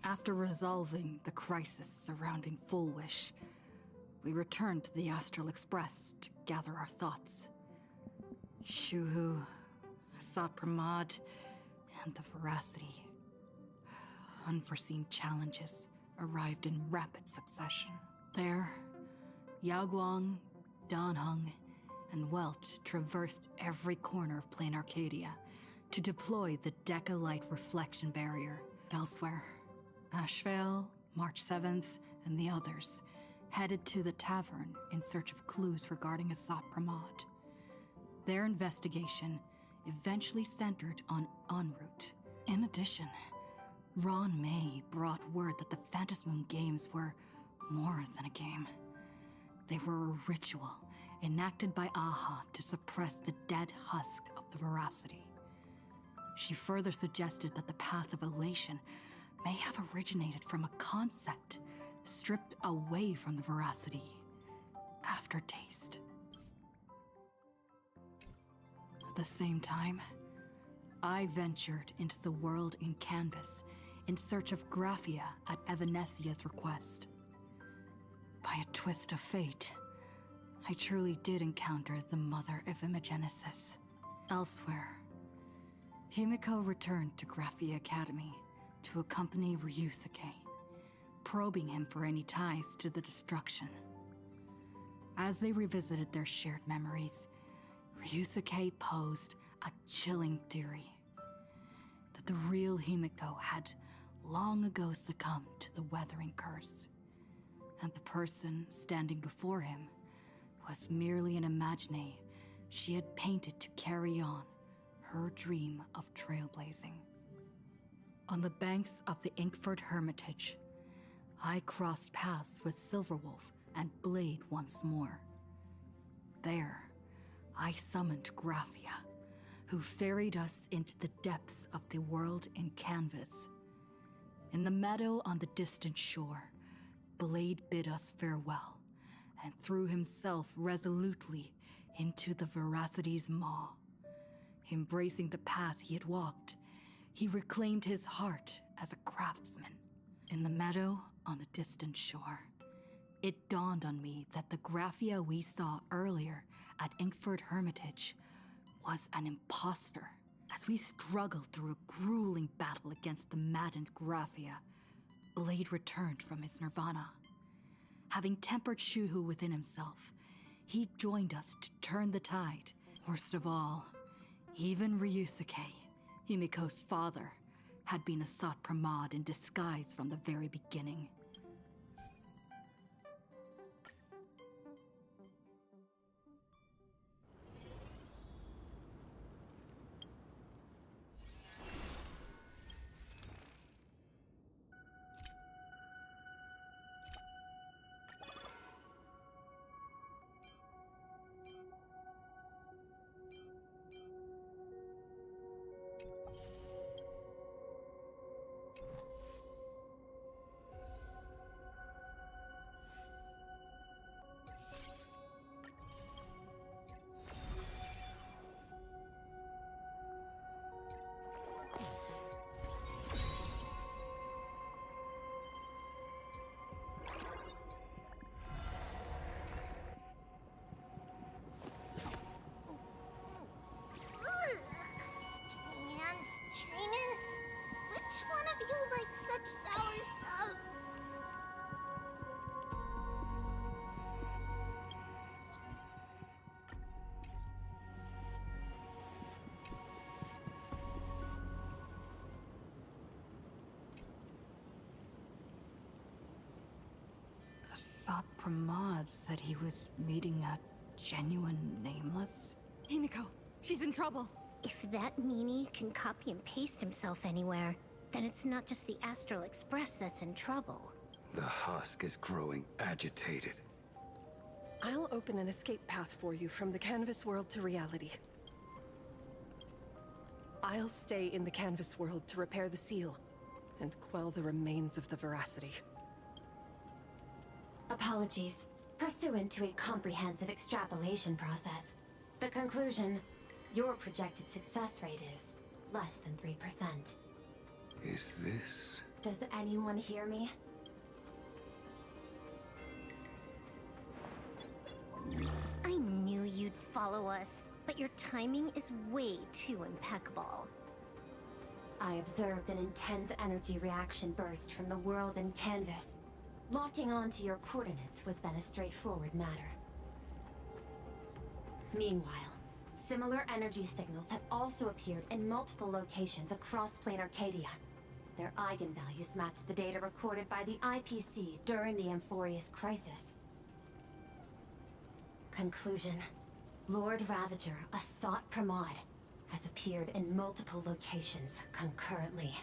After resolving the crisis surrounding Full Wish, we returned to the Astral Express to gather our thoughts. Shuhu, Sat Pramod, and the Veracity. Unforeseen challenges arrived in rapid succession. There, Yaoguang, Danheng, and Welt traversed every corner of Plain Arcadia to deploy the Decalite reflection barrier. Elsewhere, Ashvale, March 7th, and the others headed to the tavern in search of clues regarding Asat Pramod. Their investigation eventually centered on en route. In addition, Ron May brought word that the Phantasmoon games were more than a game. They were a ritual enacted by Aha to suppress the dead husk of the Veracity. She further suggested that the Path of Elation may have originated from a concept stripped away from the Veracity: aftertaste. At the same time, I ventured into the world in Canvas in search of Graphia at Evanesia's request. By a twist of fate, I truly did encounter the mother of Imagenesis. Elsewhere, Himiko returned to Graphia Academy to accompany Ryusuke, probing him for any ties to the destruction. As they revisited their shared memories, Ryusuke posed a chilling theory that the real Himiko had long ago succumbed to the Weathering Curse, and the person standing before him was merely an imagine she had painted to carry on her dream of trailblazing. On the banks of the Inkford Hermitage, I crossed paths with Silverwolf and Blade once more. There, I summoned Graphia, who ferried us into the depths of the world in Canvas. In the meadow on the distant shore, Blade bid us farewell and threw himself resolutely into the Veracity's maw. Embracing the path he had walked, he reclaimed his heart as a craftsman. In the meadow on the distant shore, it dawned on me that the Graphia we saw earlier at Inkford Hermitage was an imposter. As we struggled through a grueling battle against the maddened Graphia, Blade returned from his nirvana. Having tempered Shuhu within himself, he joined us to turn the tide. Worst of all, even Ryusuke, Himiko's father, had been Asat Pramod in disguise from the very beginning. Asat Pramod said he was meeting a genuine nameless? Himiko, she's in trouble. If that meanie can copy and paste himself anywhere, then it's not just the Astral Express that's in trouble. The husk is growing agitated. I'll open an escape path for you from the Canvas world to reality. I'll stay in the Canvas world to repair the seal and quell the remains of the Veracity. Apologies. Pursuant to a comprehensive extrapolation process, the conclusion, your projected success rate is less than 3%. Is this Does anyone hear me? I knew you'd follow us, but your timing is way too impeccable. I observed an intense energy reaction burst from the world in Canvas. Locking onto your coordinates was then a straightforward matter. Meanwhile, similar energy signals have also appeared in multiple locations across Plane Arcadia. Their eigenvalues match the data recorded by the IPC during the Amphorius crisis. Conclusion. Lord Ravager, a Sot Pramod, has appeared in multiple locations concurrently.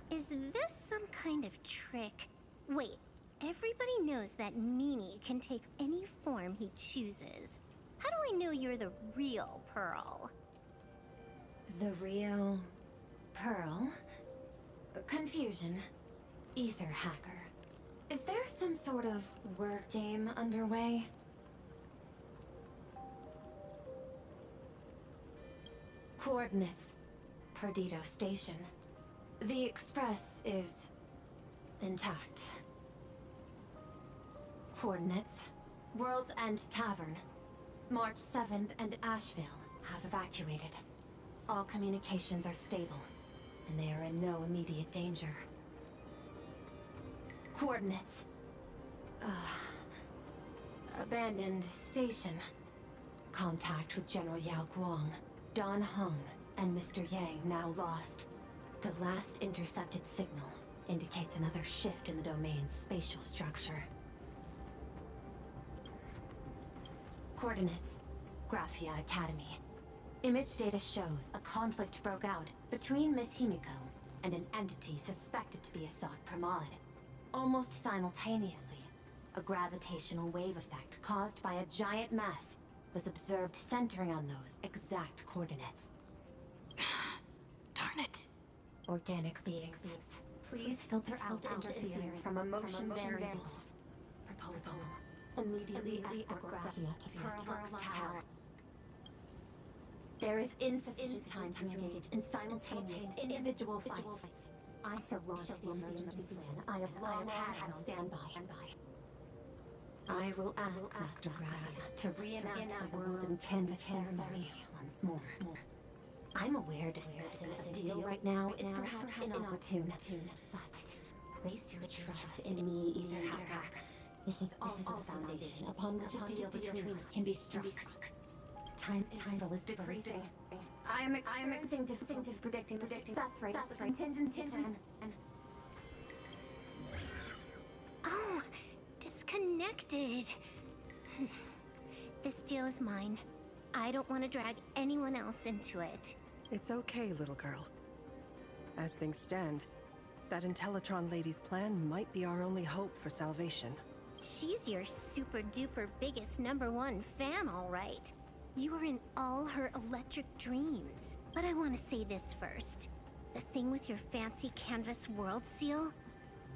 Is this some kind of trick? Wait, everybody knows that Meanie can take any form he chooses. How do I know you're the real Pearl? The real... Pearl? Confusion. Ether hacker. Is there some sort of word game underway? Coordinates. Perdido Station. The Express is... intact. Coordinates. World's End Tavern. March 7th and Asheville have evacuated. All communications are stable, and they are in no immediate danger. Coordinates. Abandoned station. Contact with General Yao Guang, Don Hung, and Mr. Yang now lost. The last intercepted signal indicates another shift in the domain's spatial structure. Coordinates. Graphia Academy. Image data shows a conflict broke out between Miss Himiko and an entity suspected to be a Sot Pramod. Almost simultaneously, a gravitational wave effect caused by a giant mass was observed centering on those exact coordinates. Darn it. Organic beings, please filter out interference from emotion variables. Proposal. Immediately escort Graphia to Pearl's Tower. There is insufficient time to engage in simultaneous individual fights. I shall launch the emergency plan I have long had on standby. I will ask Master Graphia to reenact the world in Canvas ceremony once more. I'm aware discussing a deal right now is perhaps inopportune, but place your trust in me, Ether Hacker. This is also the foundation upon which a deal between us can be struck. Time is decreasing. I am experiencing difficulty predicting the success rate of the contingency plan. Oh, disconnected. This deal is mine. I don't want to drag anyone else into it. It's okay, little girl. As things stand, that Intellitron lady's plan might be our only hope for salvation. She's your super-duper biggest #1 fan, all right. You were in all her electric dreams. But I want to say this first. The thing with your fancy Canvas world seal?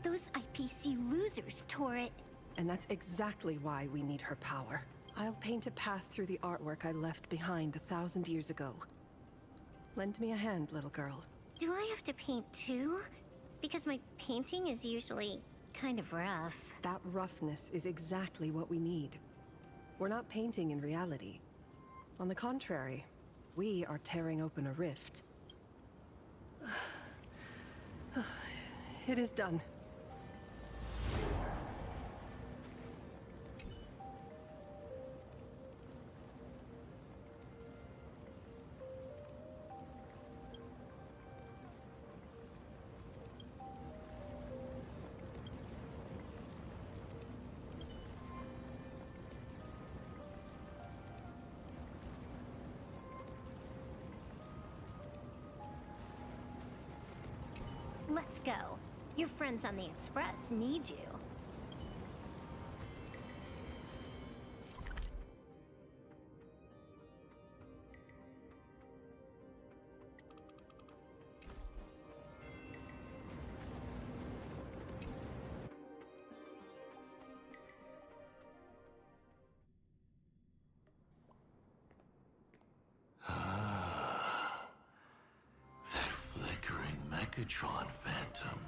Those IPC losers tore it. And that's exactly why we need her power. I'll paint a path through the artwork I left behind 1,000 years ago. Lend me a hand, little girl. Do I have to paint too? Because my painting is usually kind of rough. That roughness is exactly what we need. We're not painting in reality. On the contrary, we are tearing open a rift. It is done. Let's go. Your friends on the Express need you. Megatron, Phantom.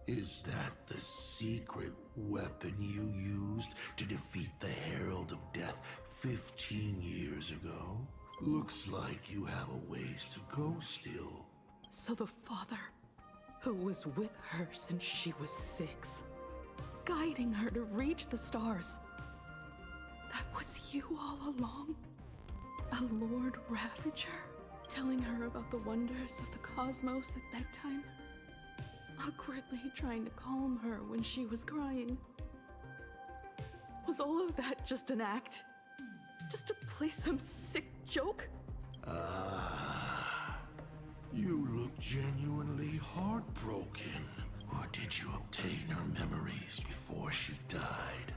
Is that the secret weapon you used to defeat the Herald of Death 15 years ago? Looks like you have a ways to go still. So the father, who was with her since she was 6, guiding her to reach the stars, that was you all along? A Lord Ravager? Telling her about the wonders of the cosmos at bedtime? Awkwardly trying to calm her when she was crying? Was all of that just an act? Just to play some sick joke? You look genuinely heartbroken. Or did you obtain her memories before she died?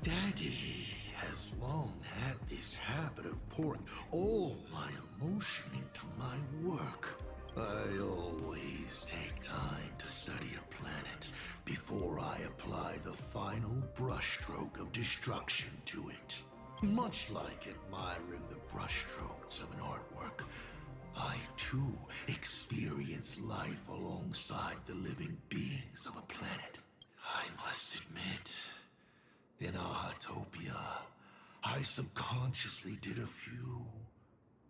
Daddy has long had this habit of pouring all my emotion into my work. I always take time to study a planet before I apply the final brushstroke of destruction to it. Much like admiring the brushstrokes of an artwork, I too experience life alongside the living beings of a planet. I must admit, in Ahatopia, I subconsciously did a few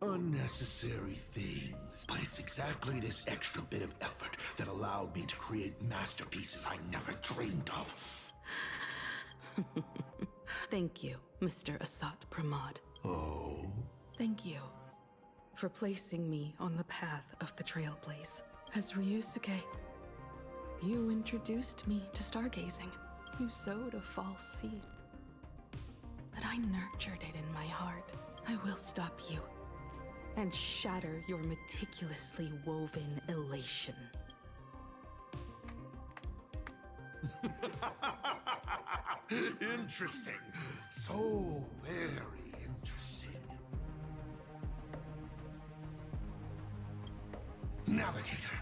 unnecessary things, but it's exactly this extra bit of effort that allowed me to create masterpieces I never dreamed of. Thank you, Mr. Asat Pramod. Oh? Thank you for placing me on the path of the Trailblaze. As Ryusuke, you introduced me to stargazing. You sowed a false seed, but I nurtured it in my heart. I will stop you and shatter your meticulously woven elation. Interesting. So very interesting. Navigator,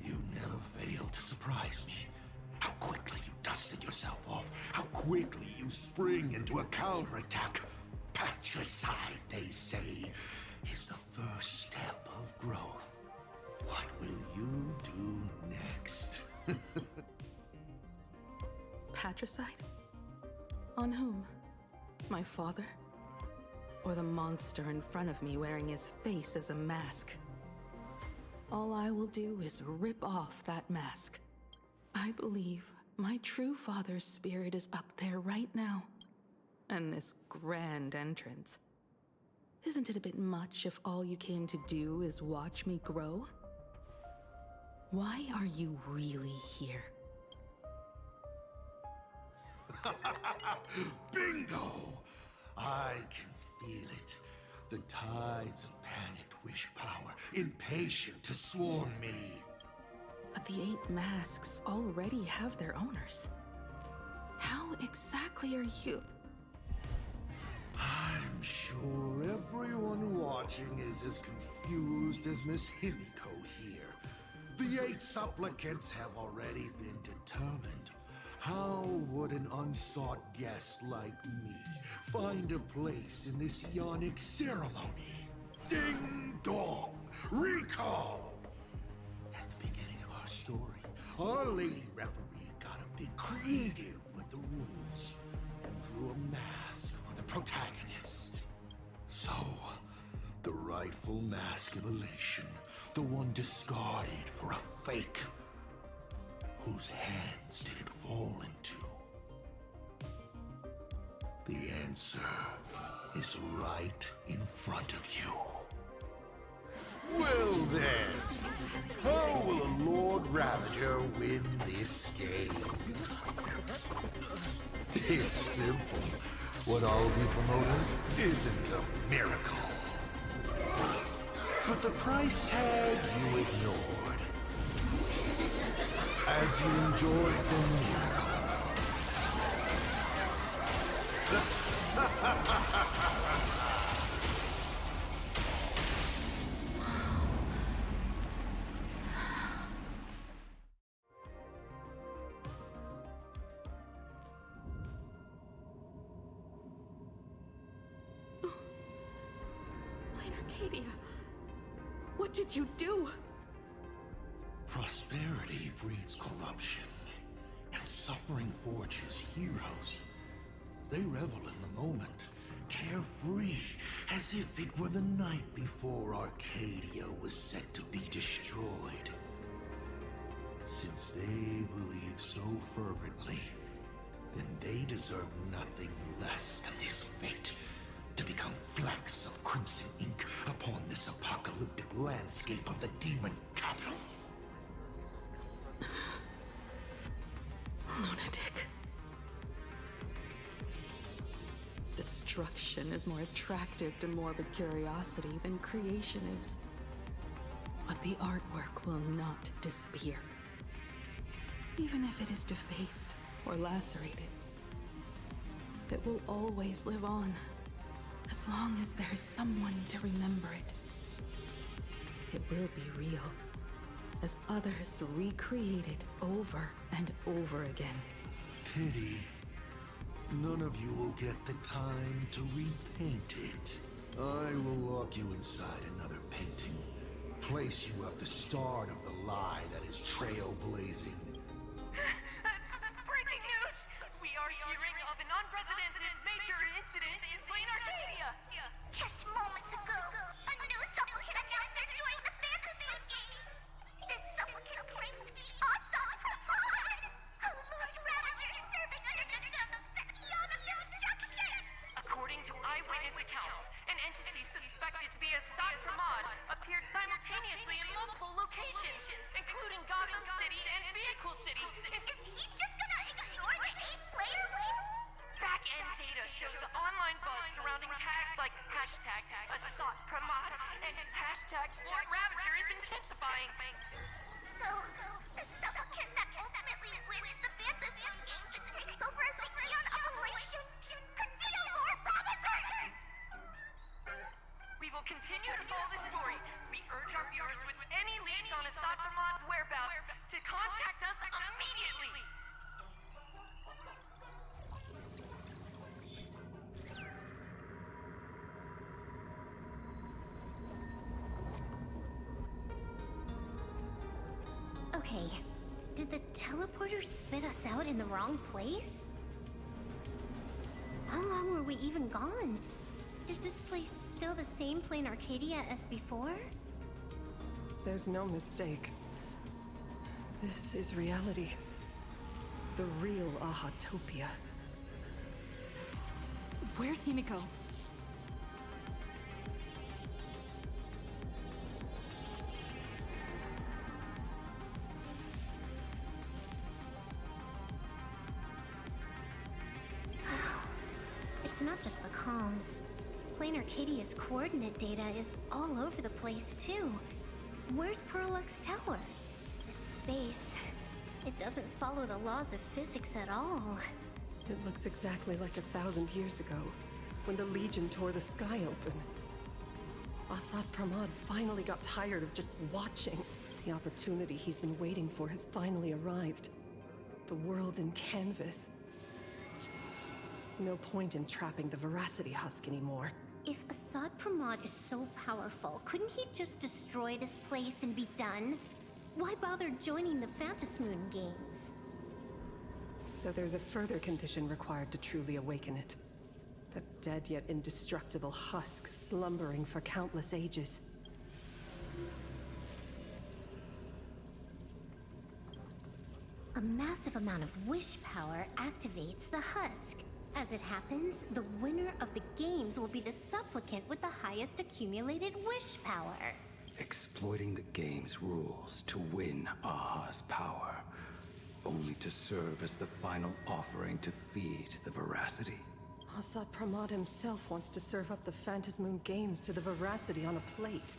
you never fail to surprise me. How quickly you dusted yourself off. How quickly you spring into a counterattack. Patricide, they say, is the first step of growth. What will you do next? Patricide? On whom? My father? Or the monster in front of me wearing his face as a mask? All I will do is rip off that mask. I believe my true father's spirit is up there right now. And this grand entrance. Isn't it a bit much if all you came to do is watch me grow? Why are you really here? Bingo! I can feel it. The tides of panicked wish power, impatient to swarm me. But the 8 masks already have their owners. How exactly are you? I'm sure everyone watching is as confused as Miss Himiko here. The 8 supplicants have already been determined. How would an unsought guest like me find a place in this ionic ceremony? Ding dong! Recall! At the beginning of our story, our lady referee got a bit creative with the rules and drew a mask for the protagonist. So, the rightful mask of elation, the one discarded for a fake, whose hands did it fall into? The answer is right in front of you. Well then, how will a Lord Ravager win this game? It's simple. What I'll be promoting isn't a miracle. But the price tag you ignored. As you enjoyed the miracle. What did you do? Prosperity breeds corruption, and suffering forges heroes. They revel in the moment, carefree, as if it were the night before Arcadia was set to be destroyed. Since they believe so fervently, then they deserve nothing less than this fate, to become flecks of crimson ink upon this apocalyptic landscape of the demon capital. Lunatic. Destruction is more attractive to morbid curiosity than creation is. But the artwork will not disappear. Even if it is defaced or lacerated, it will always live on, as long as there is someone to remember it. It will be real, as others recreate it over and over again. Pity. None of you will get the time to repaint it. I will lock you inside another painting. Place you at the start of the lie that is trailblazing. Breaking news! We are hearing of an unprecedented major incident in Plain Arcadia! Just moments ago, a new supplicant announced they're joining the fantasy game. This supplicant claims to be Asad Pramod, a Lord Ravager serving under the beyond of destruction. According to eyewitness accounts, an entity suspected to be Asad Pramod appeared simultaneously in multiple locations, including Gotham City and Vehicle City. Is he just gonna ignore the 8-player win? Back-end data shows the online buzz surrounding tags like hashtag Asad Pramod and hashtag Lord Ravager is intensifying. So, the supplicant that ultimately wins the fantasy game and takes over as the Leon Appellation could be a Lord Ravager! We will continue to follow this story. We urge our viewers with any leads on Asad Pramod's whereabouts to contact us immediately. Okay, did the teleporter spit us out in the wrong place? How long were we even gone? Is this place still the same Plain Arcadia as before? There's no mistake. This is reality. The real Ahatopia. Where's Himiko? It's not just the comms. Plain Arcadia's coordinate data is all over the place, too. Where's Perlux Tower? This space, it doesn't follow the laws of physics at all. It looks exactly like 1,000 years ago, when the Legion tore the sky open. Asad Pramod finally got tired of just watching. The opportunity he's been waiting for has finally arrived. The world in canvas. No point in trapping the Veracity Husk anymore. If Asad Pramod is so powerful, couldn't he just destroy this place and be done? Why bother joining the Phantasmoon games? So there's a further condition required to truly awaken it. That dead yet indestructible husk slumbering for countless ages. A massive amount of wish power activates the husk. As it happens, the winner of the games will be the supplicant with the highest accumulated wish power. Exploiting the game's rules to win Aha's power, only to serve as the final offering to feed the Veracity. Asad Pramod himself wants to serve up the Phantasmoon games to the Veracity on a plate.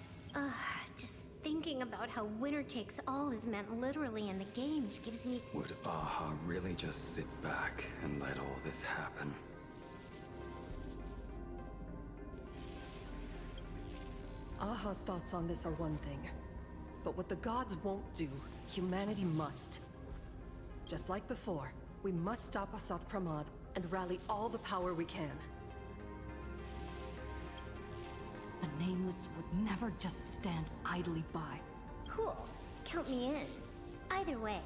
Just thinking about how winner takes all is meant literally in the games gives me... Would Aha really just sit back and let all this happen? Aha's thoughts on this are one thing. But what the gods won't do, humanity must. Just like before, we must stop Asad Pramod and rally all the power we can. The Nameless would never just stand idly by. Cool. Count me in. Either way,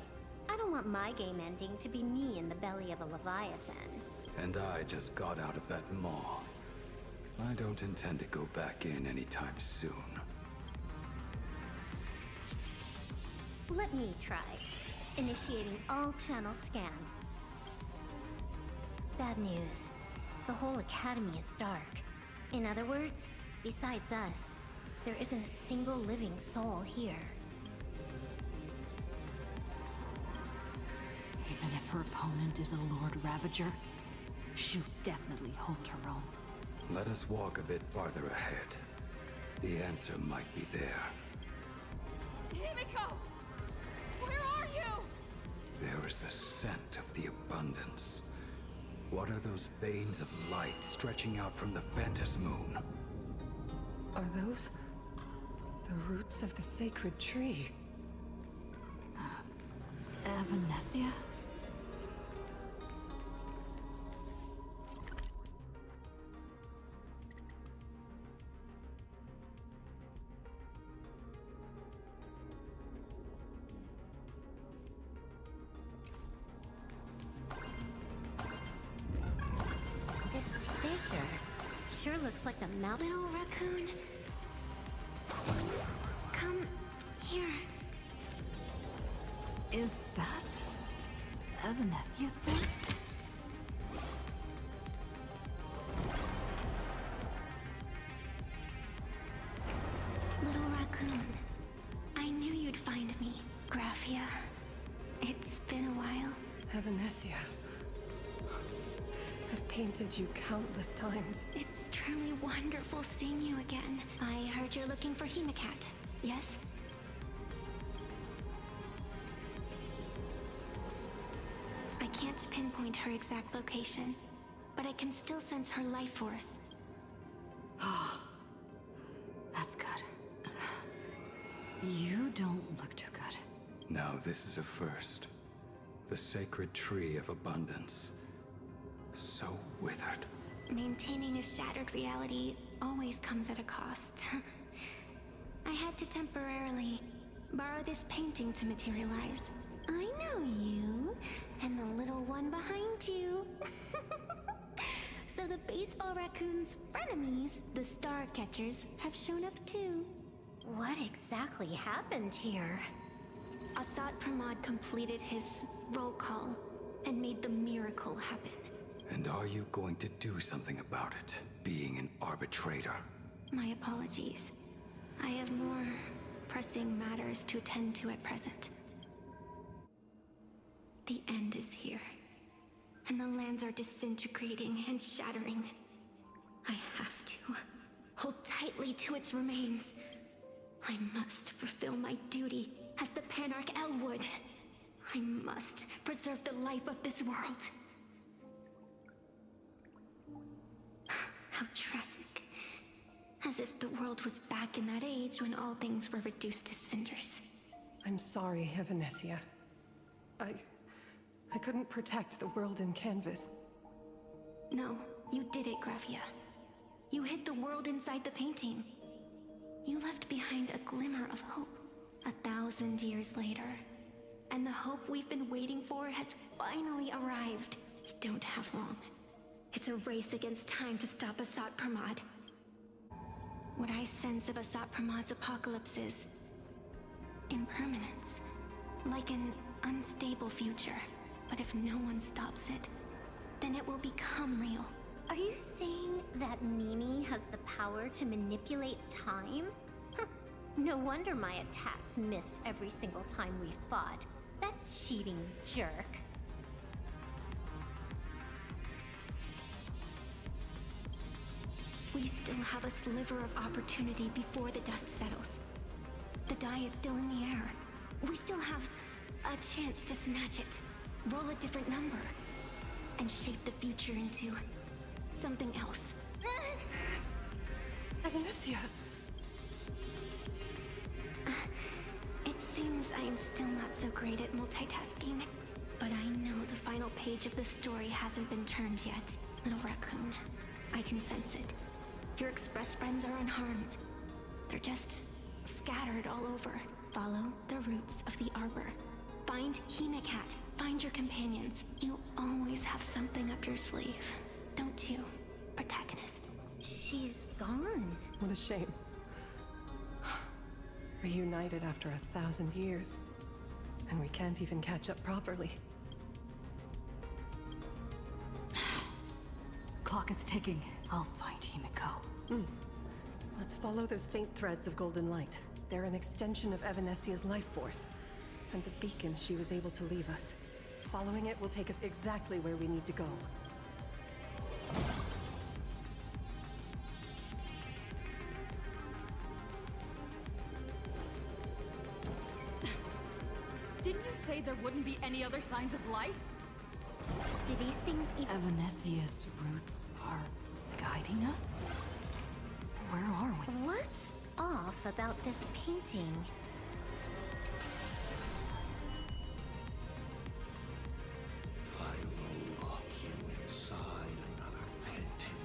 I don't want my game ending to be me in the belly of a Leviathan. And I just got out of that maw. I don't intend to go back in anytime soon. Let me try. Initiating all channel scan. Bad news. The whole academy is dark. In other words, besides us, there isn't a single living soul here. Even if her opponent is a Lord Ravager, she'll definitely hold her own. Let us walk a bit farther ahead. The answer might be there. Himiko! Where are you? There is a scent of the abundance. What are those veins of light stretching out from the Phantos Moon? Are those the roots of the sacred tree? Evanessia? This fissure sure looks like the mouth. Little raccoon. Come here. Is that Evanessia's voice? Little raccoon. I knew you'd find me, Graphia. It's been a while. Evanessia. I've painted you countless times. It's truly wonderful seeing you again. I heard you're looking for Hemacat, yes? I can't pinpoint her exact location, but I can still sense her life force. That's good. You don't look too good. Now this is a first. The sacred tree of abundance. So withered. Maintaining a shattered reality always comes at a cost. I had to temporarily borrow this painting to materialize. I know you, and the little one behind you. So the baseball raccoon's frenemies, the star catchers, have shown up too. What exactly happened here? Assad Pramod completed his roll call and made the miracle happen. And are you going to do something about it, being an arbitrator? My apologies. I have more pressing matters to attend to at present. The end is here, and the lands are disintegrating and shattering. I have to hold tightly to its remains. I must fulfill my duty as the Panarch Elwood. I must preserve the life of this world. How tragic. As if the world was back in that age when all things were reduced to cinders. I'm sorry, Evanessia. I couldn't protect the world in canvas. No, you did it, Graphia. You hid the world inside the painting. You left behind a glimmer of hope 1,000 years later. And the hope we've been waiting for has finally arrived. We don't have long. It's a race against time to stop Assad Pramod. What I sense of Assad Pramod's apocalypse is impermanence. Like an unstable future. But if no one stops it, then it will become real. Are you saying that Mimi has the power to manipulate time? No wonder my attacks missed every single time we fought. That cheating jerk. We still have a sliver of opportunity before the dust settles. The die is still in the air. We still have a chance to snatch it, roll a different number, and shape the future into something else. Evanessia! It seems I am still not so great at multitasking, but I know the final page of the story hasn't been turned yet. Little raccoon, I can sense it. Your Express friends are unharmed. They're just scattered all over. Follow the roots of the arbor. Find Hinacat. Find your companions. You always have something up your sleeve, don't you, protagonist? She's gone. What a shame. Reunited after 1,000 years. And we can't even catch up properly. Clock is ticking. I'll find Himiko. Let's follow those faint threads of golden light. They're an extension of Evanesia's life force. And the beacon she was able to leave us. Following it will take us exactly where we need to go. Didn't you say there wouldn't be any other signs of life? Do these things even... Evanesia's roots are guiding us? Where are we? What's off about this painting? I will lock you inside another painting.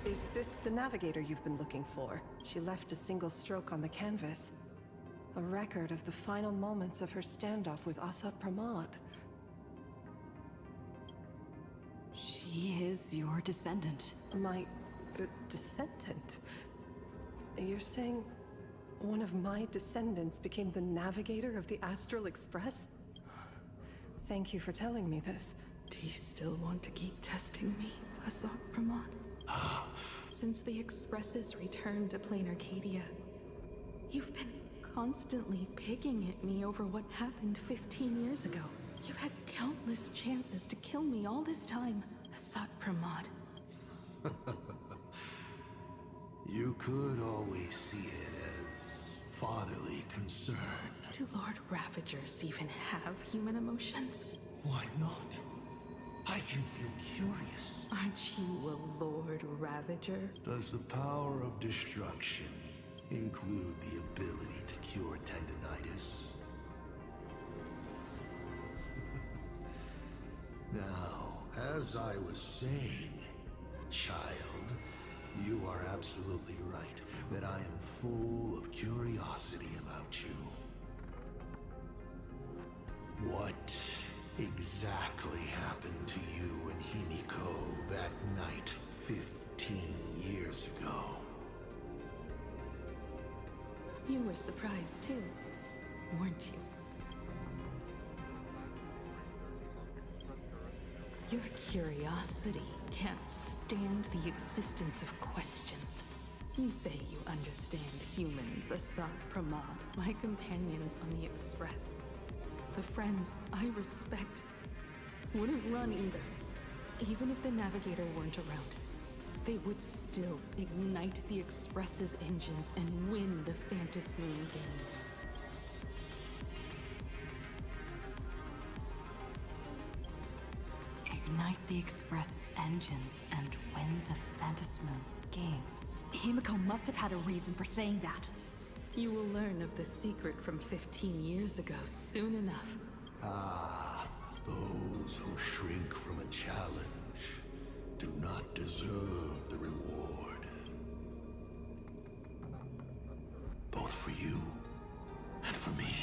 Is this the navigator you've been looking for? She left a single stroke on the canvas. A record of the final moments of her standoff with Asad Pramod. She is your descendant. My descendant? You're saying one of my descendants became the navigator of the Astral Express? Thank you for telling me this. Do you still want to keep testing me, Asad Pramod? Since the Express's return to Plain Arcadia, you've been constantly picking at me over what happened 15 years ago. You've had countless chances to kill me all this time, Asad Pramod. You could always see it as fatherly concern. Do Lord Ravagers even have human emotions? Why not? I can feel curious. Aren't you a Lord Ravager? Does the power of destruction include the ability to cure tendinitis? Now, as I was saying, child, you are absolutely right that I am full of curiosity about you. What exactly happened to you and Himiko that night 15 years ago? You were surprised too, weren't you? Your curiosity can't stand the existence of questions. You say you understand humans, Asad Pramod, my companions on the Express. The friends I respect wouldn't run either. Even if the Navigator weren't around, they would still ignite the Express's engines and win the Phantasmoon games. Ignite the Express's engines and win the Phantasmoon games. Himiko must have had a reason for saying that. You will learn of the secret from 15 years ago soon enough. Ah, those who shrink from a challenge do not deserve the reward. Both for you and for me.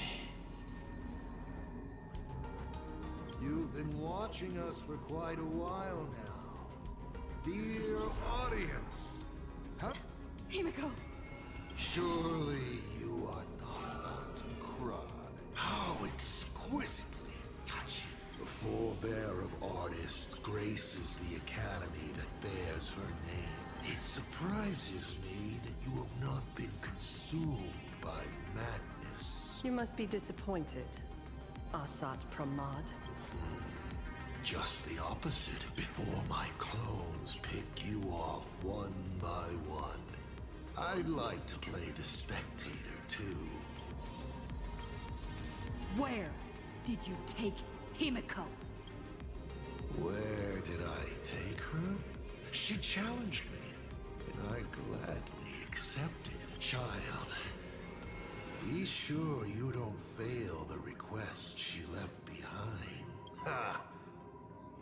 You've been watching us for quite a while now. Dear audience, Himiko! surely you are not about to cry. How exquisitely touching. The forebear of artists graces the academy that bears her name. It surprises me that you have not been consumed by madness. You must be disappointed, Asad Pramod. Just the opposite. Before my clones pick you off one by one, I'd like to play the spectator too. Where did you take Himiko? Where did I take her? She challenged me, and I gladly accepted. Child, be sure you don't fail the request she left behind. Ha!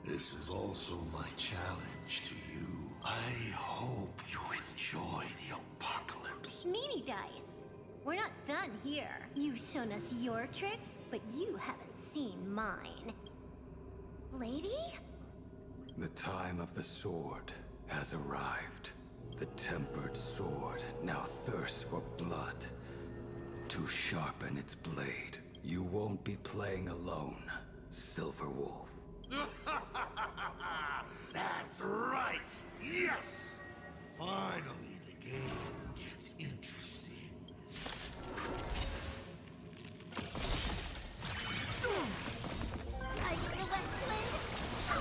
This is also my challenge to you. I hope you enjoy the apocalypse. Meanie Dice, we're not done here. You've shown us your tricks, but you haven't seen mine. Lady? The time of the sword has arrived. The tempered sword now thirsts for blood. To sharpen its blade, you won't be playing alone, Silver Wolf. That's right! Yes! Finally, the game gets interesting. Like the West Wind,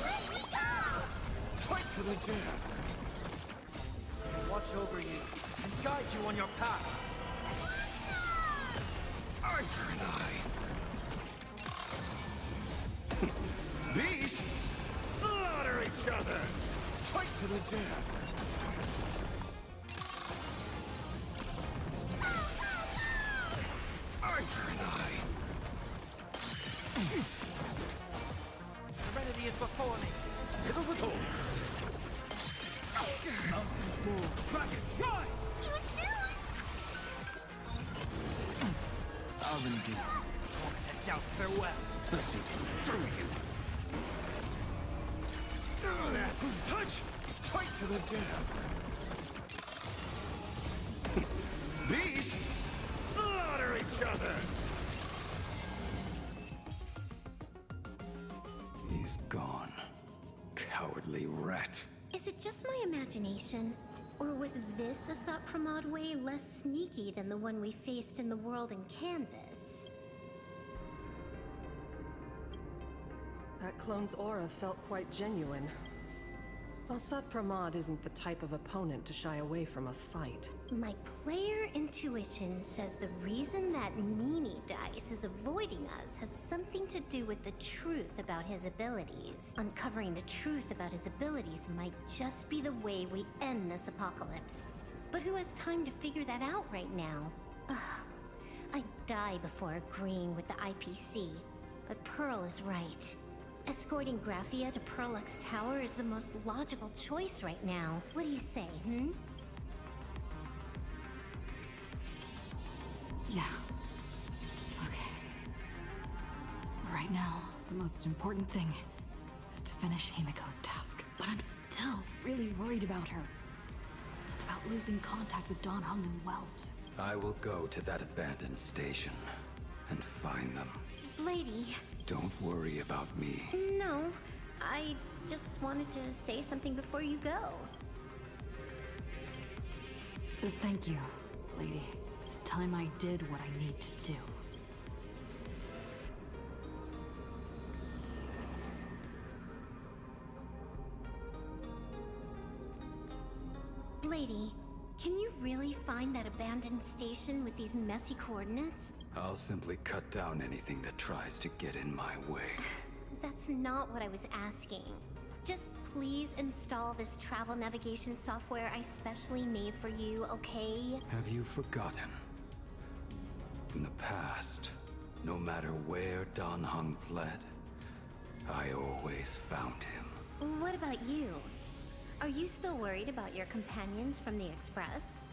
let me go! Fight to the death! Watch over you and guide you on your path. Arthur and I. Beasts slaughter each other! Fight to the death! Arthur and I. Serenity is before me. Covetors. Mountains move. Dragons rise! I'll indeed. To doubt farewell. I see through you. That's touch! Fight to the death! Beasts slaughter each other! He's gone. Cowardly rat. Is it just my imagination? Or was this Asat Pramod way less sneaky than the one we faced in the world in Canvas? That clone's aura felt quite genuine. Asat Pramod isn't the type of opponent to shy away from a fight. My player intuition says the reason that Meanie Dice is avoiding us has something to do with the truth about his abilities. Uncovering the truth about his abilities might just be the way we end this apocalypse. But who has time to figure that out right now? Ugh. I'd die before agreeing with the IPC. But Pearl is right. Escorting Graphia to Perlux Tower is the most logical choice right now. What do you say, Yeah. Okay. Right now, the most important thing is to finish Himiko's task. But I'm still really worried about her. And about losing contact with Don Hung and Welt. I will go to that abandoned station and find them. Lady? Don't worry about me. No. I just wanted to say something before you go. Thank you, lady. It's time I did what I need to do. Lady, can you really find that abandoned station with these messy coordinates? I'll simply cut down anything that tries to get in my way. That's not what I was asking. Just please install this travel navigation software I specially made for you, okay? Have you forgotten? In the past, no matter where Don Hung fled, I always found him. What about you? Are you still worried about your companions from the Express?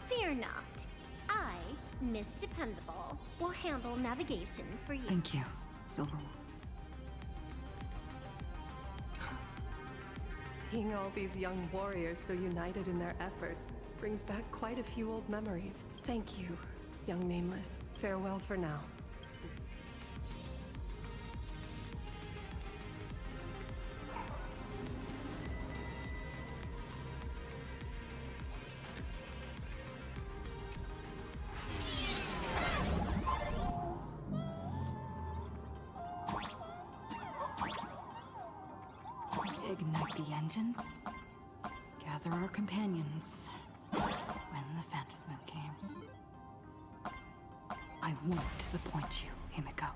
Fear not. I, Miss Dependable, will handle navigation for you. Thank you, Silverwolf. Seeing all these young warriors so united in their efforts brings back quite a few old memories. Thank you, young Nameless. Farewell for now. Ignite the engines. Gather our companions. When the Phantasmal games. I won't disappoint you, Himiko.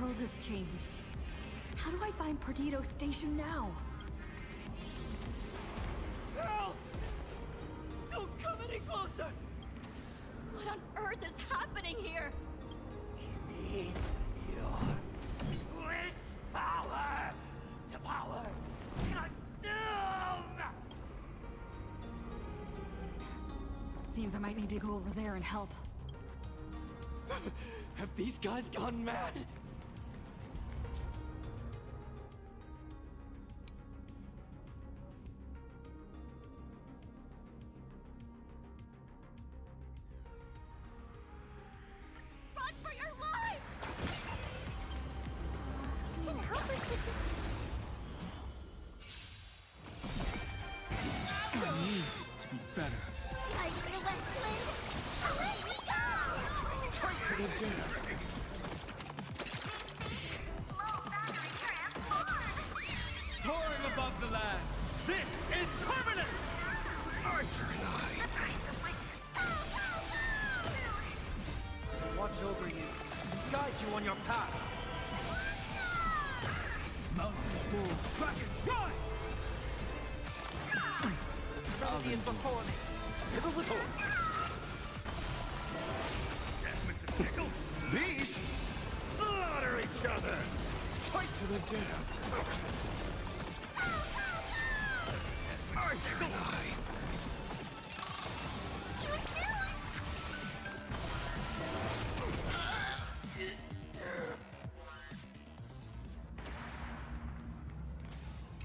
world has changed. How do I find Perdido Station now? Help! Don't come any closer! What on earth is happening here? Need your wish power to power consume! Seems I might need to go over there and help. Have these guys gone mad? Run for your life! You can help us with I need to be better. I feel that flame. Away we go! Straight to the dinner. Low battery transform! Soaring above the lands, this is permanence! Arthur and I. Watch over you and guide you on your path. Mountains move, Kraken rise! Remedy is before me. River with orders. Meant to tickle. Beasts slaughter each other. Fight to the dinner. Arthur and I.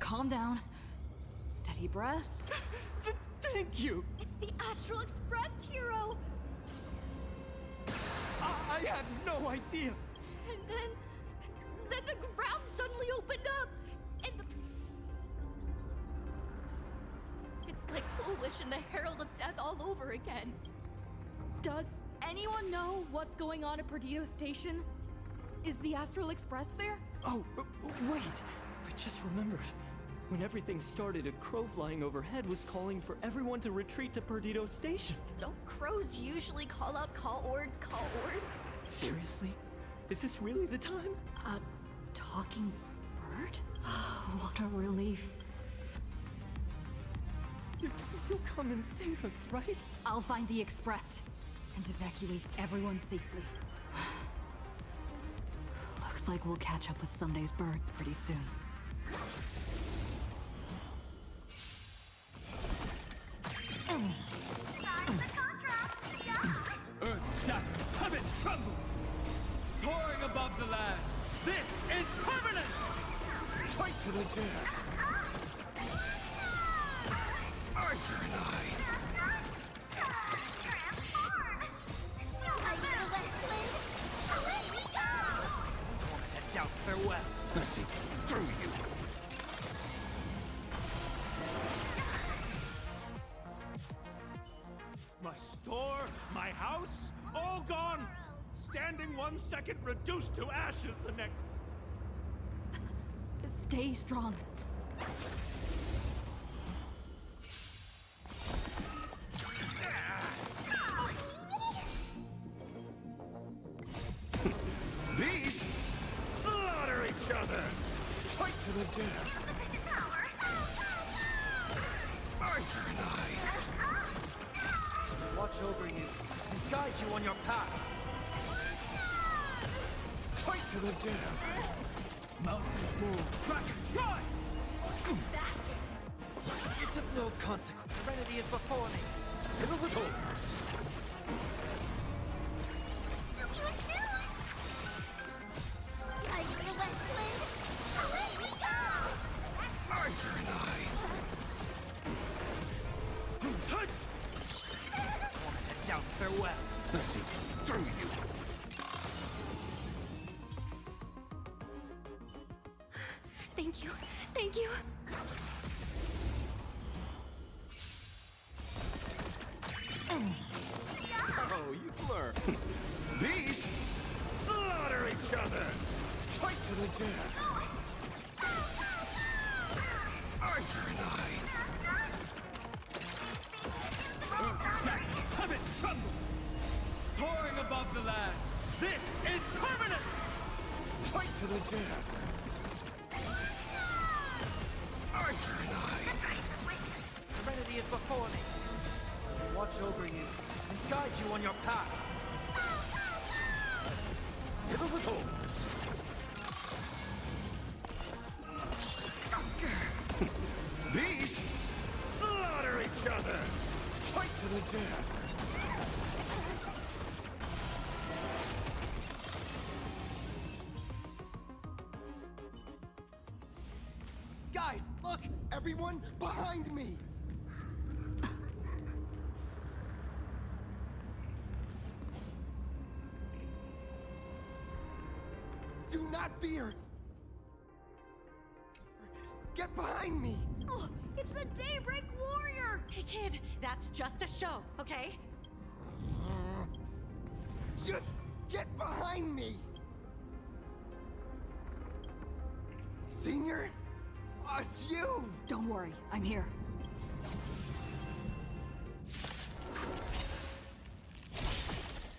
Calm down. Steady breaths. Thank you. It's the Astral Express, hero! I had no idea. And then the ground suddenly opened up, and it's like Foolish and the Herald of Death all over again. Does anyone know what's going on at Perdido Station? Is the Astral Express there? Oh, wait. I just remembered. When everything started, a crow flying overhead was calling for everyone to retreat to Perdido Station. Don't crows usually call out call ord, call ord? Seriously? Is this really the time? A talking bird? What a relief. You'll come and save us, right? I'll find the express and evacuate everyone safely. Looks like we'll catch up with Sunday's birds pretty soon. Earth shatters, heaven trembles! Soaring above the lands, this is permanence! Fight to the dinner. Arthur and I. To doubt farewell. I see through you. My store, my house, all gone! Standing 1 second, reduced to ashes the next. Stay strong. Beasts slaughter each other. Fight to the dinner. Arthur and I. Watch over you and guide you on your path. Fight to the dinner. Mountains move, Kraken rise! It's of no consequence. Serenity is before me. River with orders. Arthur and I. To doubt farewell. I see through you. Thank you. Thank you. Oh, you blur. Beasts slaughter each other. Fight to the dinner. Arthur and I. Earth shatters, heaven trembles! Soaring above the lands, this is permanence! Fight your path! Hit with holes! Beasts slaughter each other! Fight to the death! Guys, look! Everyone behind me! Do not fear! Get behind me! Oh, it's the Daybreak Warrior! Hey kid, that's just a show, okay? Just get behind me! Senior? It's you! Don't worry, I'm here.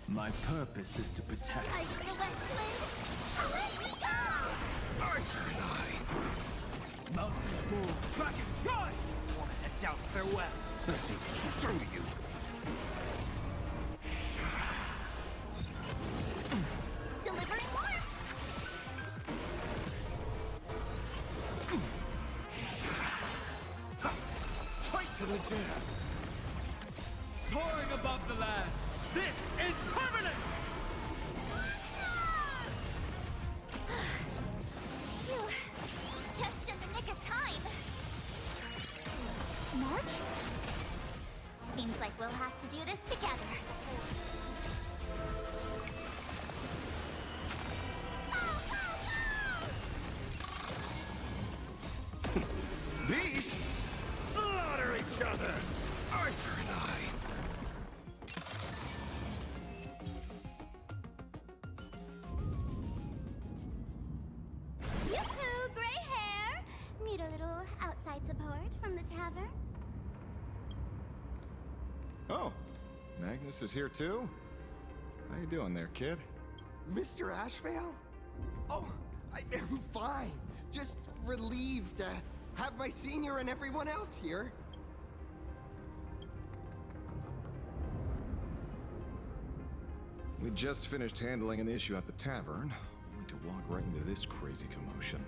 My purpose is to protect. Eyes for the West Wind! Let me go! Arthur and I. Mountains move, dragons rise! Wanted to doubt farewell. I see through you. Delivering warmth! Fight to the death! Soaring above the lands! This is permanence! Phew. Just in the nick of time. March? Seems like we'll have to do this together. Beasts slaughter each other! Arthur and I. Yoo-hoo, gray hair! Need a little outside support from the tavern? Oh, Magnus is here too? How you doing there, kid? Mr. Ashvale? Oh, I'm fine. Just relieved to have my senior and everyone else here. We just finished handling an issue at the tavern, only to walk right into this crazy commotion.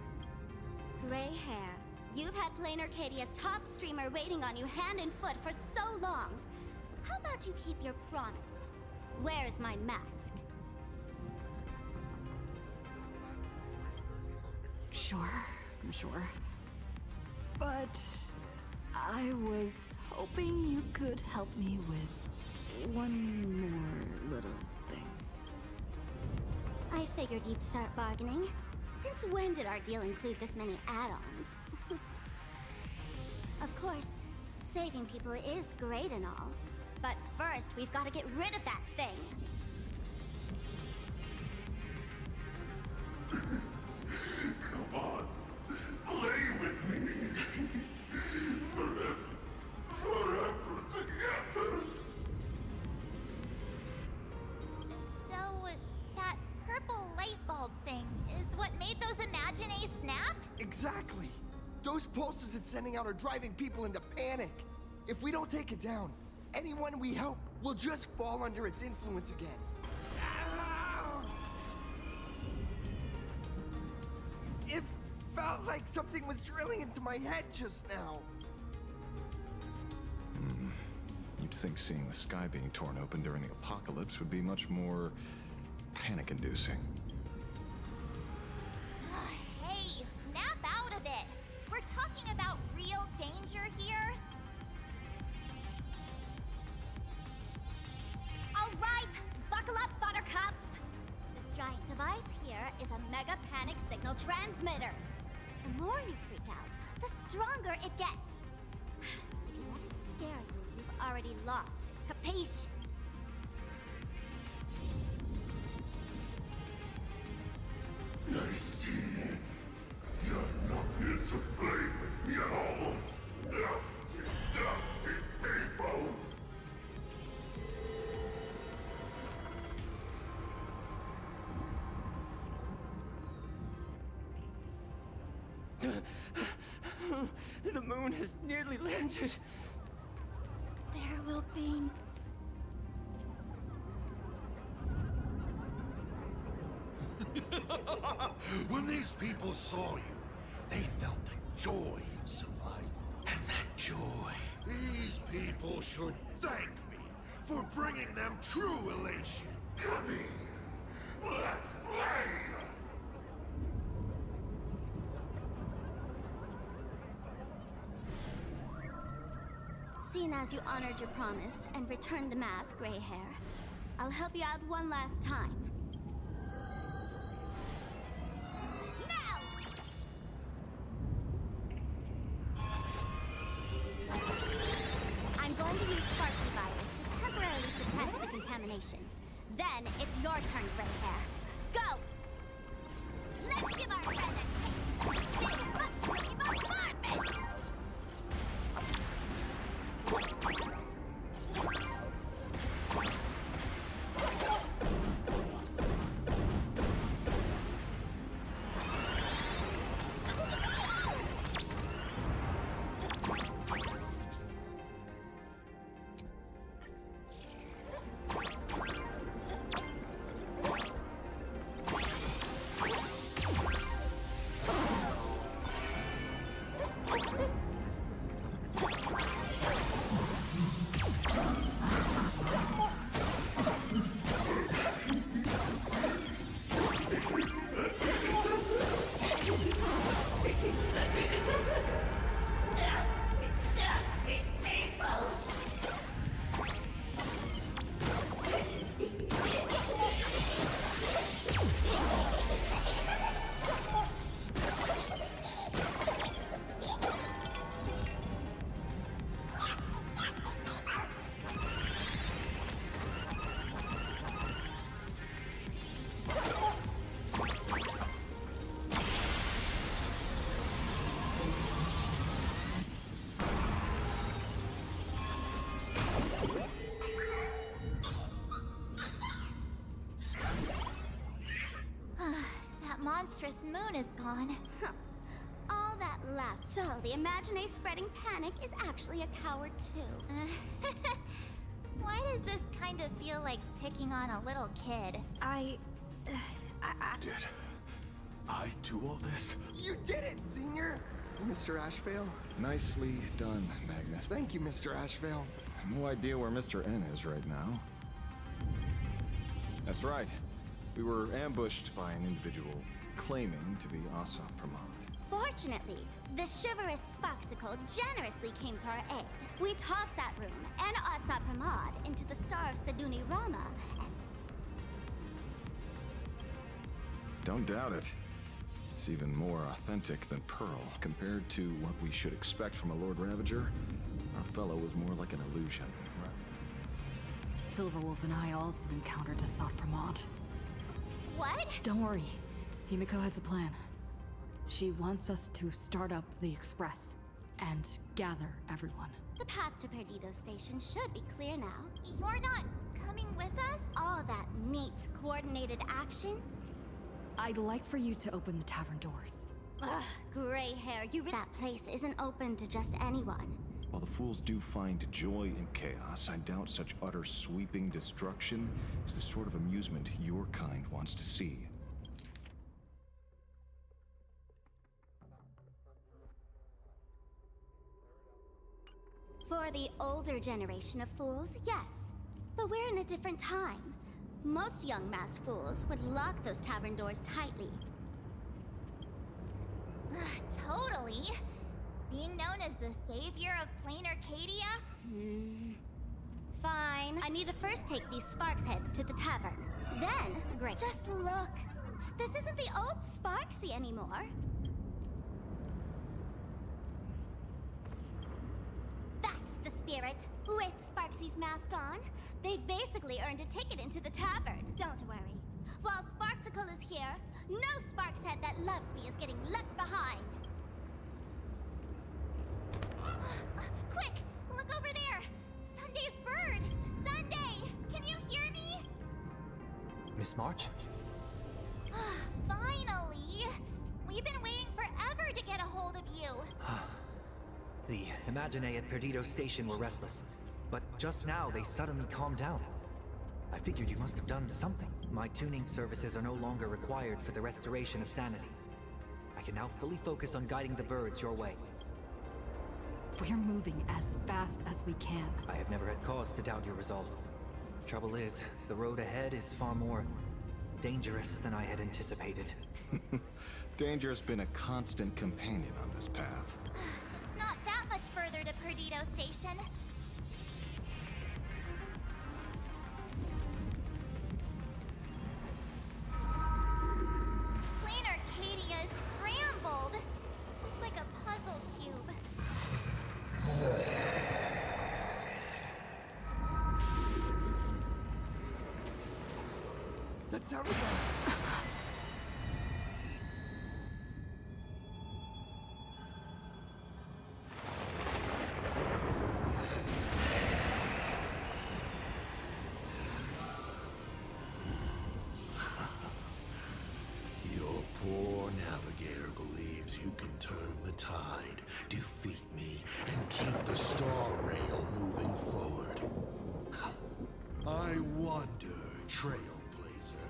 Gray hair, you've had Plain Arcadia's top streamer waiting on you hand and foot for so long. How about you keep your promise? Where's my mask? Sure. But I was hoping you could help me with one more little thing. I figured you'd start bargaining. Since when did our deal include this many add-ons? Of course, saving people is great and all. But first, we've got to get rid of that thing. Come on, play with me. Forever together. So, that purple light bulb thing is what made those Imaginae snap? Exactly. Those pulses it's sending out are driving people into panic. If we don't take it down, anyone we help will just fall under its influence again. It felt like something was drilling into my head just now. You'd think seeing the sky being torn open during the apocalypse would be much more panic-inducing. Hey, snap out of it! We're talking about real danger here. Alright, buckle up, buttercups! This giant device here is a mega panic signal transmitter. The more you freak out, the stronger it gets. If you let it scare you, you've already lost. Capiche? I see. You're not here to play with me at all. Dusty, dusty people. The moon has nearly landed. There will be When these people saw you, they felt the joy of survival. And that joy, these people should thank me for bringing them true elation. Come let's play! Seeing as you honored your promise and returned the mask, Gray Hair, I'll help you out one last time. Now! I'm going to use Sparky Virus to temporarily suppress the contamination. Then it's your turn, Gray Hair. Go! Let's give our friend a taste! Big mushy bombardment! Monstrous moon is gone. Huh. All that left. So, the Imagine spreading panic is actually a coward too. Why does this kind of feel like picking on a little kid? Did I do all this? You did it, Senior! Mr. Ashvale? Nicely done, Magnus. Thank you, Mr. Ashvale. No idea where Mr. N is right now. That's right. We were ambushed by an individual claiming to be Asa Pramod. Fortunately, the chivalrous Sparksicle generously came to our aid. We tossed that room and Asa Pramod into the Star of Seduni Rama, and... Don't doubt it. It's even more authentic than Pearl. Compared to what we should expect from a Lord Ravager, our fellow was more like an illusion. Silverwolf and I also encountered Asat Pramod. What? Don't worry. Himiko has a plan. She wants us to start up the Express and gather everyone. The path to Perdido Station should be clear now. You're not coming with us? All that neat, coordinated action? I'd like for you to open the tavern doors. Ugh, Gray Hair, that place isn't open to just anyone. While the fools do find joy in chaos, I doubt such utter sweeping destruction is the sort of amusement your kind wants to see. For the older generation of fools, yes. But we're in a different time. Most young masked fools would lock those tavern doors tightly. Totally. Being known as the savior of plain Arcadia? Fine. I need to first take these Sparks heads to the tavern. Then, great. Just look. This isn't the old Sparksy anymore. That's the spirit. With Sparksy's mask on, they've basically earned a ticket into the tavern. Don't worry. While Sparksicle is here, no Sparks head that loves me is getting left behind. Quick! Look over there! Sunday's bird! Sunday! Can you hear me? Miss March? Finally! We've been waiting forever to get a hold of you! The Imagine at Perdido Station were restless, but just now they suddenly calmed down. I figured you must have done something. My tuning services are no longer required for the restoration of sanity. I can now fully focus on guiding the birds your way. We're moving as fast as we can. I have never had cause to doubt your resolve. Trouble is, the road ahead is far more dangerous than I had anticipated. Danger has been a constant companion on this path. It's not that much further to Perdido Station. Plain Arcadia is scrambled, just like a puzzle cube. That sounded like... Your poor navigator believes you can turn the tide, defeat me, and keep the star rail moving forward. I wonder, Trailblazer,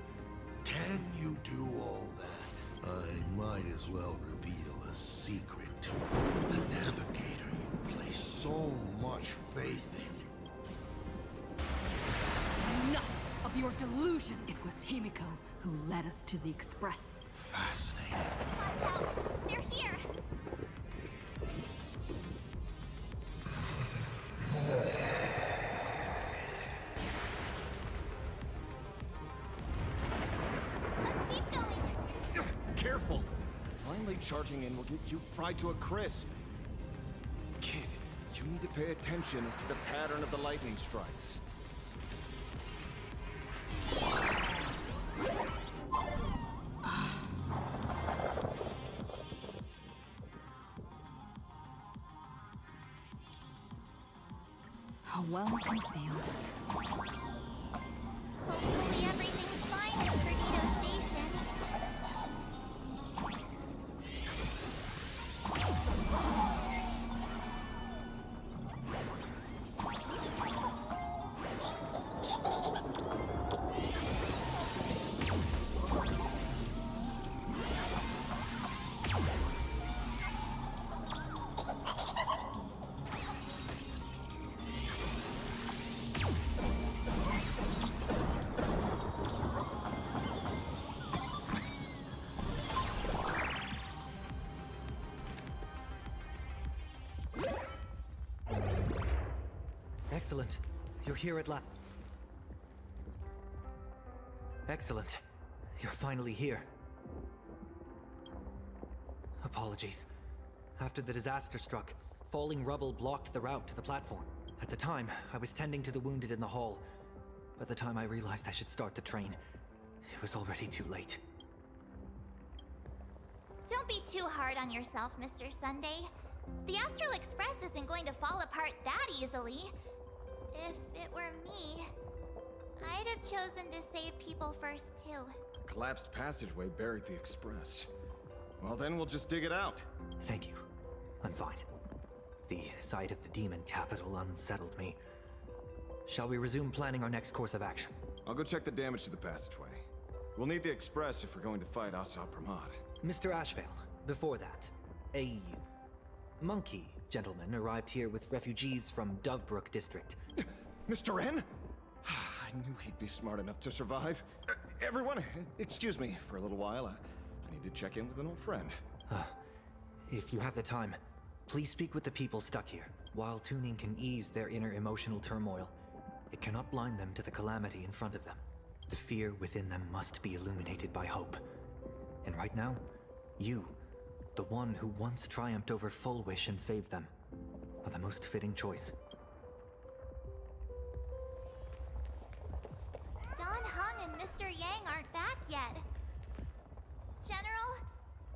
can you do all that? I might as well reveal a secret to you. The navigator you place so much faith in. Enough of your delusion! It was Himiko who led us to the Express. Fascinating. Watch out! They're here! Keep going! Careful! Finally charging in will get you fried to a crisp. Kid, you need to pay attention to the pattern of the lightning strikes. A well-concealed. Hopefully everything's fine at Perdido Station. Excellent. You're here at last. Excellent. You're finally here. Apologies. After the disaster struck, falling rubble blocked the route to the platform. At the time, I was tending to the wounded in the hall. By the time I realized I should start the train, it was already too late. Don't be too hard on yourself, Mr. Sunday. The Astral Express isn't going to fall apart that easily. If it were me, I'd have chosen to save people first, too. A collapsed passageway buried the express. Well, then we'll just dig it out. Thank you. I'm fine. The sight of the demon capital unsettled me. Shall we resume planning our next course of action? I'll go check the damage to the passageway. We'll need the express if we're going to fight Asa Pramod. Mr. Ashvale, before that, a monkey gentleman arrived here with refugees from Dovebrook District. Mr. N? I knew he'd be smart enough to survive. Everyone, excuse me for a little while. I need to check in with an old friend. If you have the time, please speak with the people stuck here. While tuning can ease their inner emotional turmoil, it cannot blind them to the calamity in front of them. The fear within them must be illuminated by hope. And right now, you, the one who once triumphed over Full Wish and saved them, are the most fitting choice. Don Hung and Mr. Yang aren't back yet. General,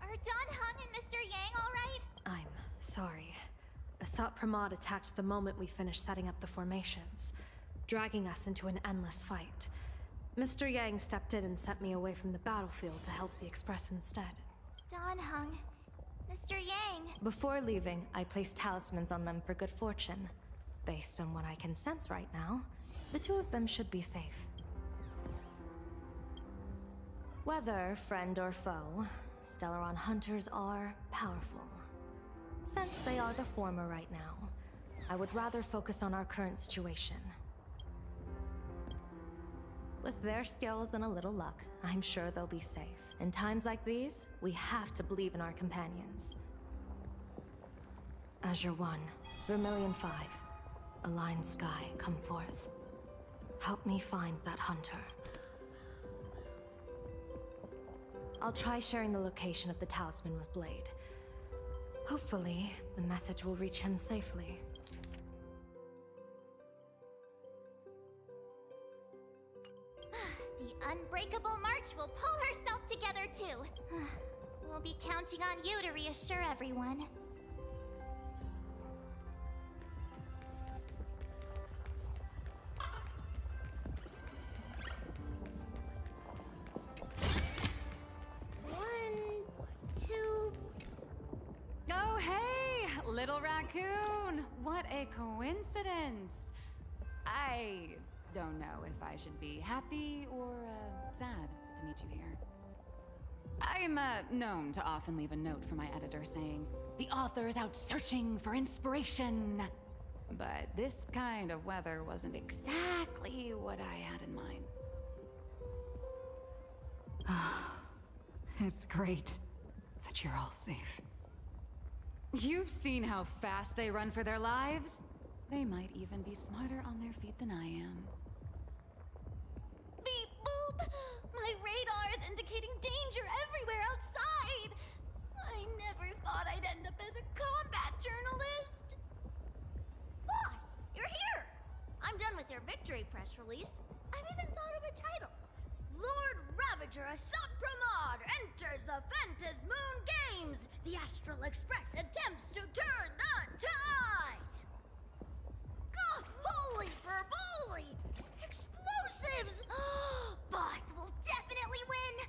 are Don Hung and Mr. Yang all right? I'm sorry. Asat Pramod attacked the moment we finished setting up the formations, dragging us into an endless fight. Mr. Yang stepped in and sent me away from the battlefield to help the Express instead. Don Hung, Mr. Yang. Before leaving, I placed talismans on them for good fortune. Based on what I can sense right now, the two of them should be safe. Whether friend or foe, Stellaron hunters are powerful. Since they are the former right now, I would rather focus on our current situation. With their skills and a little luck, I'm sure they'll be safe. In times like these, we have to believe in our companions. Azure 1, Vermilion 5, Aligned Sky, come forth. Help me find that hunter. I'll try sharing the location of the talisman with Blade. Hopefully, the message will reach him safely. The Unbreakable March will pull herself together too. We'll be counting on you to reassure everyone. Oh, hey! Little raccoon! What a coincidence! I don't know if I should be happy or sad to meet you here. I'm known to often leave a note for my editor saying, "The author is out searching for inspiration." But this kind of weather wasn't exactly what I had in mind. It's great that you're all safe. You've seen how fast they run for their lives. They might even be smarter on their feet than I am. Beep boop! My radar is indicating danger everywhere outside! I never thought I'd end up as a combat journalist! Boss, you're here! I'm done with your victory press release. I've even thought of a title. Lord Ravager Assad Pramod enters the Ventus Moon Games! The Astral Express attempts to turn the tide! Oh, holy ferboly! Explosives! Boss will definitely win!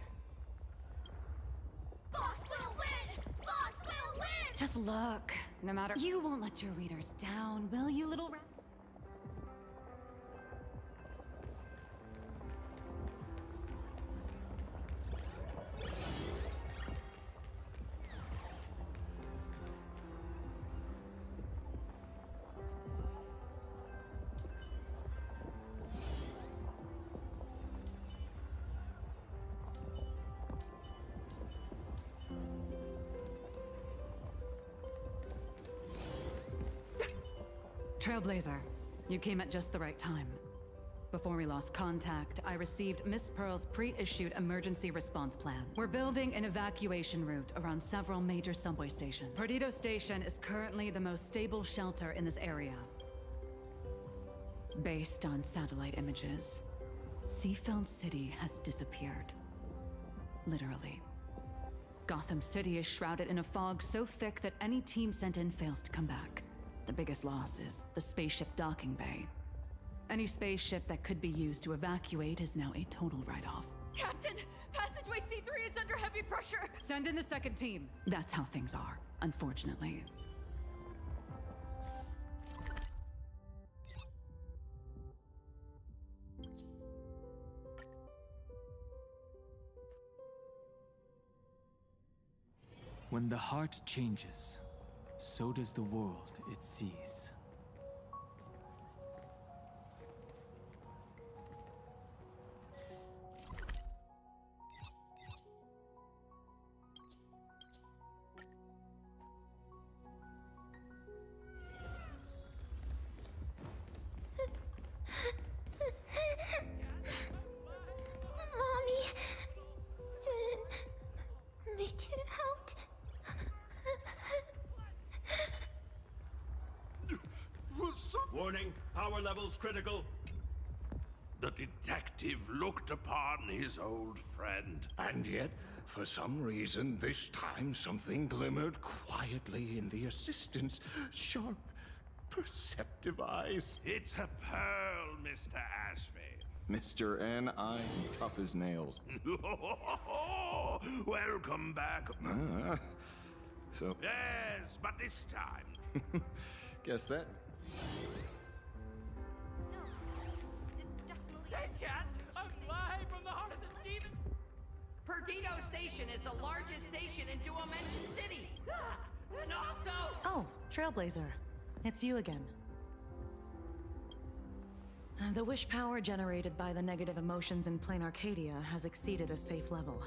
Boss will win! Boss will win! Just look. No matter. You won't let your readers down, will you, little rat? Trailblazer, you came at just the right time. Before we lost contact, I received Miss Pearl's pre-issued emergency response plan. We're building an evacuation route around several major subway stations. Perdido Station is currently the most stable shelter in this area. Based on satellite images, Seafeld City has disappeared. Literally. Gotham City is shrouded in a fog so thick that any team sent in fails to come back. The biggest loss is the spaceship docking bay. Any spaceship that could be used to evacuate is now a total write-off. Captain, passageway C3 is under heavy pressure. Send in the second team. That's how things are, unfortunately. When the heart changes, so does the world it sees. Mommy didn't make it out. Warning, power levels critical. The detective looked upon his old friend. And yet, for some reason, this time something glimmered quietly in the assistant's sharp, perceptive eyes. It's a pearl, Mr. Ashby. Mr. N, I'm tough as nails. Welcome back. So... Yes, but this time... Guess that... Dead chat! I'm live from the heart of the demon! Perdido Station is the largest station in Duomension City! And also... Oh, Trailblazer. It's you again. The wish power generated by the negative emotions in Plain Arcadia has exceeded a safe level.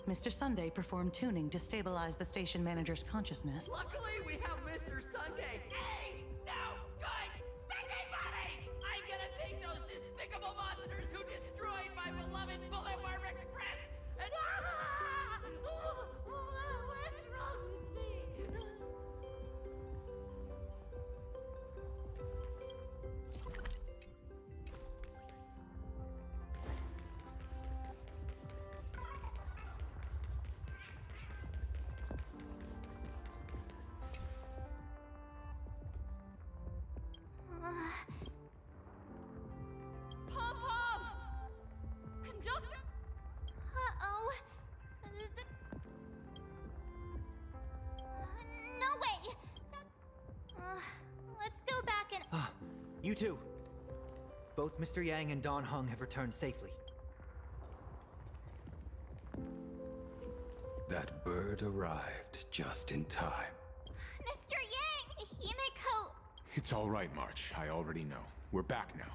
Mr. Sunday performed tuning to stabilize the station manager's consciousness. Luckily, we have Mr. Sunday. Hey! No good! Busy buddy! I'm gonna take those despicable monsters who destroyed my beloved Bullet Worm Express and... What's wrong with me? Pom-Pom! Conductor! Uh-oh. No way! Let's go back and... Ah, you two. Both Mr. Yang and Don Hung have returned safely. That bird arrived just in time. Mr. Yang! Himeko! It's all right, March. I already know. We're back now.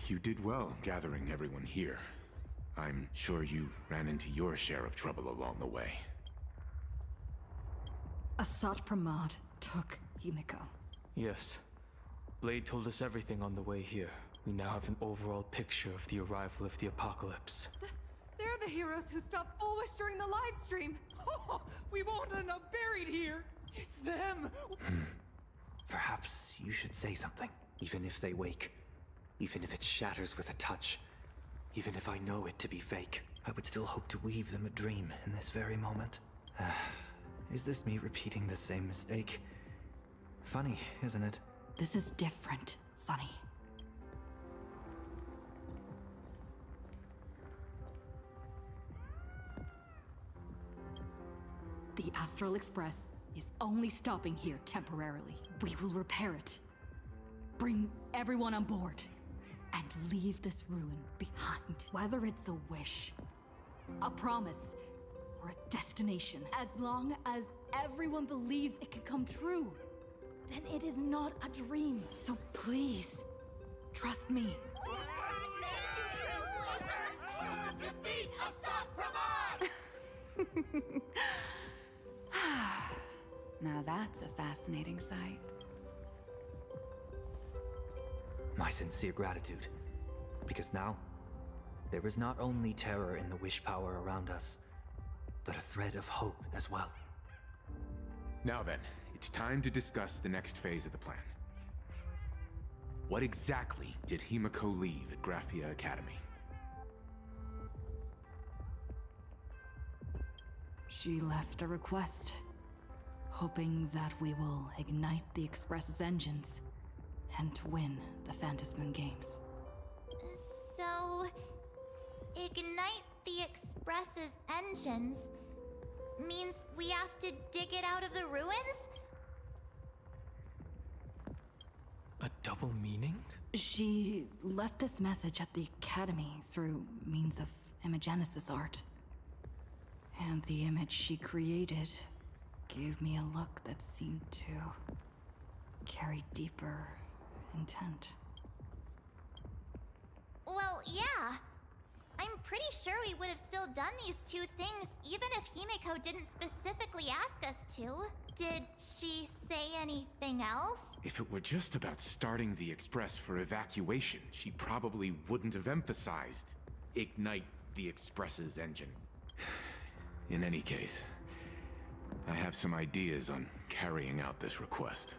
You did well gathering everyone here. I'm sure you ran into your share of trouble along the way. Asat Pramod took Himiko. Yes. Blade told us everything on the way here. We now have an overall picture of the arrival of the apocalypse. They're the heroes who stopped Foolish during the live stream. Oh, we won't end up buried here! It's them! Perhaps you should say something, even if they wake. Even if it shatters with a touch. Even if I know it to be fake. I would still hope to weave them a dream in this very moment. Is this me repeating the same mistake? Funny, isn't it? This is different, Sonny. The Astral Express is only stopping here temporarily. We will repair it. Bring everyone on board. And leave this ruin behind. Whether it's a wish, a promise, or a destination. As long as everyone believes it can come true, then it is not a dream. So please, trust me. Defeat Asat Pramod! Now that's a fascinating sight. My sincere gratitude. Because now, there is not only terror in the wish power around us, but a thread of hope as well. Now then, it's time to discuss the next phase of the plan. What exactly did Himiko leave at Graphia Academy? She left a request, hoping that we will ignite the Express's engines and win the Phantasmoon Games. So... ignite the Express's engines means we have to dig it out of the ruins? A double meaning? She left this message at the Academy through means of Imogenesis art. And the image she created gave me a look that seemed to carry deeper intent. Well, yeah. I'm pretty sure we would have still done these two things even if Himiko didn't specifically ask us to. Did she say anything else? If it were just about starting the Express for evacuation, she probably wouldn't have emphasized ignite the Express's engine. In any case, I have some ideas on carrying out this request.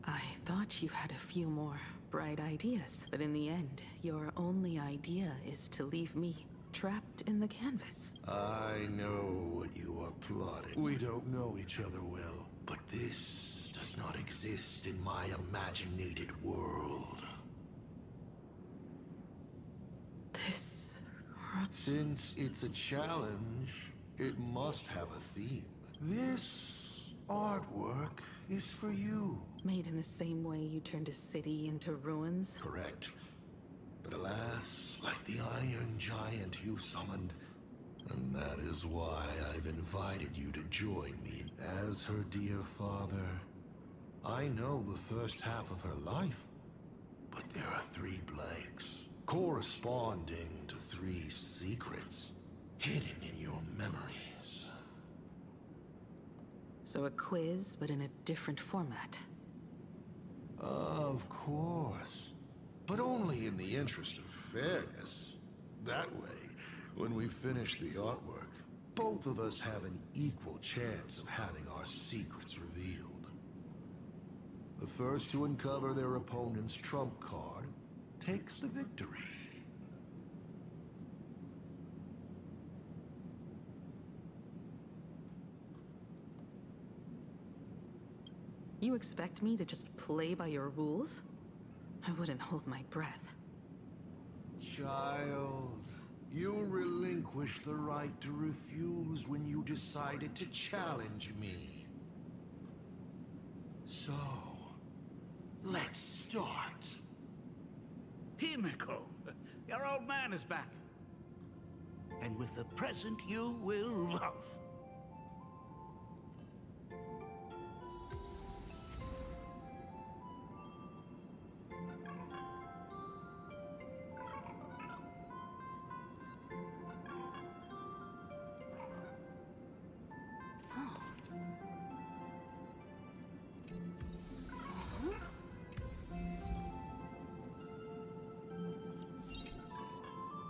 I thought you had a few more bright ideas, but in the end, your only idea is to leave me trapped in the canvas. I know what you are plotting. We don't know each other well, but this does not exist in my imaginated world. This Since it's a challenge, it must have a theme. This artwork is for you. Made in the same way you turned a city into ruins? Correct. But alas, like the Iron Giant you summoned, and that is why I've invited you to join me as her dear father. I know the first half of her life, but there are 3 blanks, corresponding to 3 secrets, hidden in your memories. So a quiz, but in a different format. Of course. But only in the interest of fairness. That way, when we finish the artwork, both of us have an equal chance of having our secrets revealed. The first to uncover their opponent's trump card takes the victory. You expect me to just play by your rules? I wouldn't hold my breath. Child, you relinquished the right to refuse when you decided to challenge me. So, let's start. Himiko, your old man is back. And with a present you will love.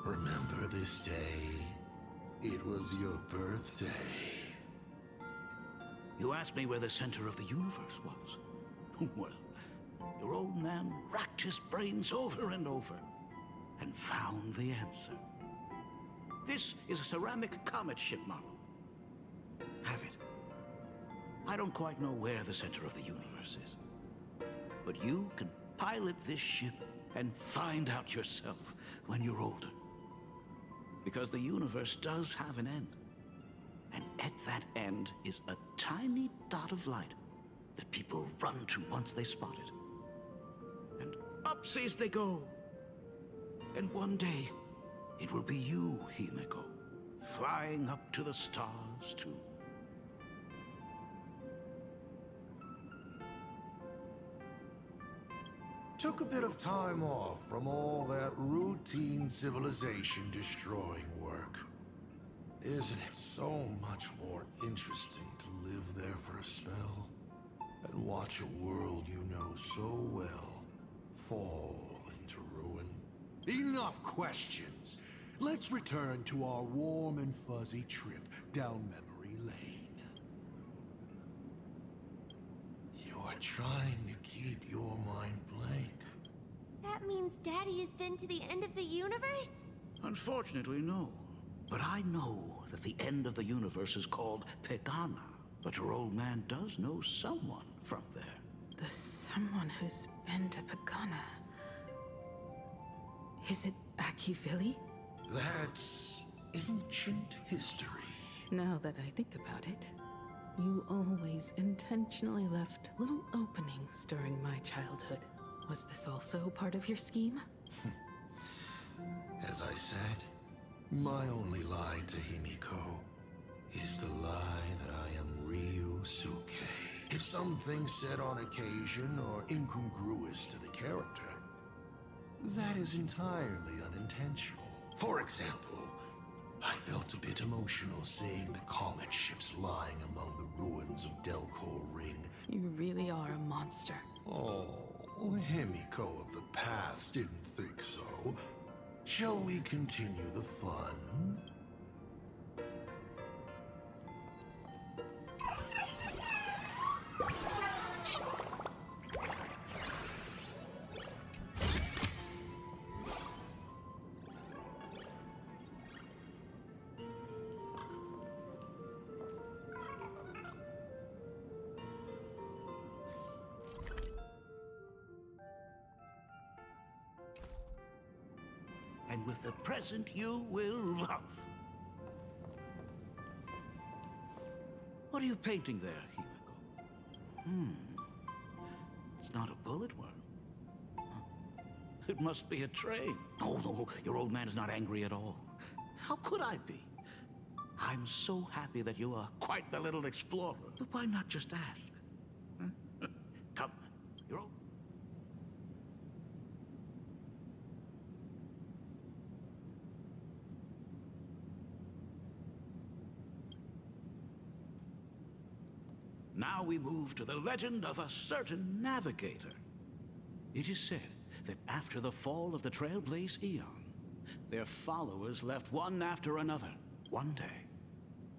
Remember this day? It was your birthday. You asked me where the center of the universe was. Well, your old man racked his brains over and over and found the answer. This is a ceramic comet ship model. Have it. I don't quite know where the center of the universe is, but you can pilot this ship and find out yourself when you're older. Because the universe does have an end. And at that end is a tiny dot of light that people run to once they spot it. And upsies they go. And one day, it will be you, Himiko, flying up to the stars too. Took a bit of time off from all that routine civilization-destroying work. Isn't it so much more interesting to live there for a spell and watch a world you know so well fall into ruin? Enough questions. Let's return to our warm and fuzzy trip down memory lane. You're trying to keep your mind blank. That means Daddy has been to the end of the universe? Unfortunately, no. But I know that the end of the universe is called Pegana. But your old man does know someone from there. The someone who's been to Pagana. Is it Akivili? That's ancient history. Now that I think about it, you always intentionally left little openings during my childhood. Was this also part of your scheme? As I said, my only lie to Himiko is the lie that I am Ryusuke. If something said on occasion or incongruous to the character, that is entirely unintentional. For example, I felt a bit emotional seeing the comet ships lying among the ruins of Delco Ring. You really are a monster. Oh, Himiko of the past didn't think so. Shall we continue the fun? And with a present you will love. What are you painting there, Himiko? It's not a bullet worm. Huh. It must be a train. Oh, no, your old man is not angry at all. How could I be? I'm so happy that you are quite the little explorer. But why not just ask? Huh? Come, you're old. Now we move to the legend of a certain navigator. It is said that after the fall of the Trailblaze Eon, their followers left one after another. One day,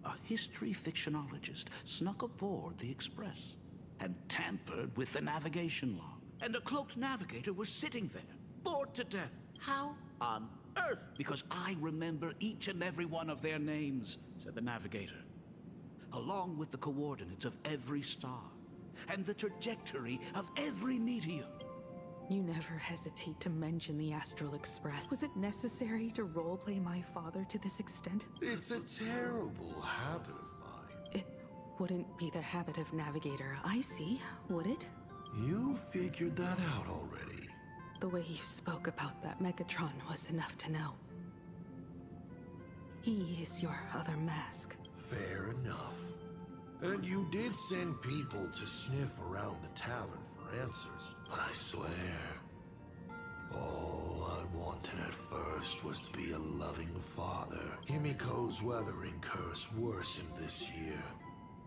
a history fictionologist snuck aboard the Express and tampered with the navigation log. And a cloaked navigator was sitting there, bored to death. How on earth? Because I remember each and every one of their names, said the navigator, along with the coordinates of every star and the trajectory of every meteor. You never hesitate to mention the Astral Express. Was it necessary to roleplay my father to this extent? It's a terrible habit of mine. It wouldn't be the habit of Navigator Icy, would it? You figured that out already. The way you spoke about that Megatron was enough to know. He is your other mask. Fair enough. And you did send people to sniff around the tavern for answers, but I swear, all I wanted at first was to be a loving father. Himiko's weathering curse worsened this year.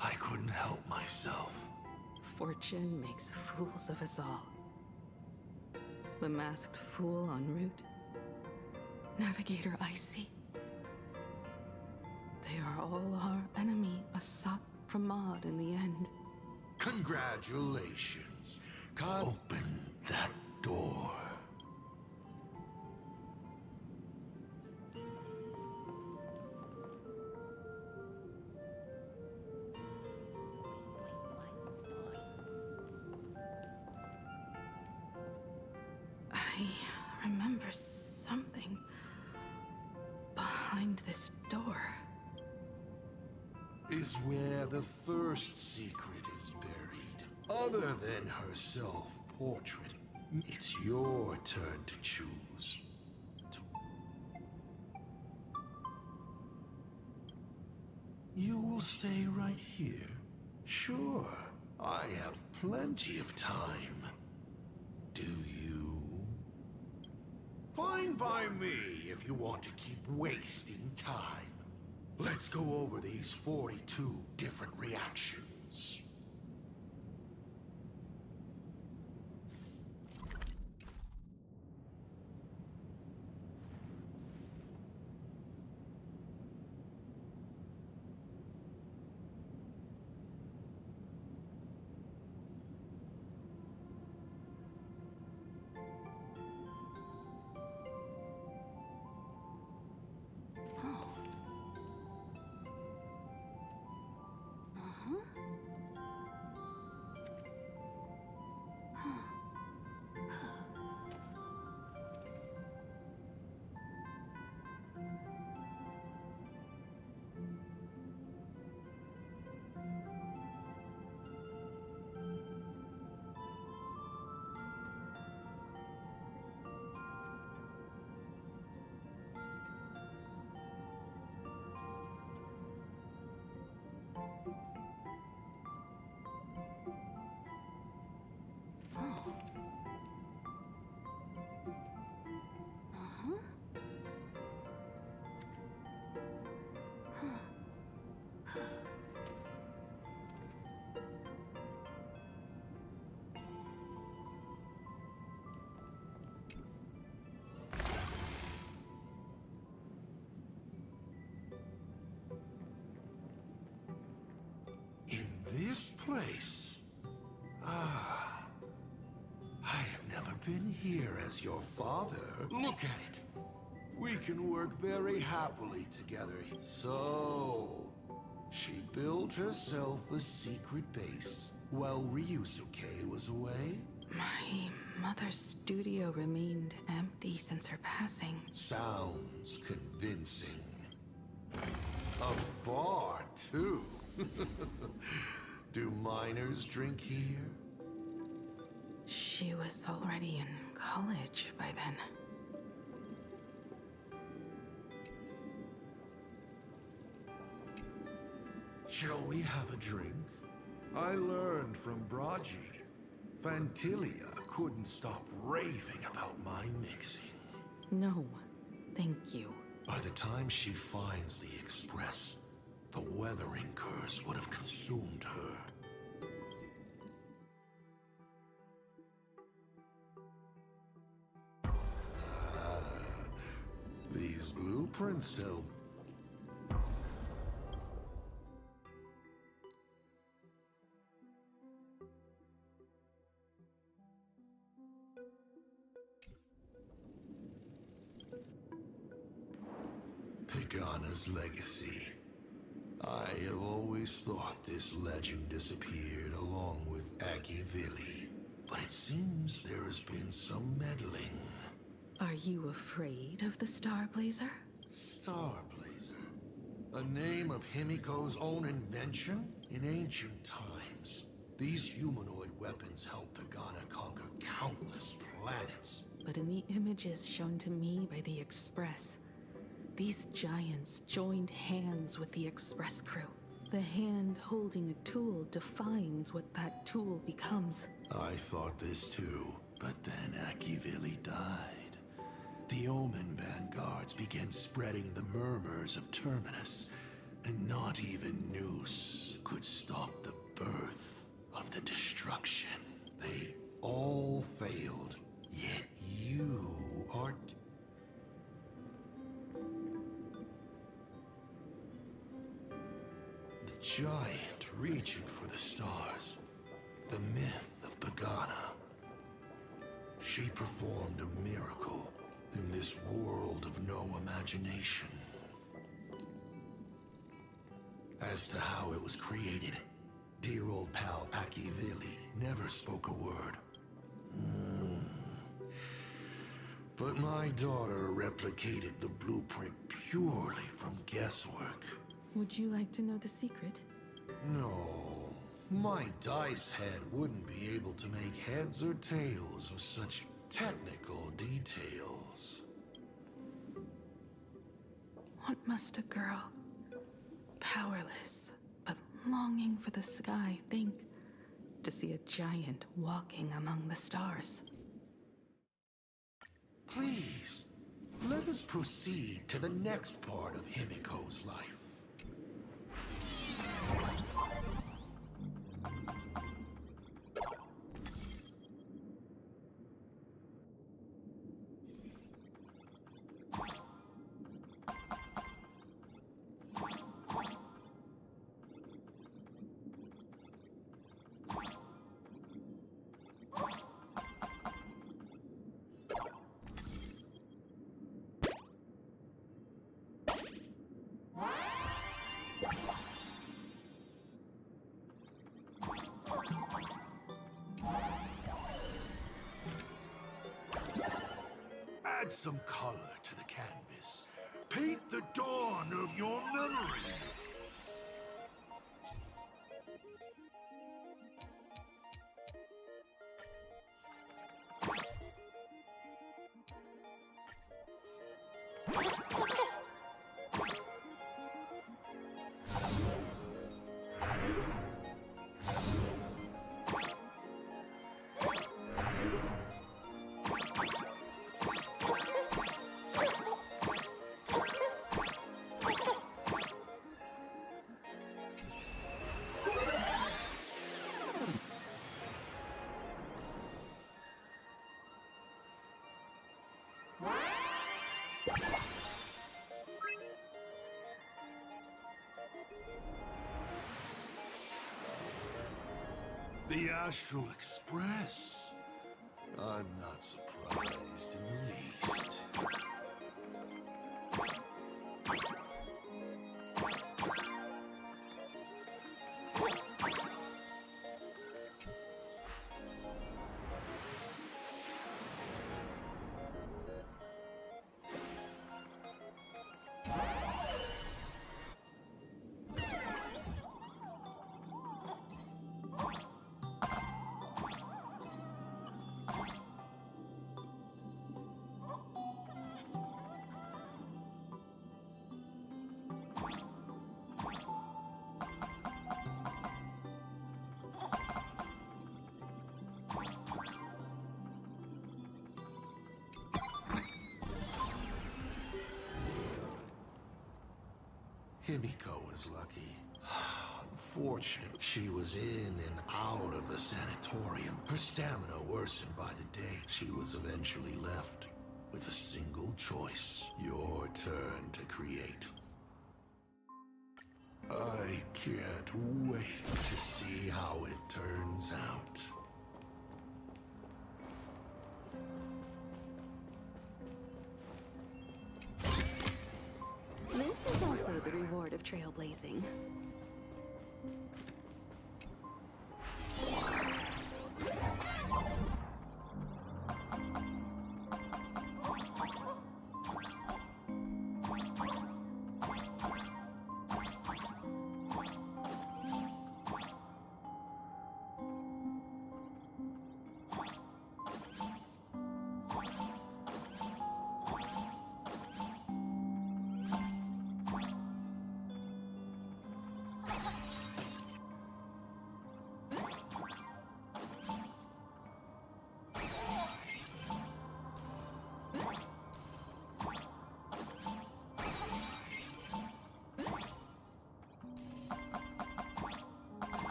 I couldn't help myself. Fortune makes fools of us all. The masked fool en route. Navigator Icy. They are all our enemy, Asat Pramod in the end. Congratulations. Open that door. I remember something behind this door. Is where the first secret is buried. Other than her self-portrait, it's your turn to choose. You will stay right here? Sure, I have plenty of time. Do you? Fine by me if you want to keep wasting time. Let's go over these 42 different reactions. This place? Ah. I have never been here as your father. Look at it. We can work very happily together. So, she built herself a secret base while Ryusuke was away? My mother's studio remained empty since her passing. Sounds convincing. A bar, too. Do minors drink here? She was already in college by then. Shall we have a drink? I learned from Braji. Fantilia couldn't stop raving about my mixing. No, thank you. By the time she finds the Express, the weathering curse would have consumed her. These blueprints tell. Pagana's legacy. I have always thought this legend disappeared along with Akivili, but it seems there has been some meddling. Are you afraid of the Starblazer? Starblazer? A name of Himiko's own invention? In ancient times, these humanoid weapons helped Pagana conquer countless planets. But in the images shown to me by the Express, these giants joined hands with the Express crew. The hand holding a tool defines what that tool becomes. I thought this too, but then Akivili died. The Omen vanguards began spreading the murmurs of Terminus, and not even Noose could stop the birth of the destruction. They all failed, yet you are... The giant reaching for the stars. The myth of Pagana. She performed a miracle in this world of no imagination. As to how it was created, dear old pal Akivili never spoke a word. But my daughter replicated the blueprint purely from guesswork. Would you like to know the secret? No. My dice head wouldn't be able to make heads or tails of such technical details. What must a girl, powerless, but longing for the sky, think to see a giant walking among the stars? Please, let us proceed to the next part of Himiko's life. Add some color to the canvas. Paint the dawn of your memories. The Astral Express. I'm not surprised in the least. Himiko is lucky. Unfortunately, she was in and out of the sanatorium. Her stamina worsened by the day. She was eventually left with a single choice. Your turn to create. I can't wait to see how it turns out. This is also the reward of trailblazing.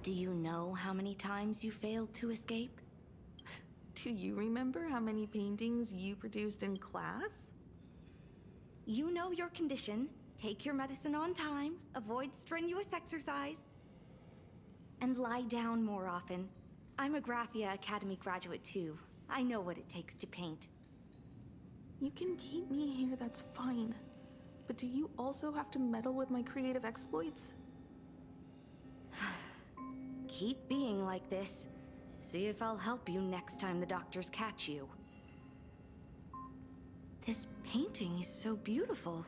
Do you know how many times you failed to escape? Do you remember how many paintings you produced in class? You know your condition. Take your medicine on time, avoid strenuous exercise, and lie down more often. I'm a Graphia Academy graduate too. I know what it takes to paint. You can keep me here, that's fine. But do you also have to meddle with my creative exploits? Keep being like this. See if I'll help you next time the doctors catch you. This painting is so beautiful.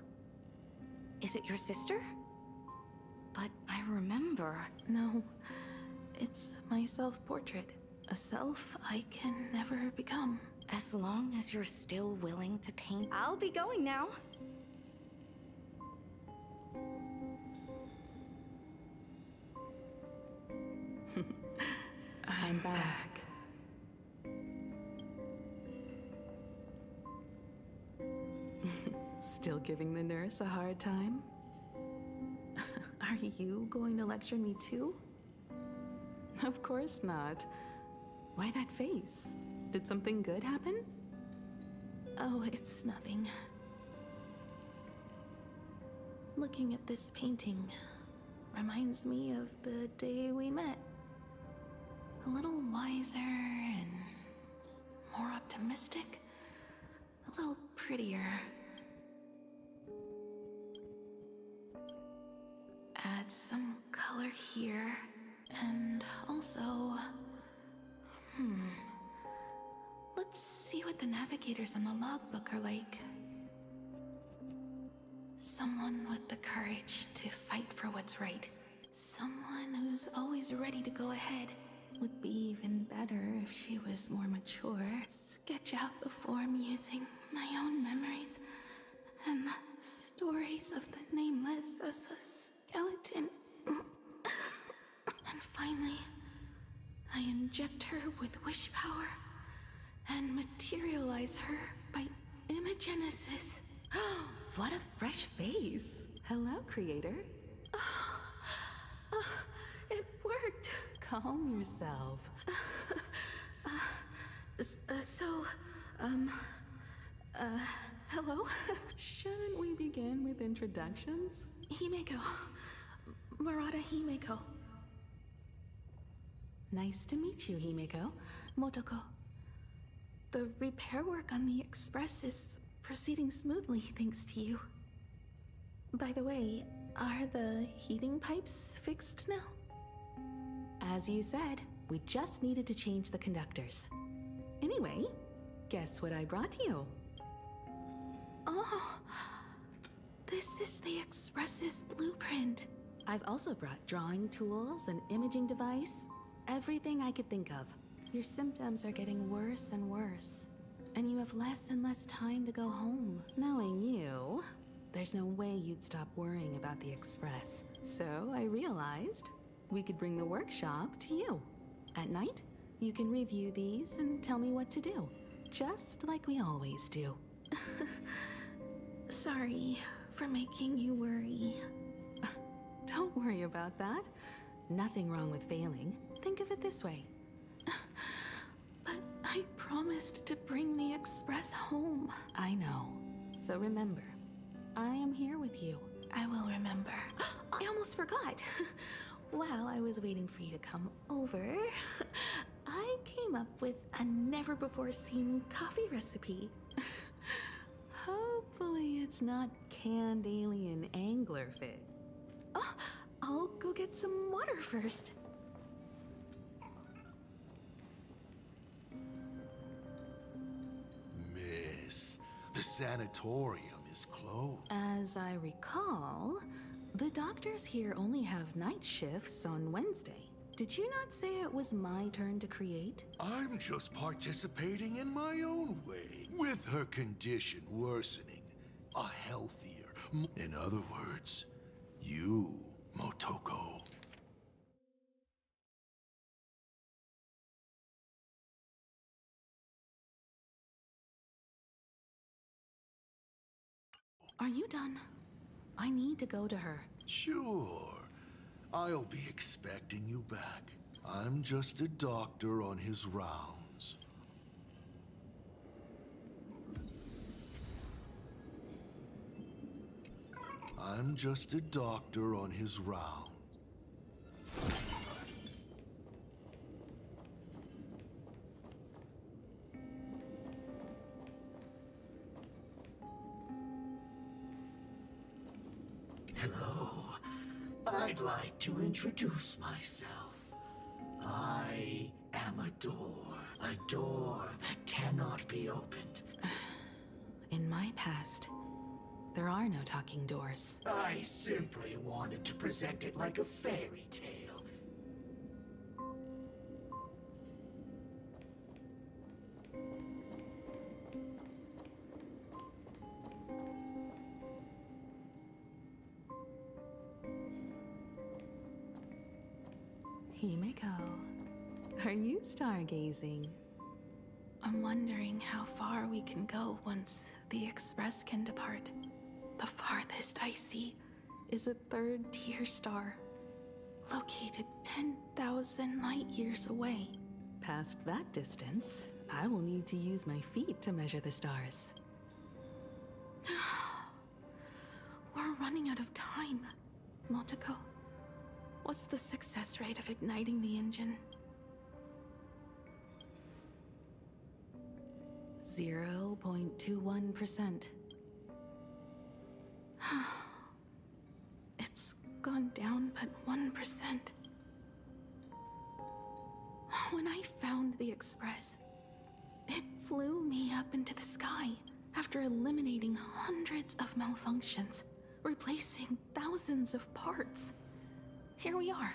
Is it your sister? But I remember... No, it's my self-portrait. A self I can never become. As long as you're still willing to paint... I'll be going now. I'm back. Still giving the nurse a hard time? Are you going to lecture me too? Of course not. Why that face? Did something good happen? Oh, it's nothing. Looking at this painting reminds me of the day we met. A little wiser and more optimistic. A little prettier. Add some color here. And also... Let's see what the navigators on the logbook are like. Someone with the courage to fight for what's right. Someone who's always ready to go ahead. Would be even better if she was more mature. Sketch out the form using my own memories and the stories of the Nameless as a skeleton. And finally, I inject her with wish power and materialize her by imagenesis. What a fresh face. Hello, creator. It worked. Calm yourself. Hello? Shouldn't we begin with introductions? Himeko. Murata Himeko. Nice to meet you, Himeko. Motoko. The repair work on the Express is proceeding smoothly thanks to you. By the way, are the heating pipes fixed now? As you said, we just needed to change the conductors. Anyway, guess what I brought you? Oh! Oh, this is the Express's blueprint. I've also brought drawing tools, an imaging device, everything I could think of. Your symptoms are getting worse and worse, and you have less and less time to go home. Knowing you, there's no way you'd stop worrying about the Express. So I realized we could bring the workshop to you. At night, you can review these and tell me what to do, just like we always do. Sorry for making you worry. Don't worry about that. Nothing wrong with failing. Think of it this way. But I promised to bring the Express home. I know. So remember, I am here with you. I will remember. I almost forgot. While I was waiting for you to come over, I came up with a never-before-seen coffee recipe. Hopefully it's not canned alien anglerfish. Oh, I'll go get some water first. Miss, the sanatorium is closed. As I recall, the doctors here only have night shifts on Wednesday. Did you not say it was my turn to create? I'm just participating in my own way. With her condition worsening, a healthier, in other words, you, Motoko. Are you done? I need to go to her. Sure. I'll be expecting you back. I'm just a doctor on his rounds. I'm just a doctor on his rounds. Hello. I'd like to introduce myself. I am a door that cannot be opened. In my past, there are no talking doors. I simply wanted to present it like a fairy tale. Himeko, are you stargazing? I'm wondering how far we can go once the Express can depart. The farthest I see is a third-tier star, located 10,000 light-years away. Past that distance, I will need to use my feet to measure the stars. We're running out of time. Motoko, what's the success rate of igniting the engine? 0.21%. It's gone down but 1%. When I found the Express, it flew me up into the sky after eliminating hundreds of malfunctions, replacing thousands of parts. Here we are,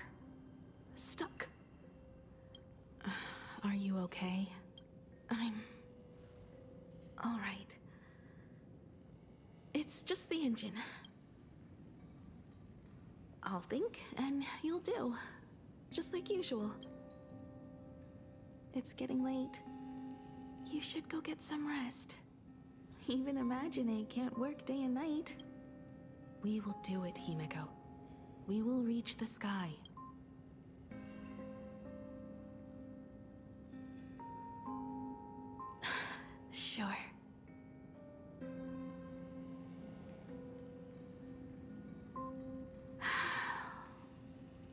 stuck. Are you okay? I'm all right. It's just the engine. I'll think, and you'll do. Just like usual. It's getting late. You should go get some rest. Even Imagine can't work day and night. We will do it, Himeko. We will reach the sky. Sure.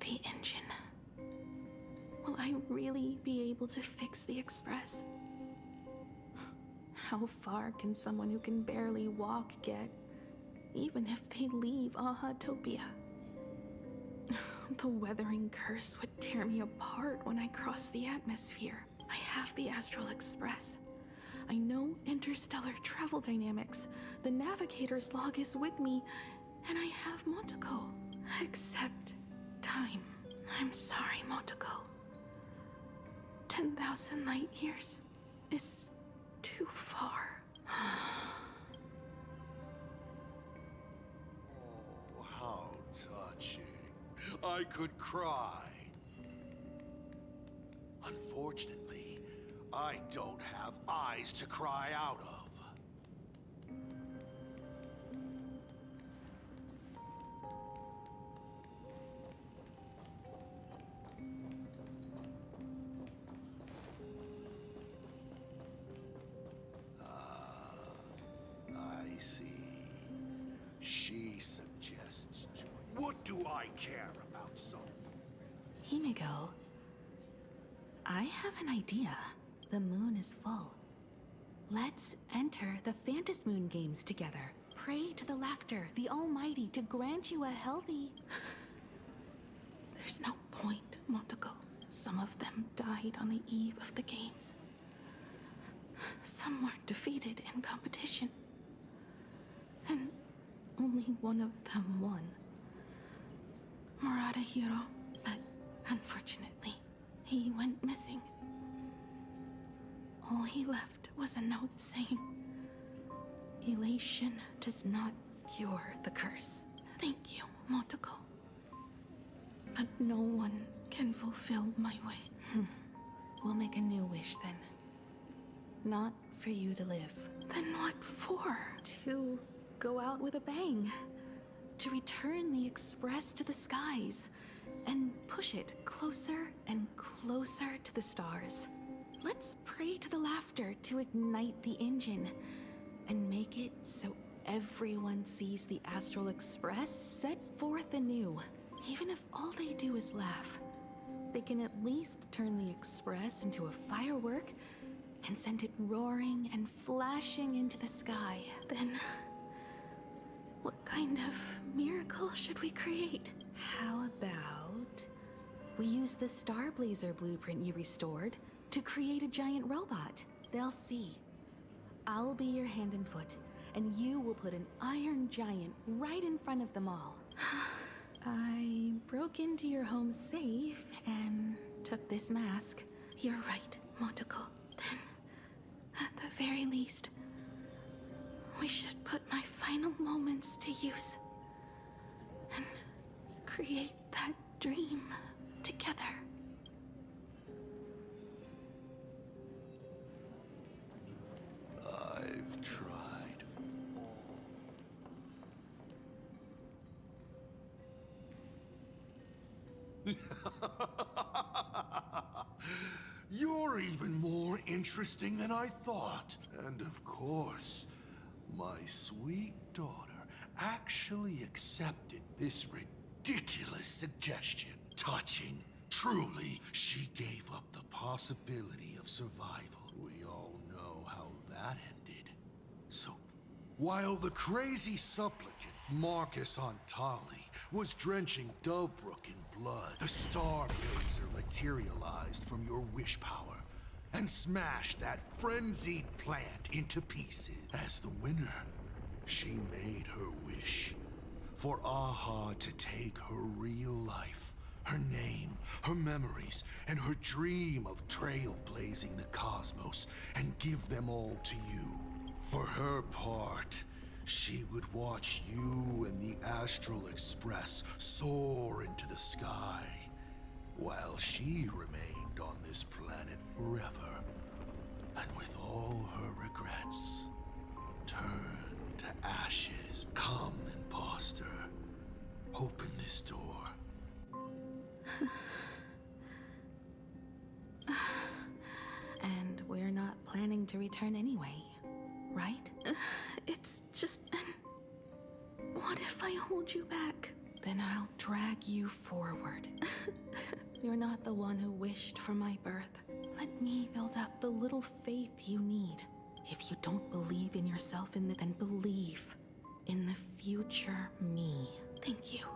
The engine. Will I really be able to fix the Express? How far can someone who can barely walk get, even if they leave Ahatopia? The weathering curse would tear me apart when I cross the atmosphere. I have the Astral Express. I know interstellar travel dynamics. The navigator's log is with me, and I have Montego. Except time. I'm sorry, Montego. 10,000 light years is too far. Oh, how touching. I could cry. Unfortunately, I don't have eyes to cry out of. I see. She suggests joy. What do I care about something? Himiko, I have an idea. The moon is full. Let's enter the Phantas Moon games together. Pray to the laughter, the Almighty, to grant you a healthy... There's no point, Montego. Some of them died on the eve of the games. Some were defeated in competition. And only one of them won. Murata Hiro, but unfortunately, he went missing. All he left was a note saying, "Elation does not cure the curse." Thank you, Motoko. But no one can fulfill my wish. We'll make a new wish then. Not for you to live. Then what for? To go out with a bang. To return the Express to the skies. And push it closer and closer to the stars. Let's pray to the laughter to ignite the engine. And make it so everyone sees the Astral Express set forth anew. Even if all they do is laugh, they can at least turn the Express into a firework and send it roaring and flashing into the sky. Then, what kind of miracle should we create? How about we use the Starblazer blueprint you restored to create a giant robot? They'll see. I'll be your hand and foot, and you will put an iron giant right in front of them all. I broke into your home safe and took this mask. You're right, Motoko. Then, at the very least, we should put my final moments to use and create that dream together. I've tried. You're even more interesting than I thought. And of course, my sweet daughter actually accepted this ridiculous suggestion. Touching. Truly, she gave up the possibility of survival. We all know how that ended. So, while the crazy supplicant Marcus Antali was drenching Dovebrook in blood, the Starblazer materialized from your wish power and smashed that frenzied plant into pieces. As the winner, she made her wish for Aha to take her real life, her name, her memories, and her dream of trailblazing the cosmos and give them all to you. For her part, she would watch you and the Astral Express soar into the sky, while she remained on this planet forever, and with all her regrets, turned to ashes. Come, imposter. Open this door. And we're not planning to return anyway, right? It's just... What if I hold you back? Then I'll drag you forward. You're not the one who wished for my birth. Let me build up the little faith you need. If you don't believe in yourself, then believe in the future me. Thank you.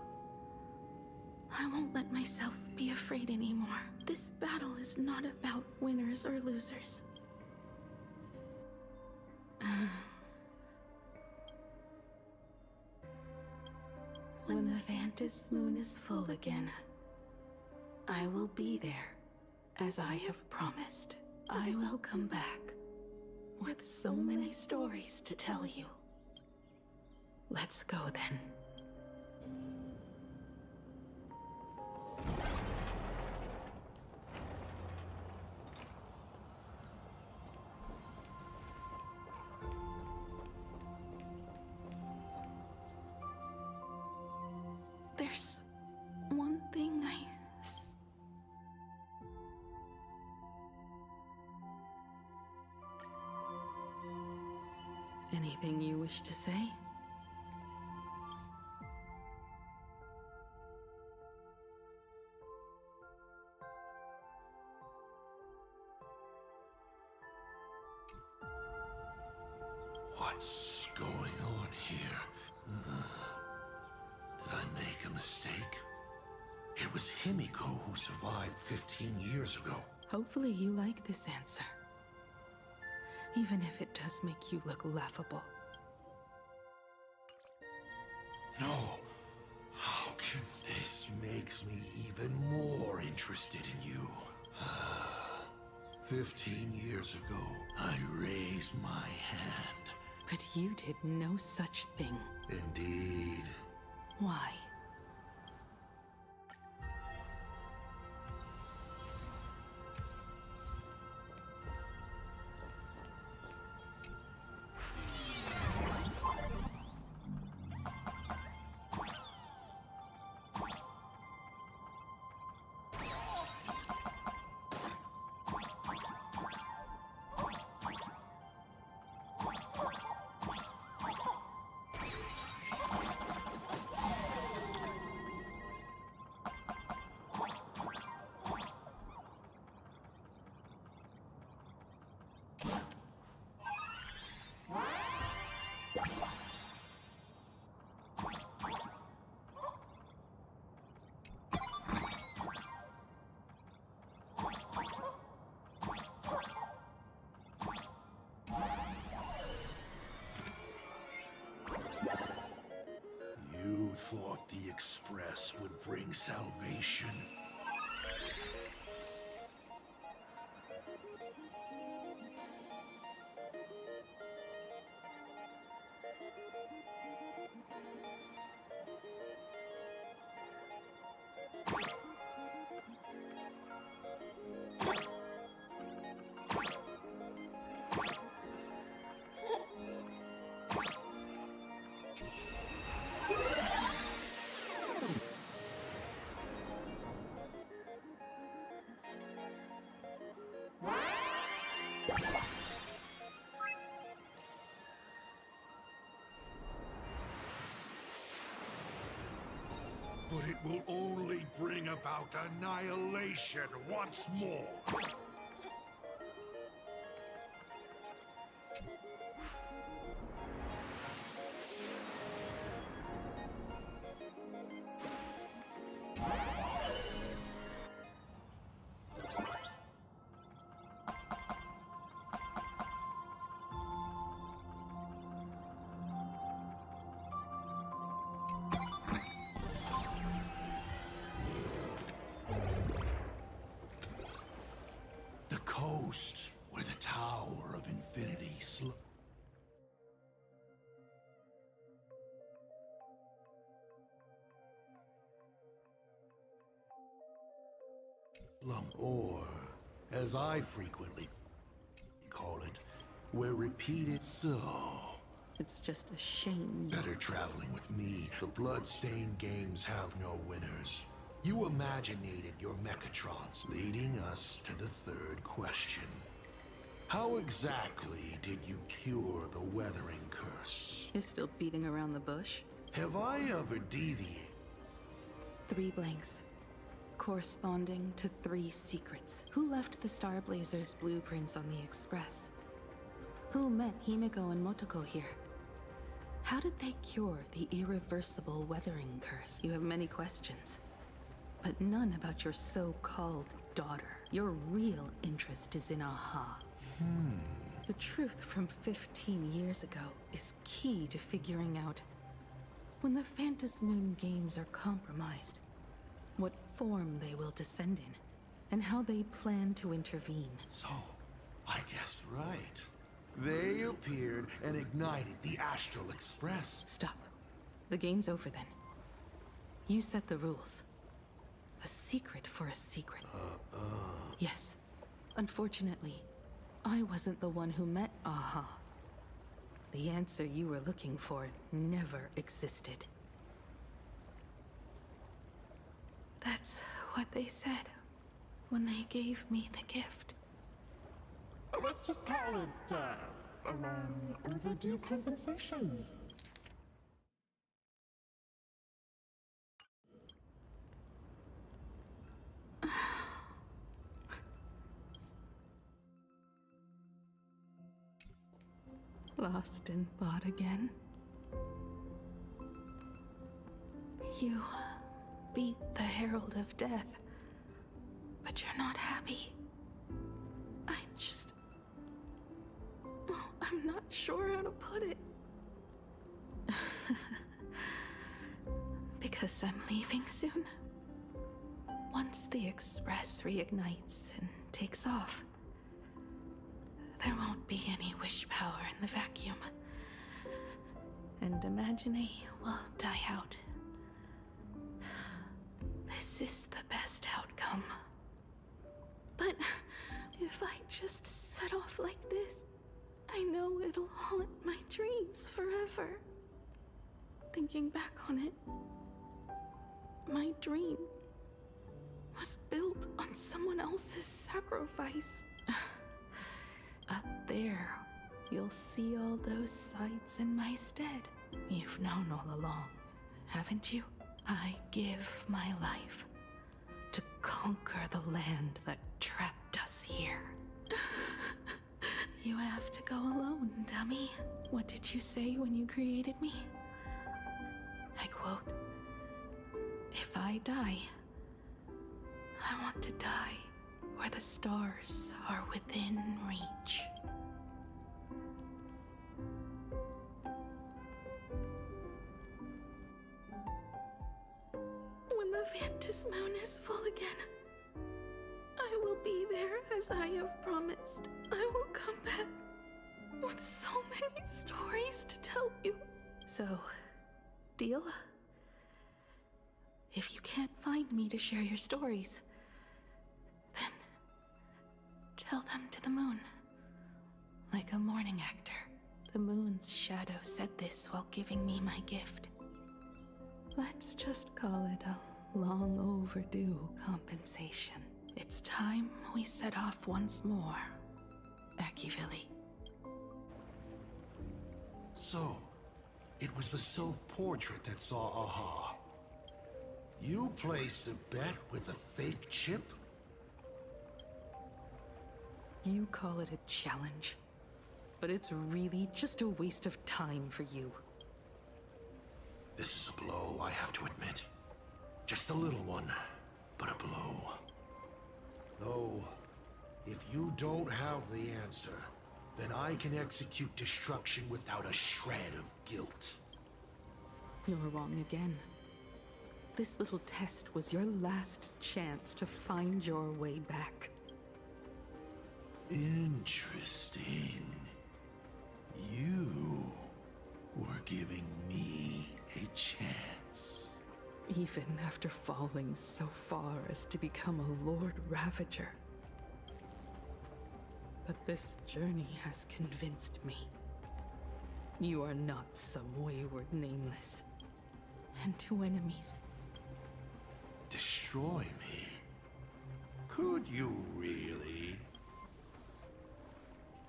I won't let myself be afraid anymore. This battle is not about winners or losers. When the Vantis moon is full again, I will be there, as I have promised. I will come back, with so many stories to tell you. Let's go then. There's one thing Anything you wish to say? What's going on here? Did I make a mistake? It was Himiko who survived 15 years ago. Hopefully you like this answer. Even if it does make you look laughable. No. How can this makes me even more interested in you? 15 years ago, I raised my hand. But you did no such thing. Indeed. Why? You thought the Express would bring salvation? But it will only bring about annihilation once more. Coast, where the Tower of Infinity slumps. Or, as I frequently call it, where repeated so. It's just a shame. Better traveling with me. The blood-stained games have no winners. You imaginated your Mechatrons, leading us to the third question. How exactly did you cure the weathering curse? You're still beating around the bush? Have I ever deviated? 3 blanks, corresponding to 3 secrets. Who left the Starblazers' blueprints on the Express? Who met Himiko and Motoko here? How did they cure the irreversible weathering curse? You have many questions, but none about your so-called daughter. Your real interest is in Aha. The truth from 15 years ago is key to figuring out when the Phantom Moon games are compromised, what form they will descend in, and how they plan to intervene. So, I guessed right. They appeared and ignited the Astral Express. Stop. The game's over then. You set the rules. A secret for a secret. Yes. Unfortunately, I wasn't the one who met Aha. The answer you were looking for never existed. That's what they said when they gave me the gift. Let's just call it, a long overdue compensation. Lost in thought again. You beat the Herald of Death, but you're not happy. I'm not sure how to put it. Because I'm leaving soon. Once the Express reignites and takes off, there won't be any wish power in the vacuum. And Imagine will die out. This is the best outcome. But if I just set off like this, I know it'll haunt my dreams forever. Thinking back on it, my dream was built on someone else's sacrifice. Up there, you'll see all those sights in my stead. You've known all along, haven't you? I give my life to conquer the land that trapped us here. You have to go alone, dummy. What did you say when you created me? I quote, "If I die, I want to die where the stars are within reach." When the Phantom Moon is full again, I will be there as I have promised. I will come back with so many stories to tell you. So, deal? If you can't find me to share your stories, then tell them to the moon. Like a mourning actor, the moon's shadow said this while giving me my gift. Let's just call it a long overdue compensation. It's time we set off once more, Akivili. So, it was the self-portrait that saw Aha. You placed a bet with a fake chip? You call it a challenge, but it's really just a waste of time for you. This is a blow, I have to admit. Just a little one, but a blow. Though, if you don't have the answer, then I can execute destruction without a shred of guilt. You're wrong again. This little test was your last chance to find your way back. Interesting. You were giving me a chance. Even after falling so far as to become a Lord Ravager. But this journey has convinced me. You are not some wayward nameless. And two enemies. Destroy me? Could you really?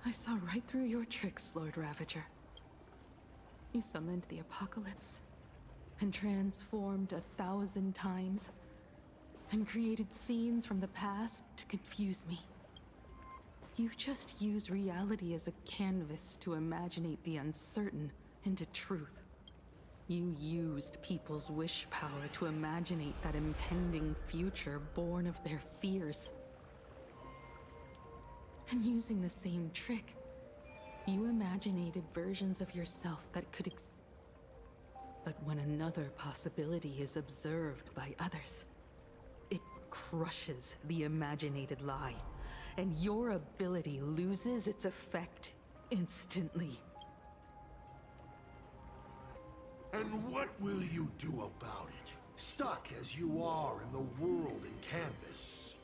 I saw right through your tricks, Lord Ravager. You summoned the apocalypse, and transformed 1,000 times, and created scenes from the past to confuse me. You just use reality as a canvas to imaginate the uncertain into truth. You used people's wish power to imaginate that impending future born of their fears. And using the same trick, You imaginated versions of yourself that could but when another possibility is observed by others, it crushes the imaginated lie, and your ability loses its effect instantly. And what will you do about it? Stuck as you are in the world in Canvas.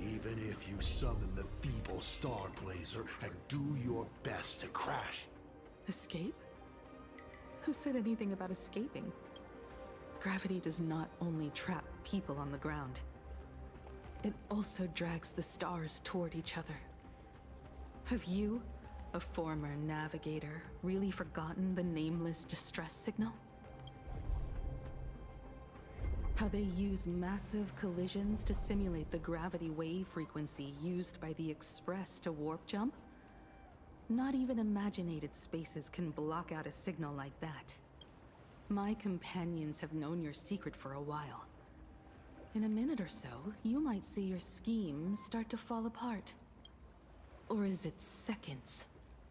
Even if you summon the feeble Starblazer and do your best to crash. Escape? Who said anything about escaping? Gravity does not only trap people on the ground, it also drags the stars toward each other. Have you, a former navigator, really forgotten the nameless distress signal? How they use massive collisions to simulate the gravity wave frequency used by the Express to warp jump? Not even imaginated spaces can block out a signal like that. My companions have known your secret for a while. In a minute or so, you might see your scheme start to fall apart. Or is it seconds,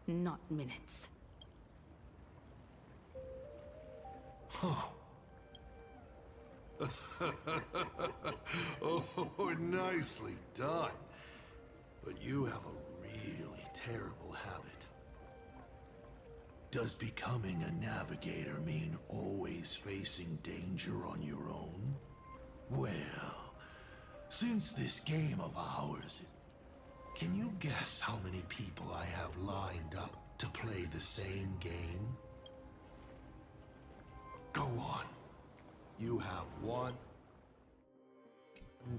not minutes? Huh. Oh, nicely done. But you have a really terrible habit. Does becoming a navigator mean always facing danger on your own? Well, since this game of ours is... Can you guess how many people I have lined up to play the same game? Go on. You have one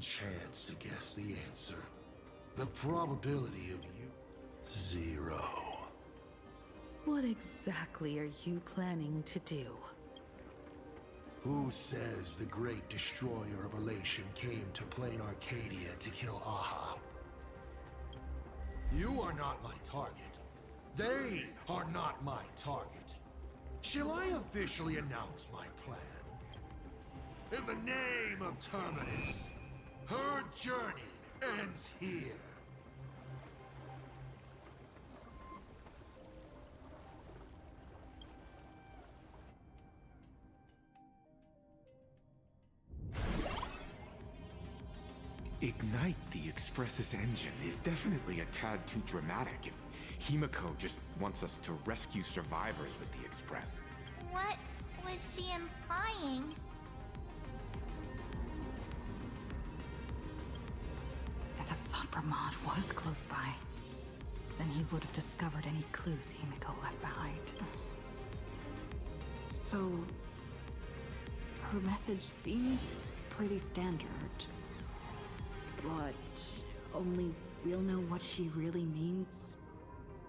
chance to guess the answer. The probability of you... 0. What exactly are you planning to do? Who says the great destroyer of Elation came to Plain Arcadia to kill Aha? You are not my target. They are not my target. Shall I officially announce my plan? In the name of Terminus, her journey ends here. Ignite the Express's engine is definitely a tad too dramatic if Himiko just wants us to rescue survivors with the Express. What was she implying? If Assad Pramod was close by, then he would have discovered any clues Himiko left behind. So, her message seems pretty standard. But only we'll know what she really means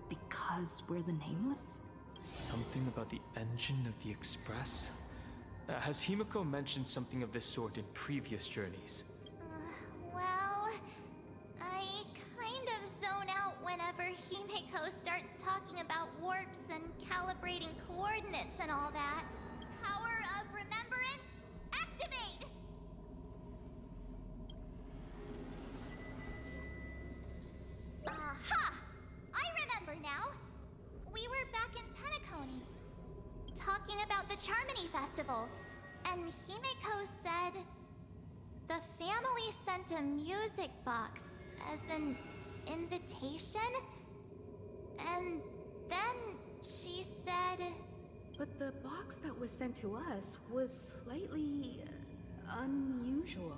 because we're the Nameless? Something about the engine of the Express? Has Himiko mentioned something of this sort in previous journeys? Well, I kind of zone out whenever Himiko starts talking about warps and calibrating coordinates and all that. Power of remembrance, activate! Aha! I remember now. We were back in Penacony, talking about the Charmony Festival, and Himiko said the family sent a music box as an invitation, and then she said... But the box that was sent to us was slightly unusual.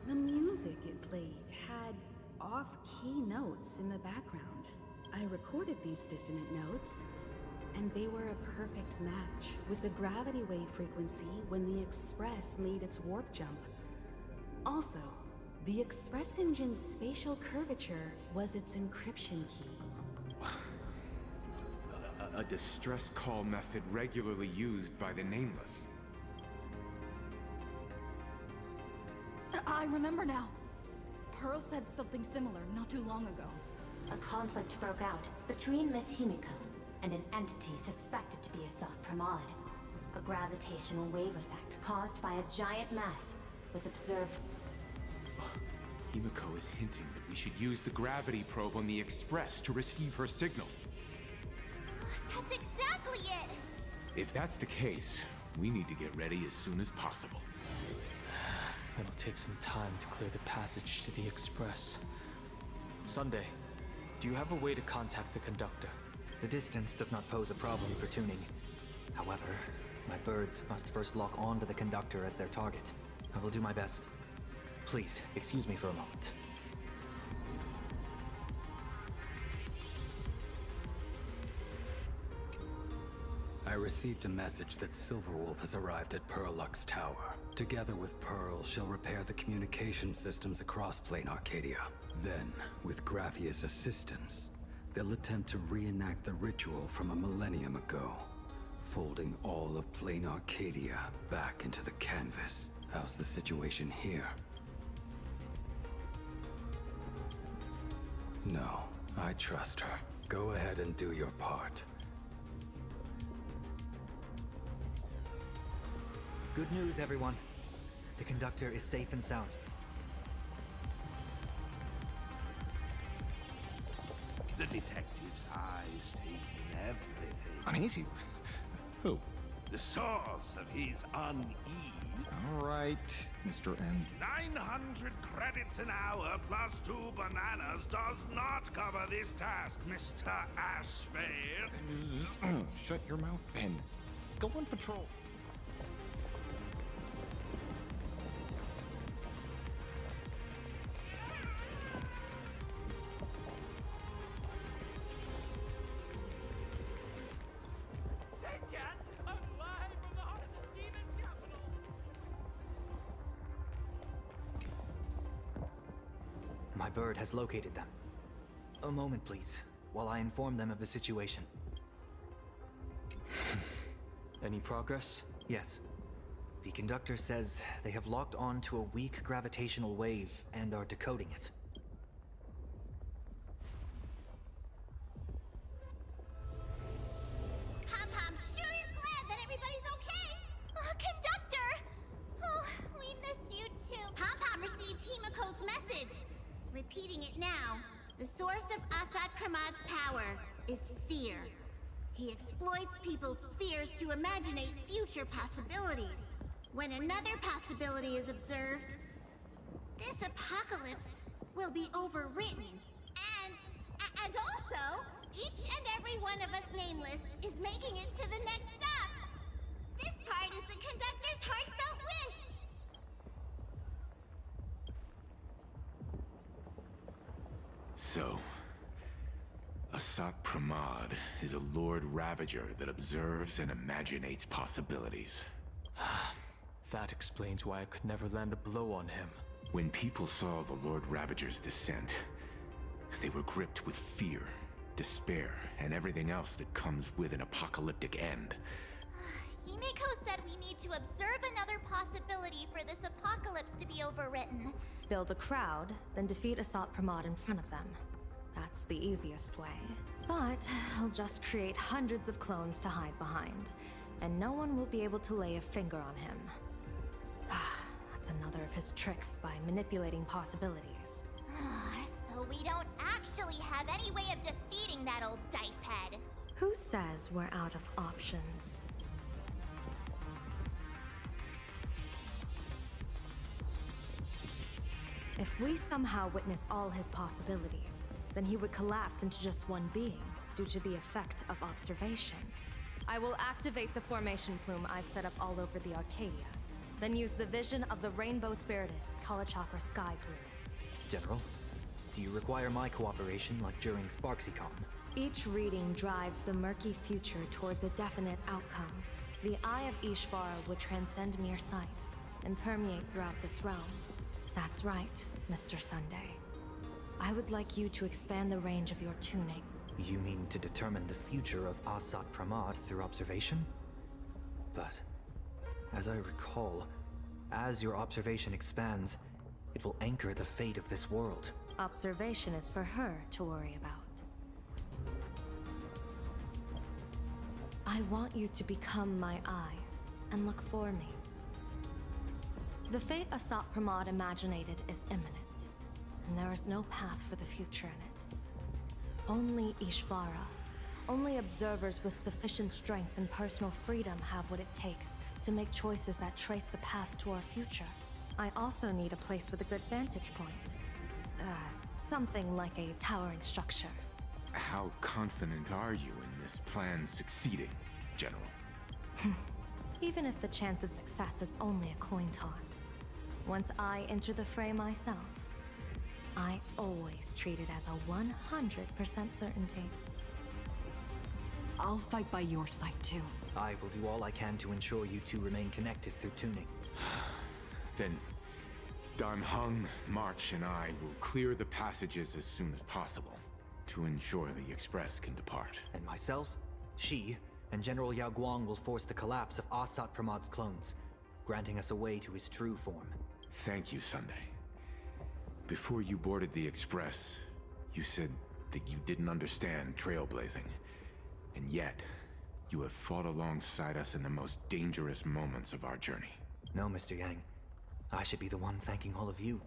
The music it played had off-key notes in the background. I recorded these dissonant notes, and they were a perfect match with the gravity wave frequency when the Express made its warp jump. Also, the Express engine's spatial curvature was its encryption key. A distress call method regularly used by the Nameless. I remember now. Pearl said something similar not too long ago. A conflict broke out between Miss Himiko and an entity suspected to be Assad Pramod. A gravitational wave effect caused by a giant mass was observed. Himiko is hinting that we should use the gravity probe on the Express to receive her signal. That's exactly it! If that's the case, we need to get ready as soon as possible. It'll take some time to clear the passage to the Express. Sunday, do you have a way to contact the conductor? The distance does not pose a problem for tuning. However, my birds must first lock on to the conductor as their target. I will do my best. Please, excuse me for a moment. I received a message that Silverwolf has arrived at Pearlux Tower. Together with Pearl, she'll repair the communication systems across Plain Arcadia. Then, with Graffia's assistance, they'll attempt to reenact the ritual from a millennium ago, folding all of Plain Arcadia back into the canvas. How's the situation here? No, I trust her. Go ahead and do your part. Good news, everyone. The conductor is safe and sound. The detective's eyes taking everything. Uneasy? Who? The source of his unease. All right, Mr. N. 900 credits an hour plus 2 bananas does not cover this task, Mr. Ashvale. Shut your mouth and go on patrol. My bird has located them. A moment, please, while I inform them of the situation. Any progress? Yes. The conductor says they have locked on to a weak gravitational wave and are decoding it. Pom-Pom sure is glad that everybody's okay! Conductor! Oh, we missed you too. Pom-Pom received Himiko's message. Repeating it now. The source of Asad Kramad's power is fear. He exploits people's fears to imaginate future possibilities. When another possibility is observed, this apocalypse will be overwritten. And also, each and every one of us nameless is making it to the next stop. This part is the conductor's heartfelt wish. So, Asat Pramad is a Lord Ravager that observes and imaginates possibilities. That explains why I could never land a blow on him. When people saw the Lord Ravager's descent, they were gripped with fear, despair, and everything else that comes with an apocalyptic end. Himiko said we need to observe another possibility for this apocalypse to be overwritten. Build a crowd, then defeat Asat Pramad in front of them. That's the easiest way. But I'll just create hundreds of clones to hide behind, and no one will be able to lay a finger on him. That's another of his tricks by manipulating possibilities. So we don't actually have any way of defeating that old dice head. Who says we're out of options? If we somehow witness all his possibilities, then he would collapse into just one being due to the effect of observation. I will activate the formation plume I've set up all over the Arcadia, then use the vision of the Rainbow Spiritus Kalachakra Sky Plume. General, do you require my cooperation like during SparksyCon? Each reading drives the murky future towards a definite outcome. The Eye of Ishvara would transcend mere sight and permeate throughout this realm. That's right, Mr. Sunday. I would like you to expand the range of your tuning. You mean to determine the future of Asat Pramad through observation? But, as I recall, as your observation expands, it will anchor the fate of this world. Observation is for her to worry about. I want you to become my eyes and look for me. The fate Asat Pramad imaginated is imminent. and there is no path for the future in it. Only Ishvara, only observers with sufficient strength and personal freedom have what it takes to make choices that trace the path to our future. I also need a place with a good vantage point. Something like a towering structure. How confident are you in this plan succeeding, General? Even if the chance of success is only a coin toss. Once I enter the fray myself, I always treat it as a 100% certainty. I'll fight by your side too. I will do all I can to ensure you two remain connected through tuning. Then Dan Heng, March, and I will clear the passages as soon as possible to ensure the Express can depart. And myself, Shi, and General Yao Guang will force the collapse of Asat Pramad's clones, granting us a way to his true form. Thank you, Sunday. Before you boarded the Express, you said that you didn't understand trailblazing. And yet, you have fought alongside us in the most dangerous moments of our journey. No, Mr. Yang. I should be the one thanking all of you.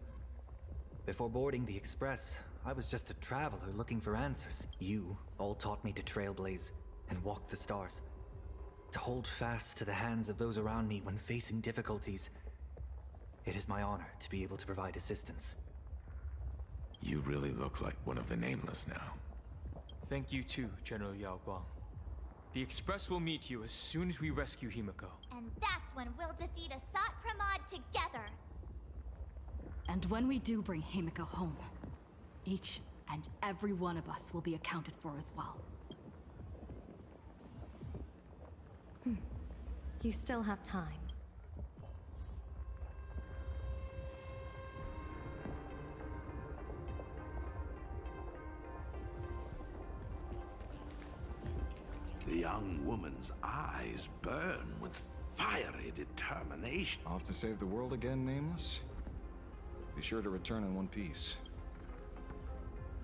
Before boarding the Express, I was just a traveler looking for answers. You all taught me to trailblaze and walk the stars. To hold fast to the hands of those around me when facing difficulties. It is my honor to be able to provide assistance. You really look like one of the Nameless now. Thank you too, General Yao Guang. The Express will meet you as soon as we rescue Himiko. And that's when we'll defeat Asat Pramod together. And when we do bring Himiko home, each and every one of us will be accounted for as well. You still have time. The young woman's eyes burn with fiery determination. Off to save the world again, Nameless? Be sure to return in one piece.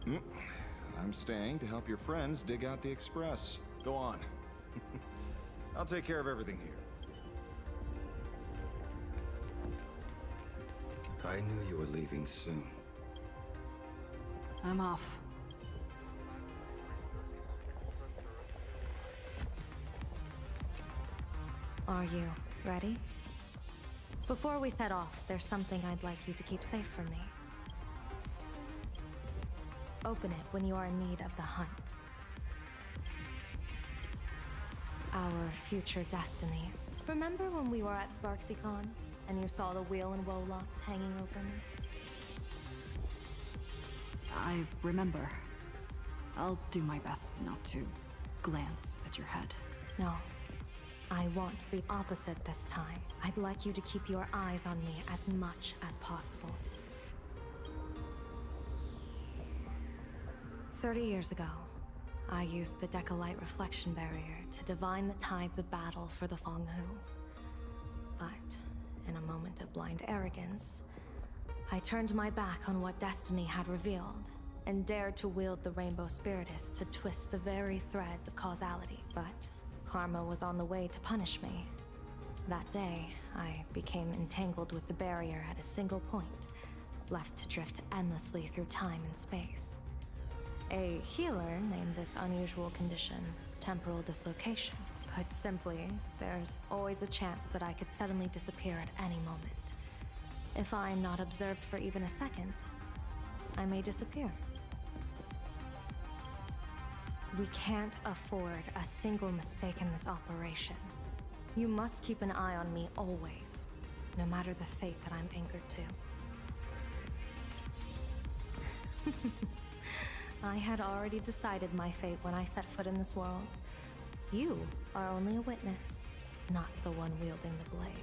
I'm staying to help your friends dig out the Express. Go on. I'll take care of everything here. I knew you were leaving soon. I'm off. Are you ready? Before we set off, there's something I'd like you to keep safe from me. Open it when you are in need of the hunt. Our future destinies. Remember when we were at SparksyCon, and you saw the wheel and woe lots hanging over me? I remember. I'll do my best not to glance at your head. No. I want the opposite this time. I'd like you to keep your eyes on me as much as possible. 30 years ago, I used the Decalite reflection barrier to divine the tides of battle for the Fonghu. But, in a moment of blind arrogance, I turned my back on what destiny had revealed, and dared to wield the Rainbow Spiritus to twist the very threads of causality. But karma was on the way to punish me. That day, I became entangled with the barrier at a single point, left to drift endlessly through time and space. A healer named this unusual condition temporal dislocation. Put simply, there's always a chance that I could suddenly disappear at any moment. If I'm not observed for even a second, I may disappear. We can't afford a single mistake in this operation. You must keep an eye on me always, no matter the fate that I'm anchored to. I had already decided my fate when I set foot in this world. You are only a witness, not the one wielding the blade.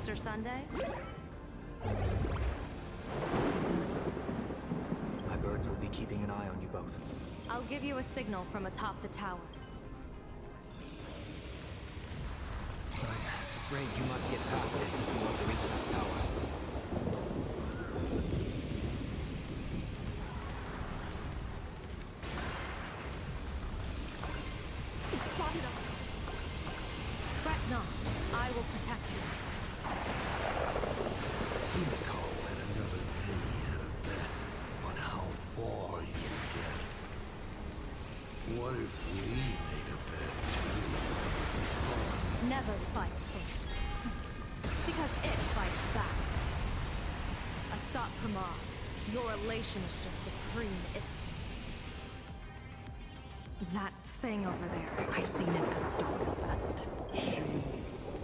Mr. Sunday? My birds will be keeping an eye on you both. I'll give you a signal from atop the tower. I'm afraid you must get past it if you want to reach that tower. Spotted us! Fret not. I will protect you. Himiko and another me had a bet on how far you could get. What if we made a bet too? Never fight fate. Because it fights back. Asat Pramod, your elation is just supreme. That thing over there, I've seen it at Unstoppable Fest. She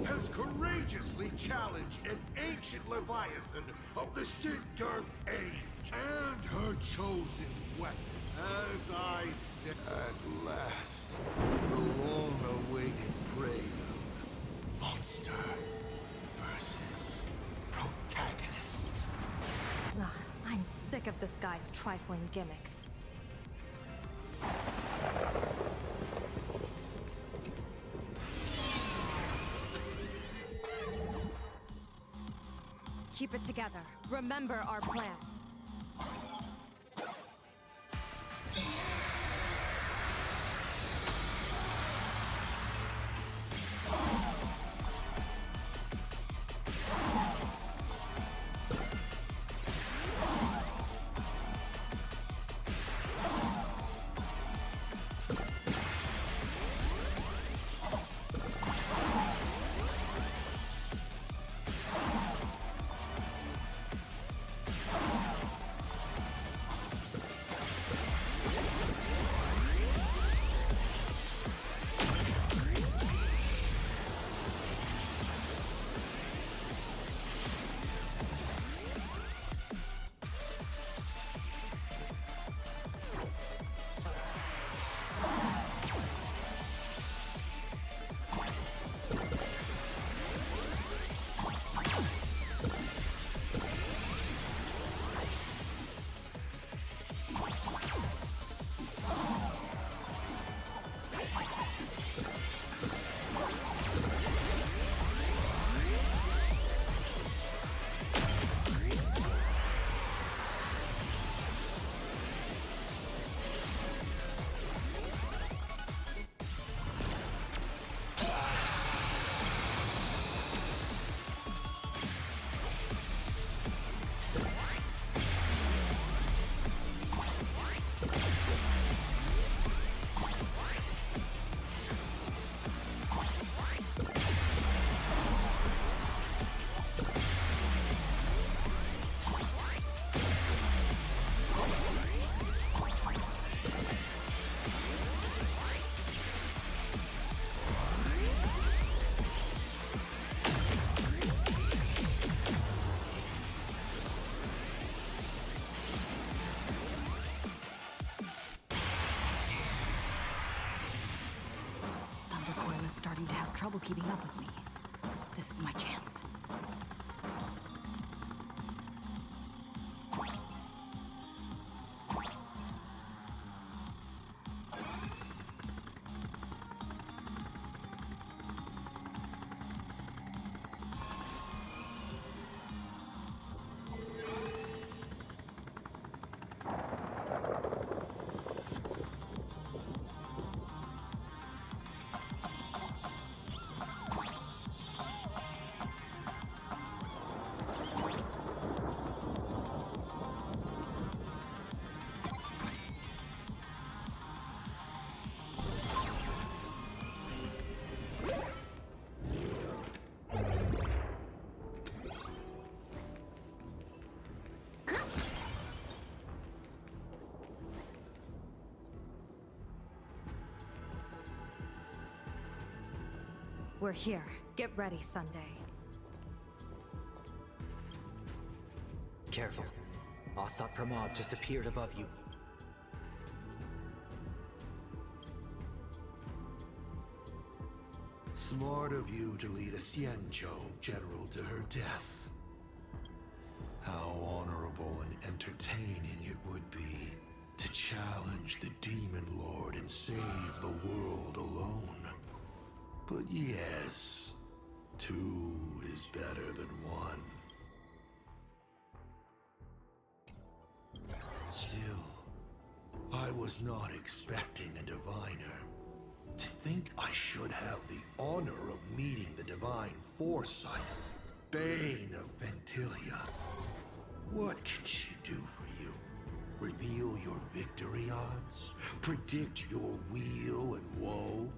has courageously challenged an ancient Leviathan of the Sindark Age and her chosen weapon. As I said, at last, the long-awaited prelude. Monster versus protagonist. Ugh, I'm sick of this guy's trifling gimmicks. Keep it together. Remember our plan. Starting to have trouble keeping up with me. This is my chance. We're here. Get ready, Sunday. Careful. Asat Pramod just appeared above you. Smart of you to lead a Xianzhou general to her death. How honorable and entertaining it would be to challenge the Demon Lord and save the world alone. But yes, two is better than one. Still, I was not expecting a diviner. To think I should have the honor of meeting the divine foresight, Bane of Ventilia. What can she do for you? Reveal your victory odds? Predict your weal and woe?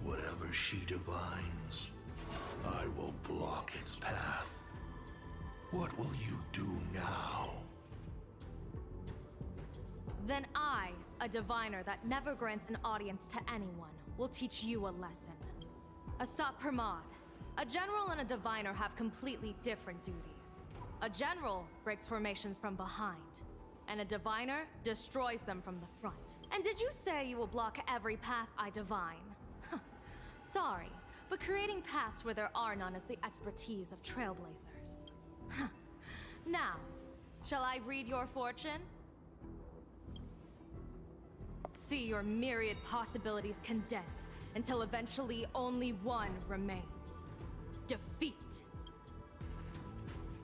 Whatever she divines, I will block its path. What will you do now? Then I, a diviner that never grants an audience to anyone, will teach you a lesson. Asat Pramod, a general and a diviner have completely different duties. A general breaks formations from behind, and a diviner destroys them from the front. And did you say you will block every path I divine? Sorry, but creating paths where there are none is the expertise of Trailblazers. Now, shall I read your fortune? See your myriad possibilities condense until eventually only one remains. Defeat.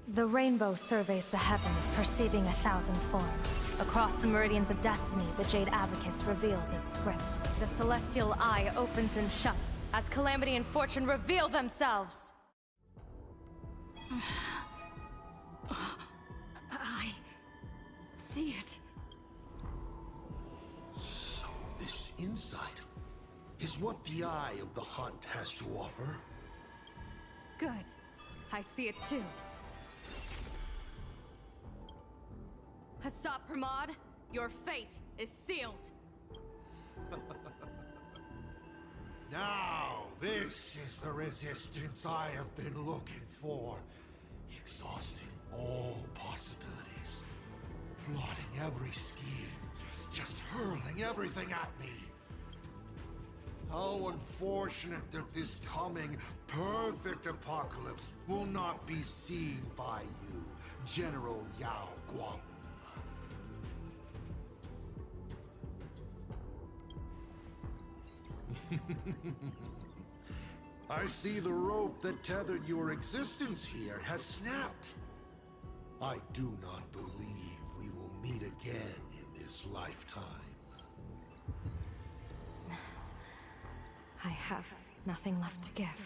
The rainbow surveys the heavens, perceiving 1,000 forms. Across the meridians of destiny, the Jade Abacus reveals its script. The celestial eye opens and shuts as calamity and fortune reveal themselves. I see it. So this insight is what the Eye of the Hunt has to offer? Good. I see it too. Asat Pramod, your fate is sealed. Now, this is the resistance I have been looking for. Exhausting all possibilities. Plotting every scheme. Just hurling everything at me. How unfortunate that this coming perfect apocalypse will not be seen by you, General Yao Guang. I see the rope that tethered your existence here has snapped. I do not believe we will meet again in this lifetime. I have nothing left to give.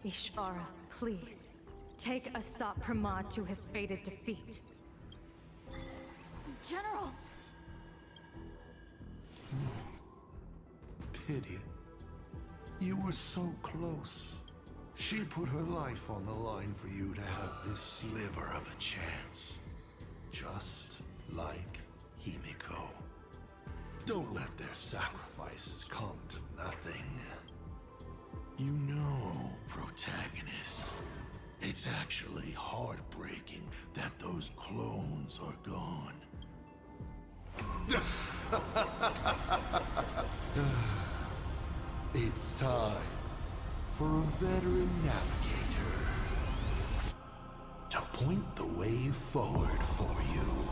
Ishvara, please, take Asat Pramod to his fated defeat. General! Pity. You were so close. She put her life on the line for you to have this sliver of a chance. Just like Himiko. Don't let their sacrifices come to nothing. You know, protagonist, it's actually heartbreaking that those clones are gone. It's time for a veteran navigator to point the way forward for you.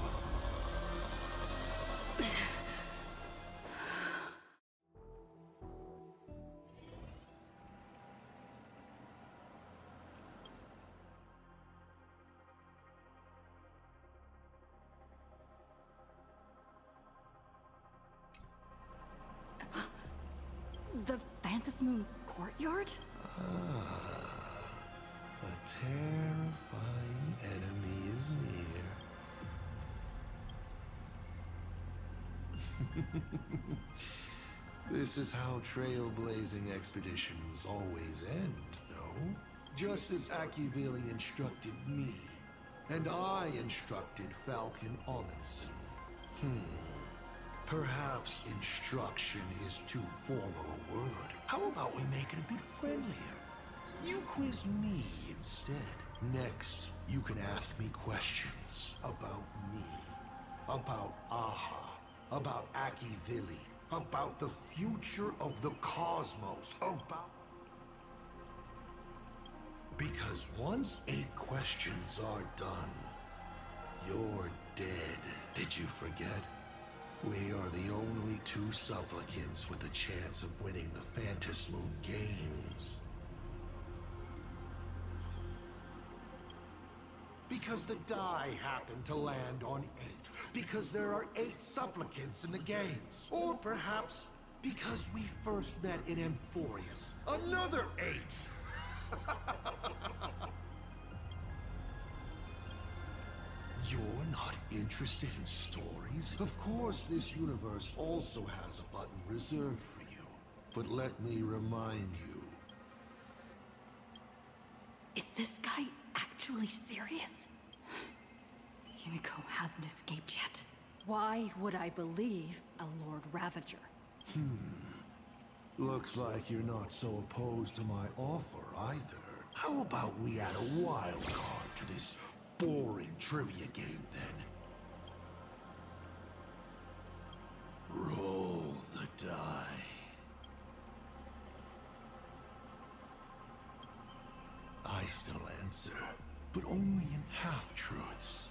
The Phantasmoon courtyard? A terrifying enemy is near. This is how trailblazing expeditions always end, no? Just as Akivili instructed me, and I instructed Falcon Amundsen. Perhaps instruction is too formal a word. How about we make it a bit friendlier? You quiz me instead. Next, you can ask me questions about me, about Aha, about Akivili, about the future of the cosmos, about... Because once 8 questions are done, you're dead. Did you forget? We are the only 2 supplicants with a chance of winning the Phantasm Moon Games. Because the die happened to land on 8. Because there are 8 supplicants in the games. Or perhaps because we first met in Amphorius. Another 8! You're not interested in stories? Of course, this universe also has a button reserved for you. But let me remind you. Is this guy actually serious? Himiko hasn't escaped yet. Why would I believe a Lord Ravager? Looks like you're not so opposed to my offer either. How about we add a wild card to this boring trivia game then? Roll the die. I still answer, but only in half-truths.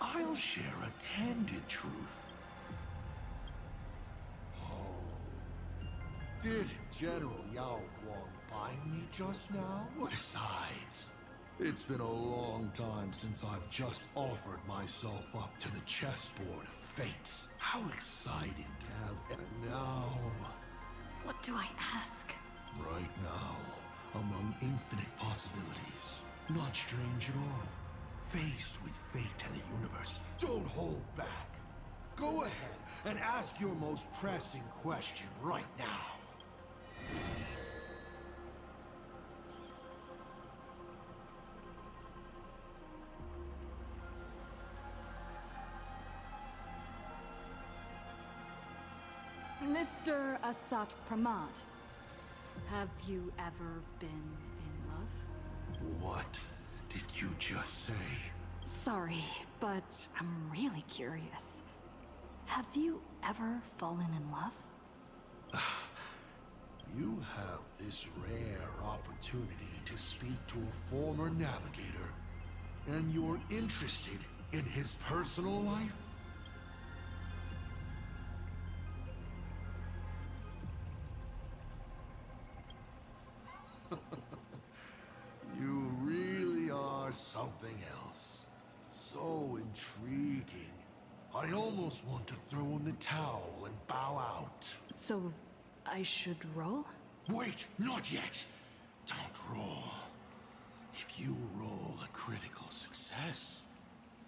I'll share a candid truth. Did General Yao Guang bind me just now? Besides, it's been a long time since I've just offered myself up to the chessboard of fates. How exciting to have now. What do I ask? Right now, among infinite possibilities. Not strange at all. Faced with fate and the universe, don't hold back. Go ahead and ask your most pressing question right now. Mr. Asat Pramad, have you ever been in love? What did you just say? Sorry, but I'm really curious. Have you ever fallen in love? You have this rare opportunity to speak to a former navigator, and you're interested in his personal life? You really are something else. So intriguing. I almost want to throw in the towel and bow out. So, I should roll? Wait, not yet. Don't roll. If you roll a critical success,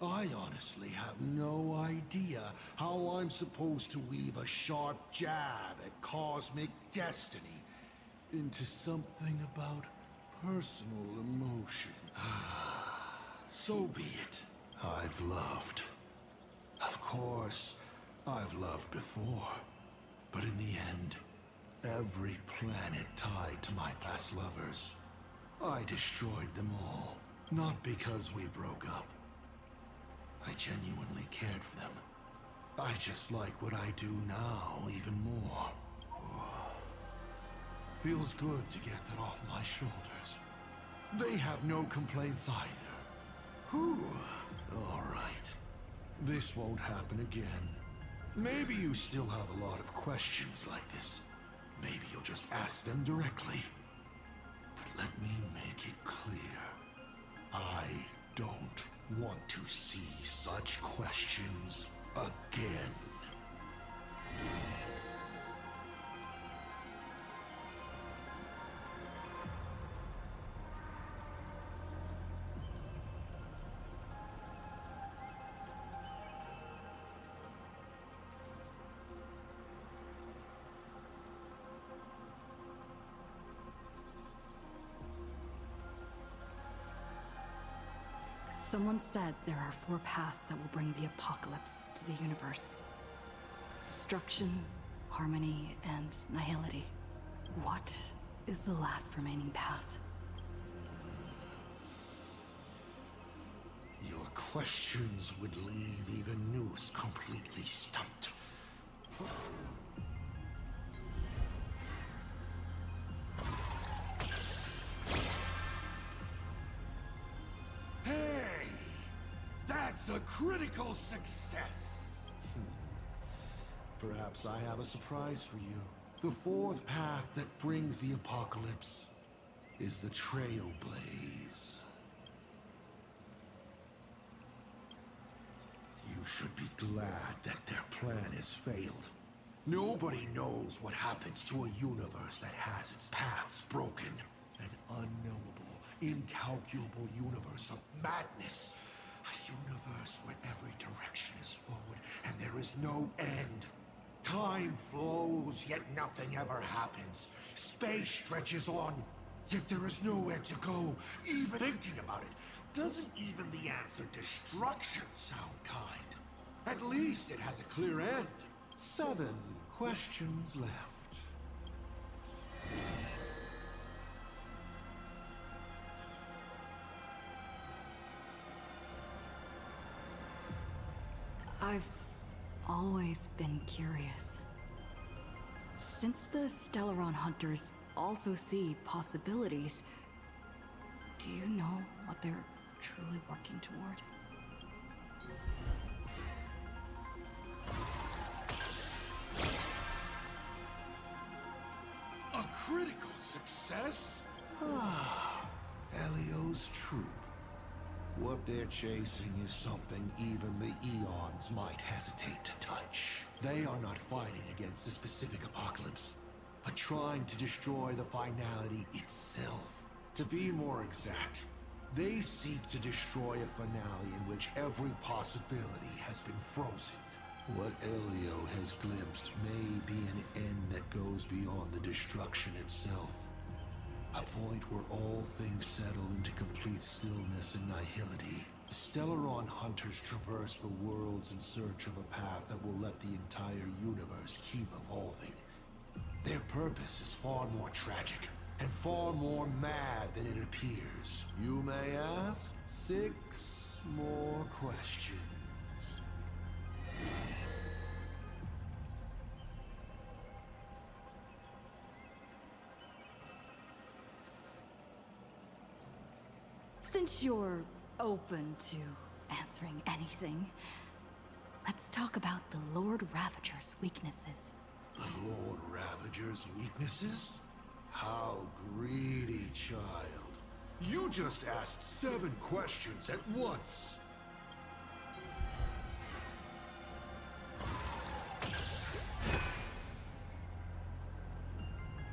I honestly have no idea how I'm supposed to weave a sharp jab at cosmic destiny into something about personal emotion. So be it. I've loved. Of course, I've loved before. But in the end, every planet tied to my past lovers, I destroyed them all. Not because we broke up. I genuinely cared for them. I just like what I do now even more. Feels good to get that off my shoulders. They have no complaints either. Whew. All right. This won't happen again. Maybe you still have a lot of questions like this. Maybe you'll just ask them directly. But let me make it clear. I don't want to see such questions again. Someone said there are 4 paths that will bring the apocalypse to the universe. Destruction, harmony, and nihility. What is the last remaining path? You're questions would leave even Noose completely stumped. Hey! That's a critical success! Perhaps I have a surprise for you. The fourth path that brings the apocalypse is the Trailblaze. You should be glad that their plan has failed. Nobody knows what happens to a universe that has its paths broken. An unknowable, incalculable universe of madness. A universe where every direction is forward and there is no end. Time flows, yet nothing ever happens. Space stretches on, yet there is nowhere to go. Even thinking about it, doesn't even the answer destruction sound kind? At least it has a clear end. 7 questions left. I've always been curious. Since the Stellaron hunters also see possibilities, do you know what they're truly working toward? A critical success? Ah, Elio's troop. What they're chasing is something even the Eons might hesitate to touch. They are not fighting against a specific apocalypse, but trying to destroy the finality itself. To be more exact, they seek to destroy a finale in which every possibility has been frozen. What Elio has glimpsed may be an end that goes beyond the destruction itself. A point where all things settle into complete stillness and nihility. The Stellaron hunters traverse the worlds in search of a path that will let the entire universe keep evolving. Their purpose is far more tragic and far more mad than it appears. You may ask 6 more questions. Since you're open to answering anything, let's talk about the Lord Ravager's weaknesses. The Lord Ravager's weaknesses? How greedy, child. You just asked 7 questions at once.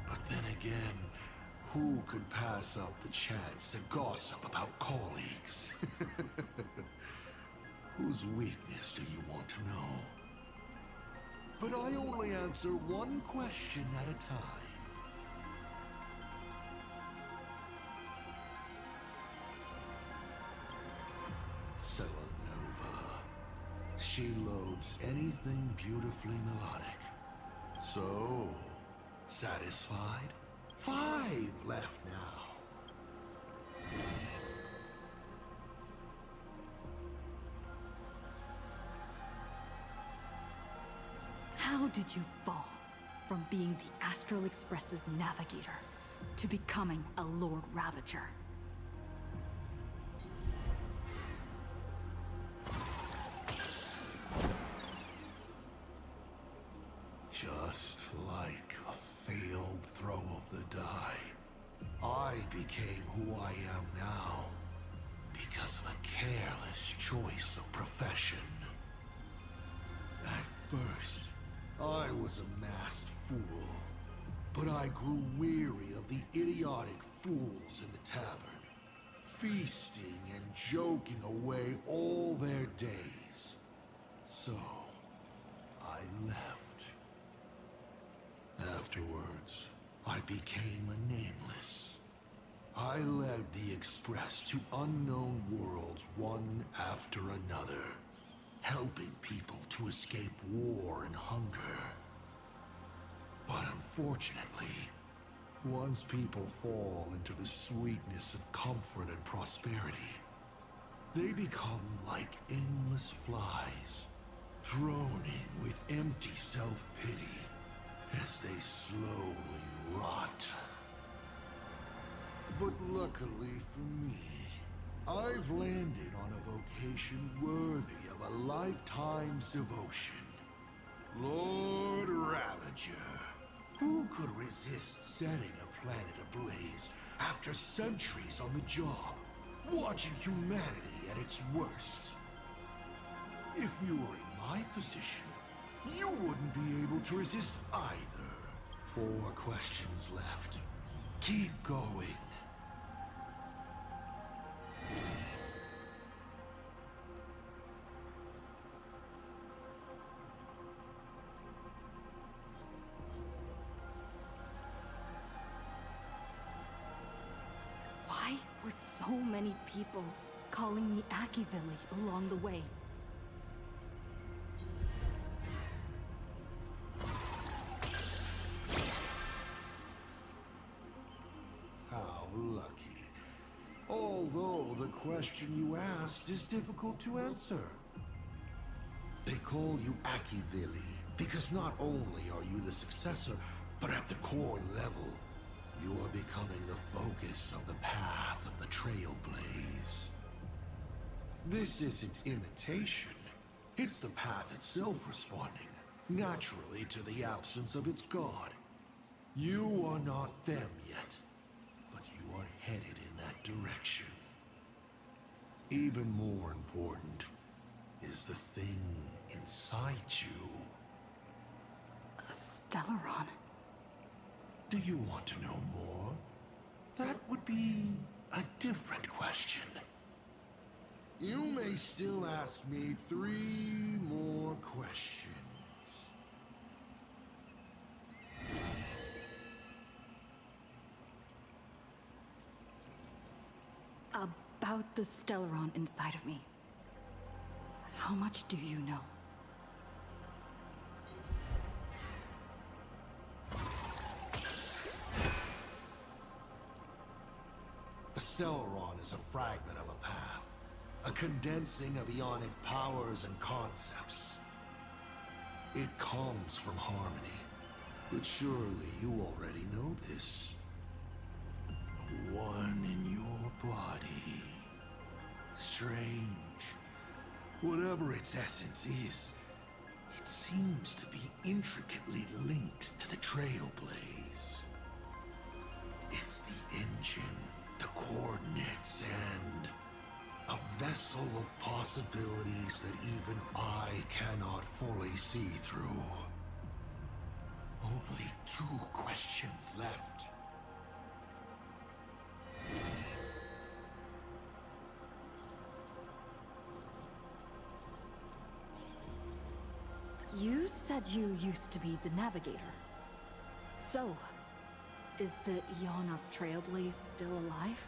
But then again, who could pass up the chance to gossip about colleagues? Whose weakness do you want to know? But I only answer one question at a time. Selenova. She loads anything beautifully melodic. So, satisfied? 5 left now. How did you fall from being the Astral Express's navigator to becoming a Lord Ravager? Just like a failed throw of the die, I became who I am now because of a careless choice of profession. At first, I was a masked fool, but I grew weary of the idiotic fools in the tavern, feasting and joking away all their days. So, I left. Afterwards, I became a nameless. I led the Express to unknown worlds one after another, helping people to escape war and hunger. But unfortunately, once people fall into the sweetness of comfort and prosperity, They become like endless flies, droning with empty self-pity as they slowly rot. But luckily for me, I've landed on a vocation worthy of a lifetime's devotion. Lord Ravager. Who could resist setting a planet ablaze after centuries on the job, watching humanity at its worst? If you were in my position, you wouldn't be able to resist either. 4 questions left. Keep going. Why were so many people calling me Akivilli along the way? How lucky. Although the question you asked is difficult to answer. They call you Akivilli because not only are you the successor, but at the core level, you are becoming the focus of the path of the Trailblaze. This isn't imitation. It's the path itself responding, naturally, to the absence of its god. You are not them yet, but you are headed in that direction. Even more important is the thing inside you. A Stellaron. Do you want to know more? That would be a different question. You may still ask me 3 more questions. About the Stellaron inside of me. How much do you know? The Stellaron is a fragment of a path, a condensing of ionic powers and concepts. It comes from harmony, but surely you already know this. The one in your body. Strange. Whatever its essence is, it seems to be intricately linked to the Trailblaze. It's the engine, the coordinates, and a vessel of possibilities that even I cannot fully see through. Only 2 questions left. You said you used to be the Navigator. So, is the Eon of Trailblaze still alive?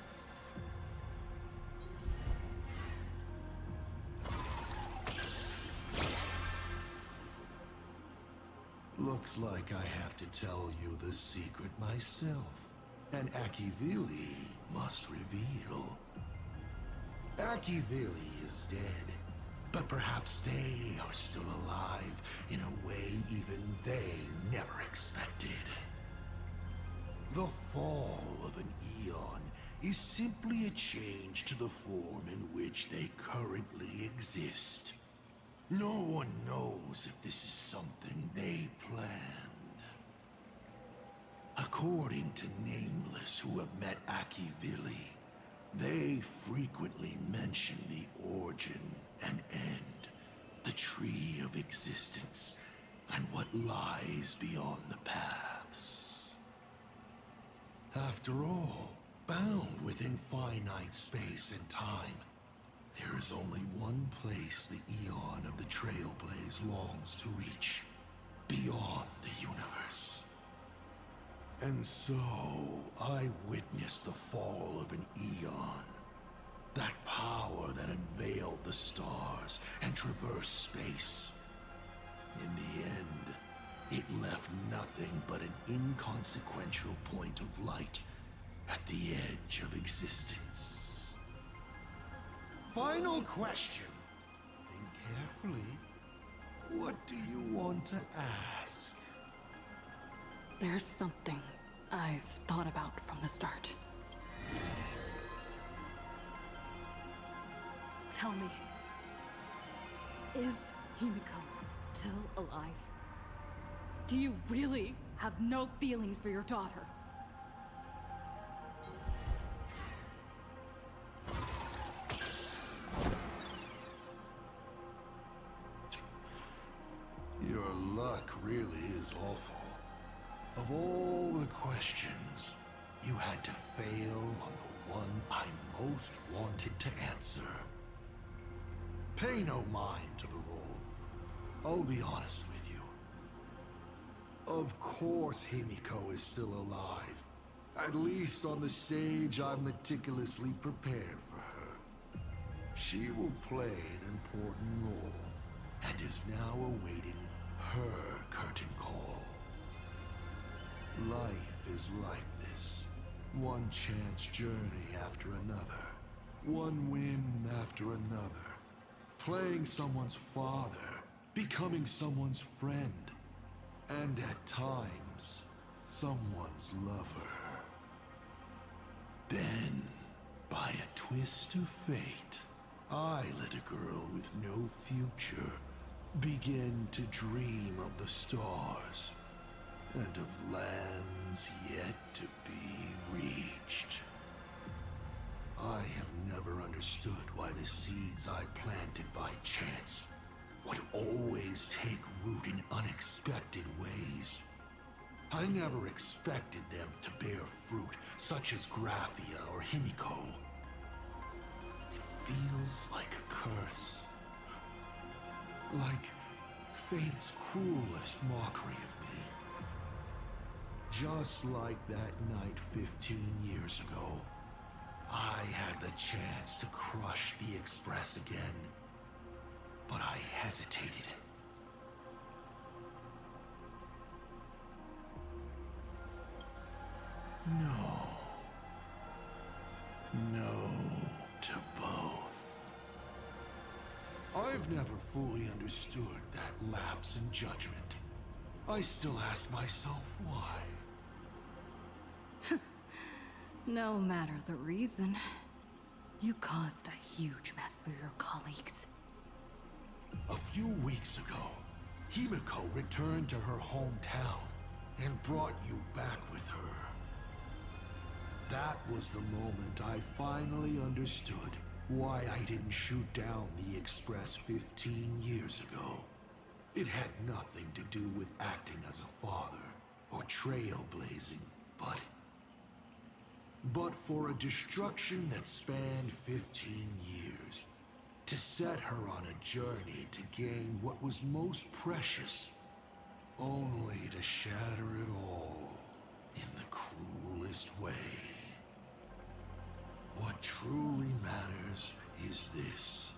Looks like I have to tell you the secret myself. And Akivilli must reveal. Akivilli is dead, but perhaps they are still alive in a way even they never expected. The fall of an Eon is simply a change to the form in which they currently exist. No one knows if this is something they planned. According to Nameless who have met Akivilli, they frequently mention the origin and end, the tree of existence, and what lies beyond the paths. After all, bound within finite space and time, there is only one place the Eon of the Trailblaze longs to reach, beyond the universe. And so, I witnessed the fall of an Eon. That power that unveiled the stars and traversed space. In the end, it left nothing but an inconsequential point of light at the edge of existence. Final question. Think carefully. What do you want to ask? There's something I've thought about from the start. Tell me, is Himiko still alive? Do you really have no feelings for your daughter? Your luck really is awful. Of all the questions, you had to fail on the one I most wanted to answer. Pay no mind to the role. I'll be honest with you. Of course Himiko is still alive. At least on the stage I've meticulously prepared for her. She will play an important role, and is now awaiting her curtain call. Life is like this. One chance journey after another. One win after another. Playing someone's father, becoming someone's friend, and at times, someone's lover. Then, by a twist of fate, I let a girl with no future begin to dream of the stars and of lands yet to be reached. I have never understood why the seeds I planted by chance would always take root in unexpected ways. I never expected them to bear fruit, such as Graphia or Himiko. It feels like a curse. Like fate's cruelest mockery of me. Just like that night 15 years ago, I had the chance to crush the Express again, but I hesitated. No. No to both. I've never fully understood that lapse in judgment. I still ask myself why. No matter the reason, you caused a huge mess for your colleagues. A few weeks ago, Himiko returned to her hometown and brought you back with her. That was the moment I finally understood why I didn't shoot down the Express 15 years ago. It had nothing to do with acting as a father or trailblazing, but for a destruction that spanned 15 years, to set her on a journey to gain what was most precious, only to shatter it all in the cruelest way. What truly matters is this.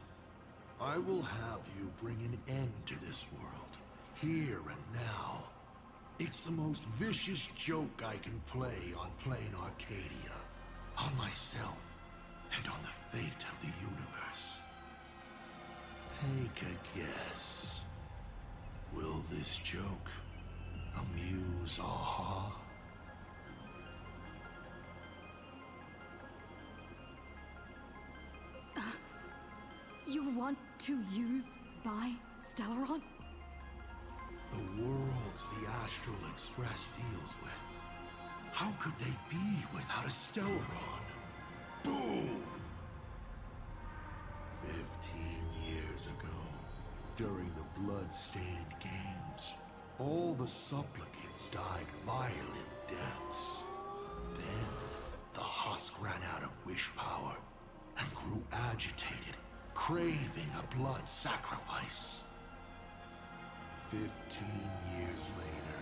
I will have you bring an end to this world, here and now. It's the most vicious joke I can play on plain Arcadia, on myself, and on the fate of the universe. Take a guess. Will this joke amuse Aha? You want to use my Stellaron? The worlds the Astral Express deals with. How could they be without a Stellaron? Boom! 15 years ago, during the blood-stained games, all the supplicants died violent deaths. Then, the husk ran out of wish power and grew agitated, craving a blood sacrifice. 15 years later,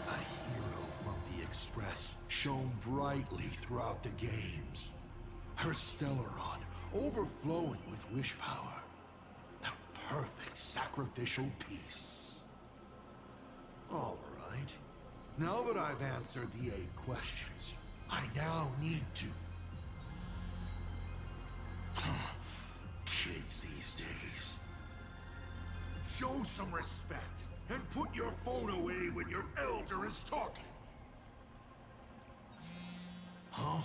a hero from the Express shone brightly throughout the games. Her Stellaron overflowing with wish power. The perfect sacrificial piece. All right. Now that I've answered the 8 questions, I now need to... these days. Show some respect and put your phone away when your elder is talking. Huh?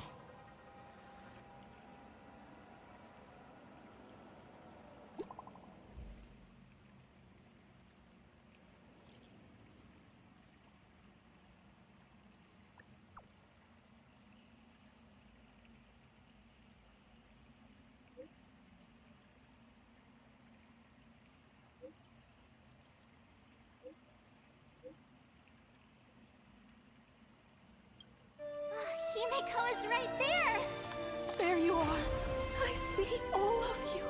Himiko is right there! There you are. I see all of you.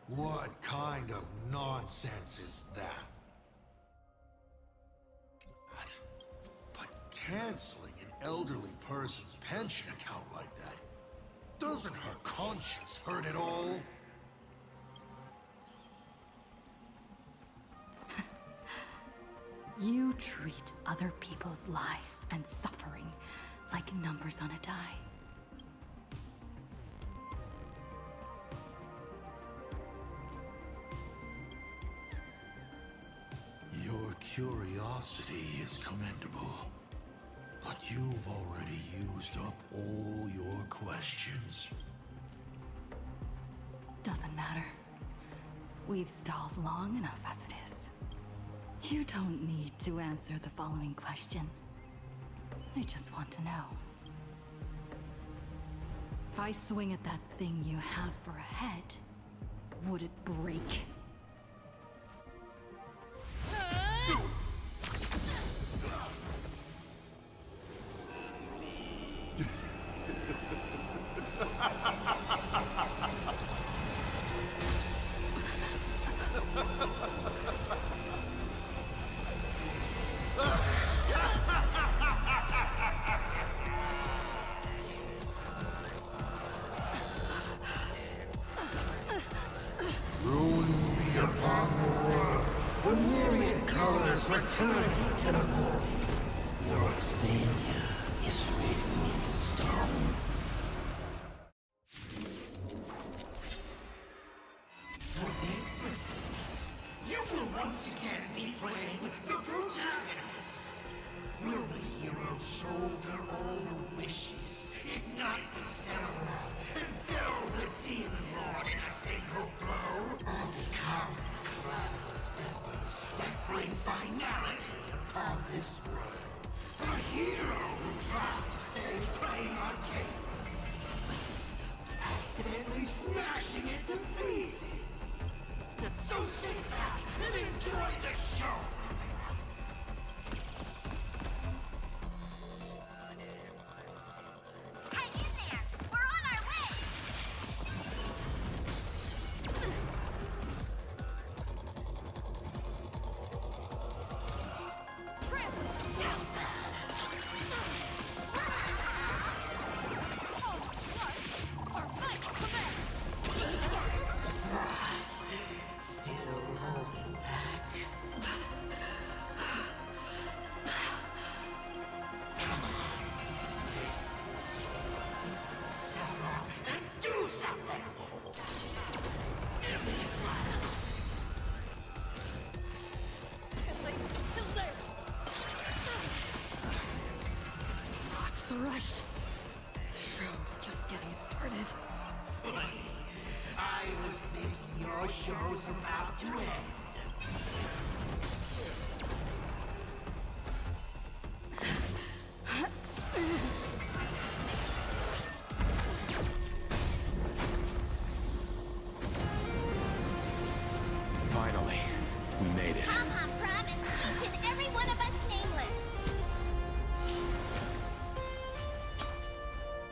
What kind of nonsense is that? But canceling an elderly person's pension account like that, doesn't her conscience hurt at all? You treat other people's lives and suffering like numbers on a die. Your curiosity is commendable, but you've already used up all your questions. Doesn't matter. We've stalled long enough as it is. You don't need to answer the following question. I just want to know. If I swing at that thing you have for a head, would it break? Ruin be upon the world, the myriad colors returning to the void. Your failure is written in stone. For this purpose, you will once again be playing the protagonist. Will the hero shoulder all the wishes, ignite the stellar rod, and fell the demon lord in a single blow? Or become the cloudless embers that bring finality upon this world? A hero who tried to save Crane Arcade, accidentally smashing it to pieces. So sit back and enjoy the show. Hang in there! We're on our way! Still holding back. Come on. Step up and do something. Give me a smile. What's the rush? The show's just getting started. I was thinking your show's about to end. Finally, we made it. Pom-Pom promised each and every one of us nameless.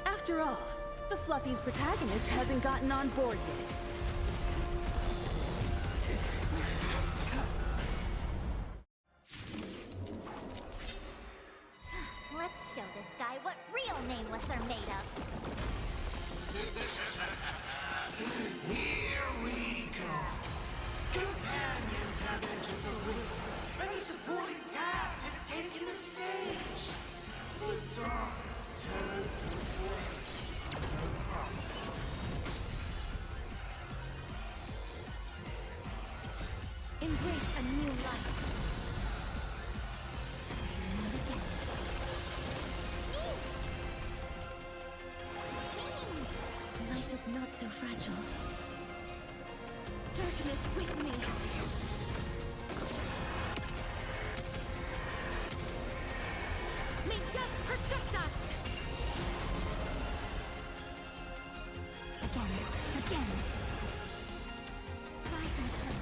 After all, the Fluffy's protagonist hasn't gotten on board yet. Let's show this guy what real nameless are made of. Here we go. Companions have entered the room, and the supporting cast has taken the stage. The dark turns to light. Embrace a new life. Life is not so fragile. Darkness with me. May death protect us! Again. Guide myself.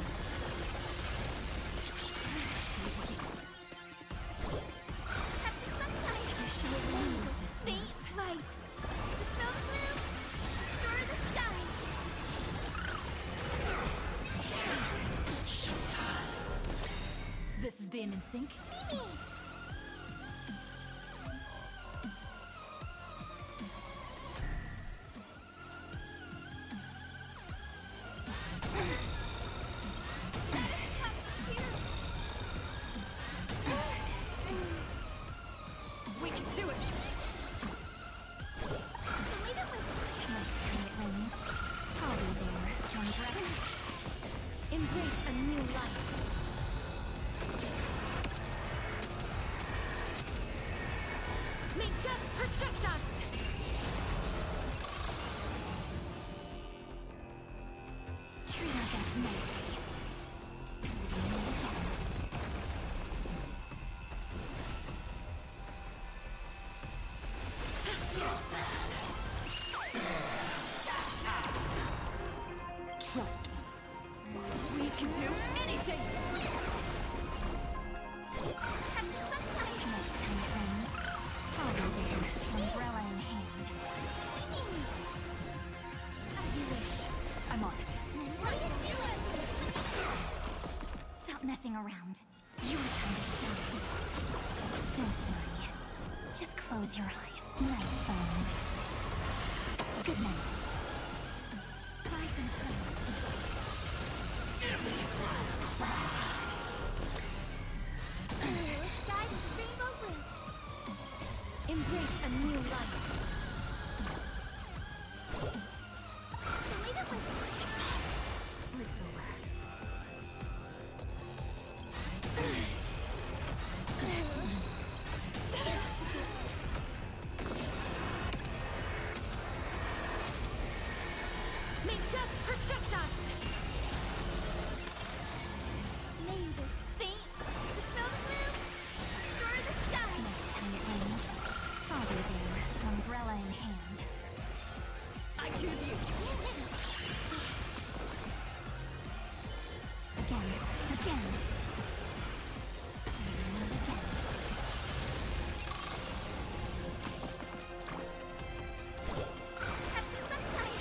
Have some sunshine! I show you this faith, life. Dispel the gloom. Restore the skies. Staying in sync? Mimi! We can do it! I'll be there, umbrella. Embrace a new life. May death protect us! Treat our guests nicely. Trust me. We can do anything! Have some sunshine. Next time, friends. I'll be there, umbrella in hand. Mimi! As you wish. I'm on it. What are you doing? Stop messing around. Your time to shine. Don't worry. Just close your eyes. Night, friends. Good night. Rise and shine. Guide the Rainbow Bridge. Embrace a new life. Show me the way. Break's over. May death protect us! May this faint, dispel the gloom, destroy the sky. Next time it rains, I'll be there, umbrella in hand. I choose you! Again, again. Again. Have some sunshine.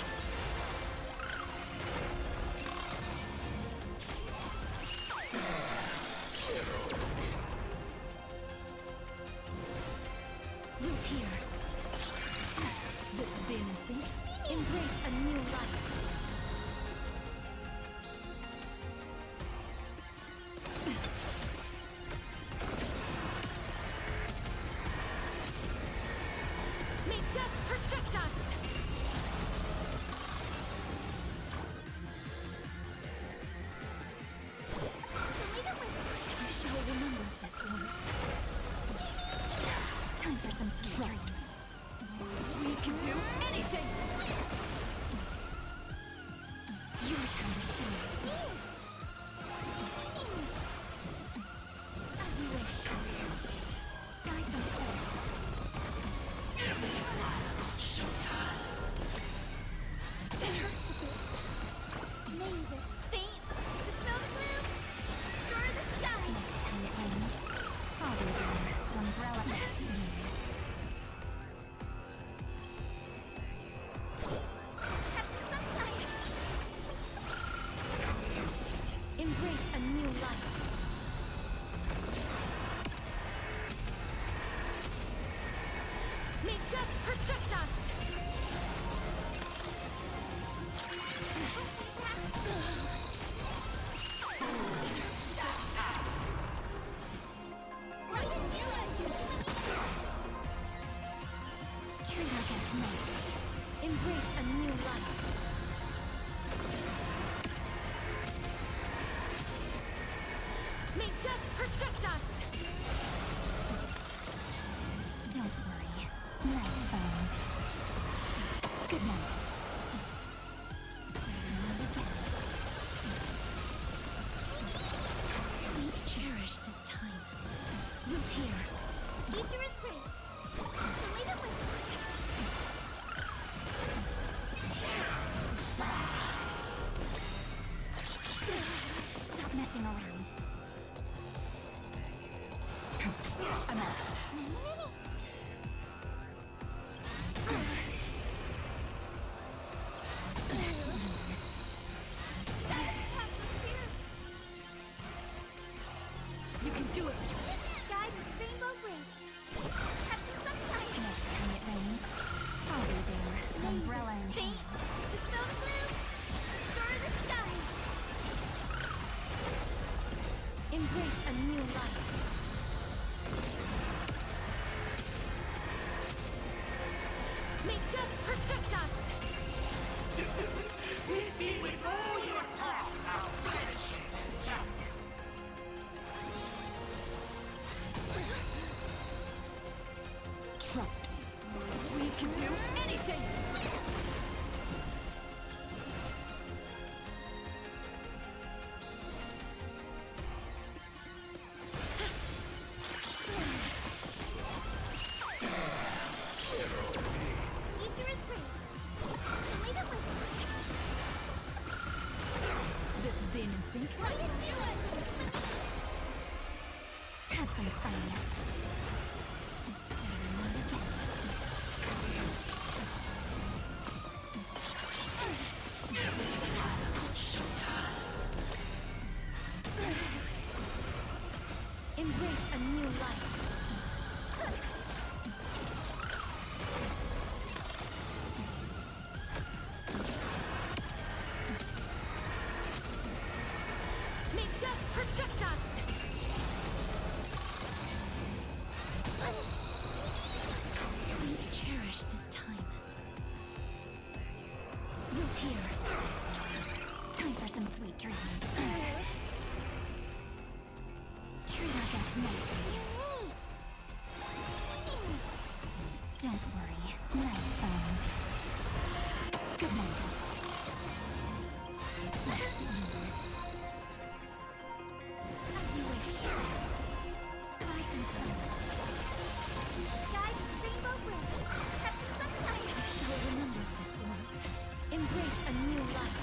Root here. This is staying in sync? Embrace a new life. May death protect us! Show me the way. I shall remember this one. Time for some sweet dreams. We can do anything! Your time to shine. As you wish. Rise and shine. It hurts a bit. May this faint, dispel the gloom, destroy the sky. Next time it rains, I'll be there, umbrella in hand. Have some sunshine. Embrace a new life. May death protect us! What are you doing? Treat our guests nicely. Embrace a new life. May death protect us! Don't worry. Night, friends. Good night. Please cherish this time. Root here. Future is great. Show me the way. Stop messing around. I'm on it. Mimi, Mimi. spin and think. What are you doing? Have some fun. Embrace a new life. May death protect us! Please cherish this time. Root here. Time for some sweet dreams. Treat our guests nicely. Don't worry. Night foes. Good night. As you wish. Rise and shine. Guide Rainbow Bridge. Have some sunshine. I shall remember this one. Embrace a new life.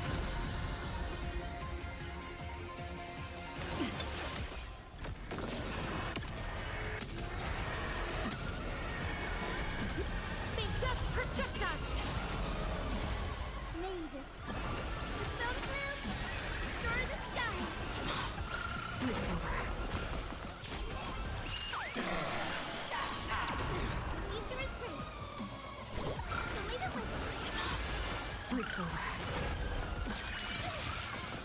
May death protect us! Mavis. Dispel the gloom. Destroy the skies. It's over. Future is great. So leave it with me. It's over.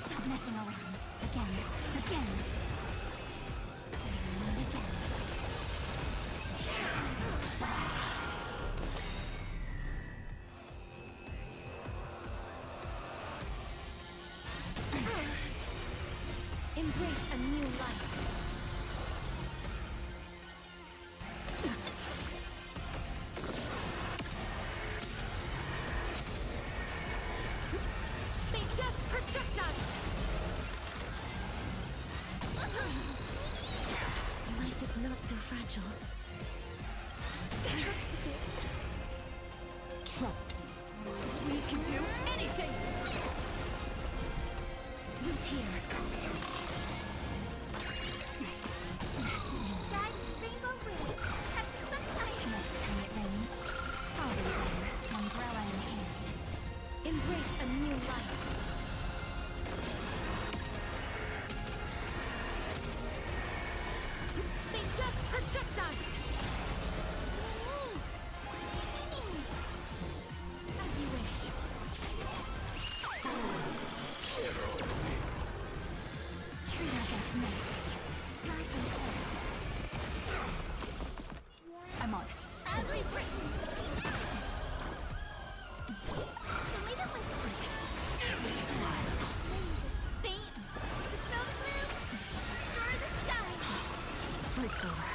Stop messing around. Again. Again. Again. Embrace a new life. May death protect us! Life is not so fragile. That hurts a bit. Trust me. We can do anything! Root here. Guide Rainbow Bridge. Have some sunshine. Next time it rains, I'll be there, umbrella in hand. Embrace a new life. May death protect us! As you wish. Treat our guests nicely. Rise and shine. I'm on it. As we've written. So leave it with me. Faint. Dispel the gloom. Destroy the skies. It's over.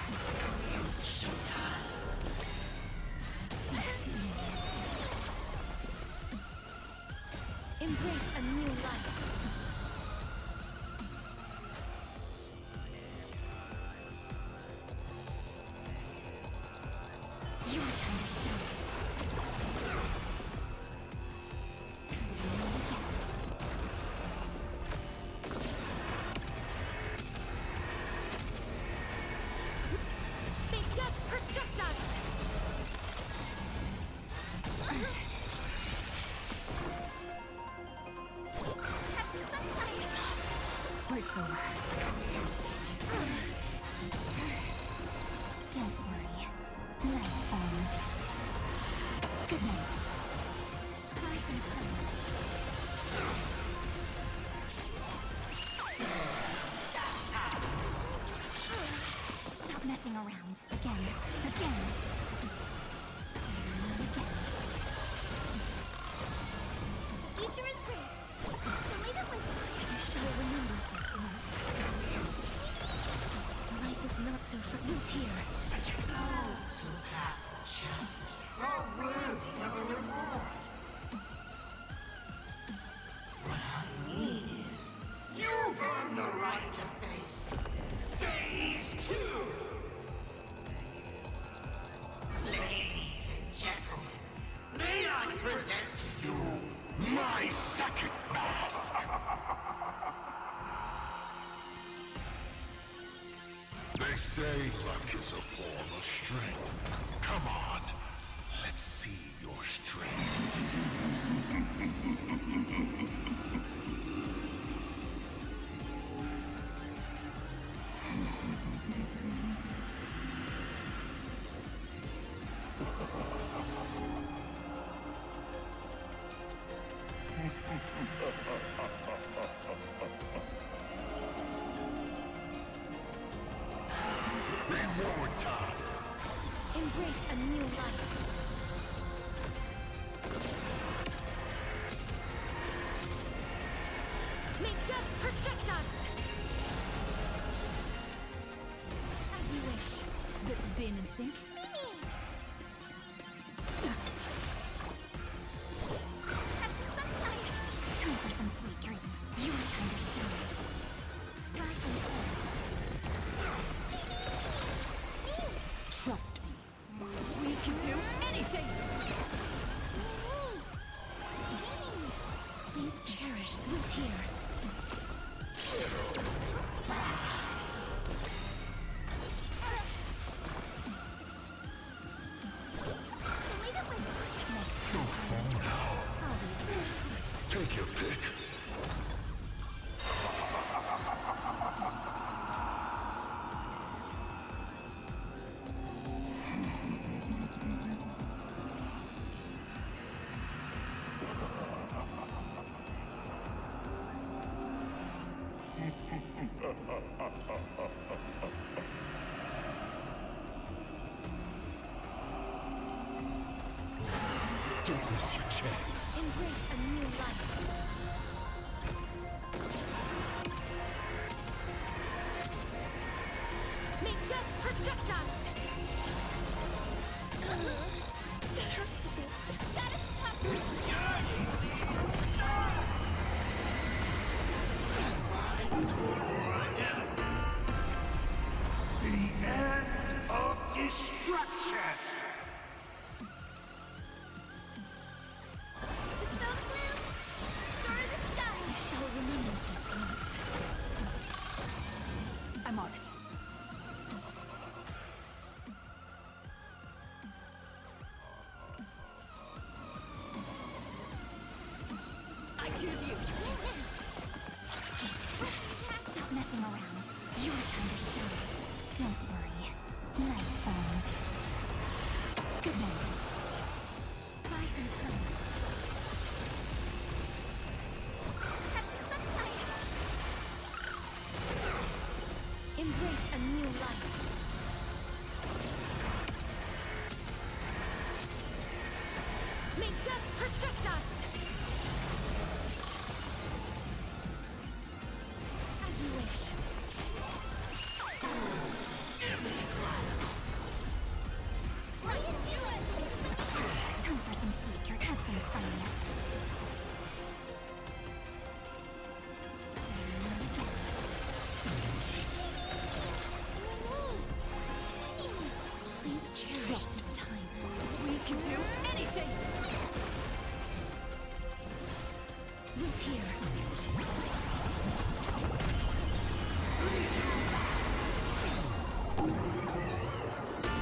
Embrace a new life. Your time to shine. May death protect us! Have some sunshine. It's over. Don't worry. Night falls. Good night. Rise and shine. Stop messing around. Again. Again. Again. Future is great. So leave it with me. I shall remember this one. Life is not so footloose here. Such a those who pass the challenge are worthy of a reward. What I mean is, you've earned the right to face Phase 2! Ladies and gentlemen, may I present to you my second mask? They say luck is a form of strength. Come on, let's see your strength. Reward time. Embrace a new life. May death protect us! As you wish. This is being in sync. Have some sunshine. Time for some sweet dreams. Your time to shine. Rise and shine. Trust me. We can do anything! Please cherish the tear. Don't fall now. Take your pick. Don't miss your chance. Embrace a new life. May death protect us! That hurts a bit. That is tough. The end of destruction! Dispel the gloom. Restore the sky. I shall remember this one. I'm on it. I choose you. Stop messing around. Your time to shine. Don't worry. Night falls. Good night. Rise and shine. Have some sunshine. Embrace a new life. May death protect us! As you wish. What are you doing? Time for some sweet drink. Have some fun. Please cherish this time. We can do anything! Root here.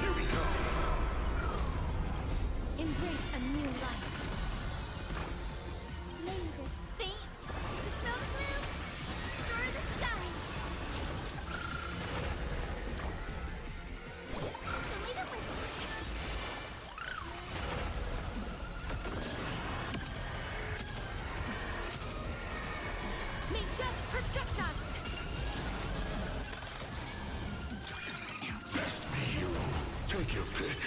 Here we go. Embrace a new life. May this fate dispel the gloom. Restore the skies. So leave it with me. May death protect us! Best be hero. Take your pick.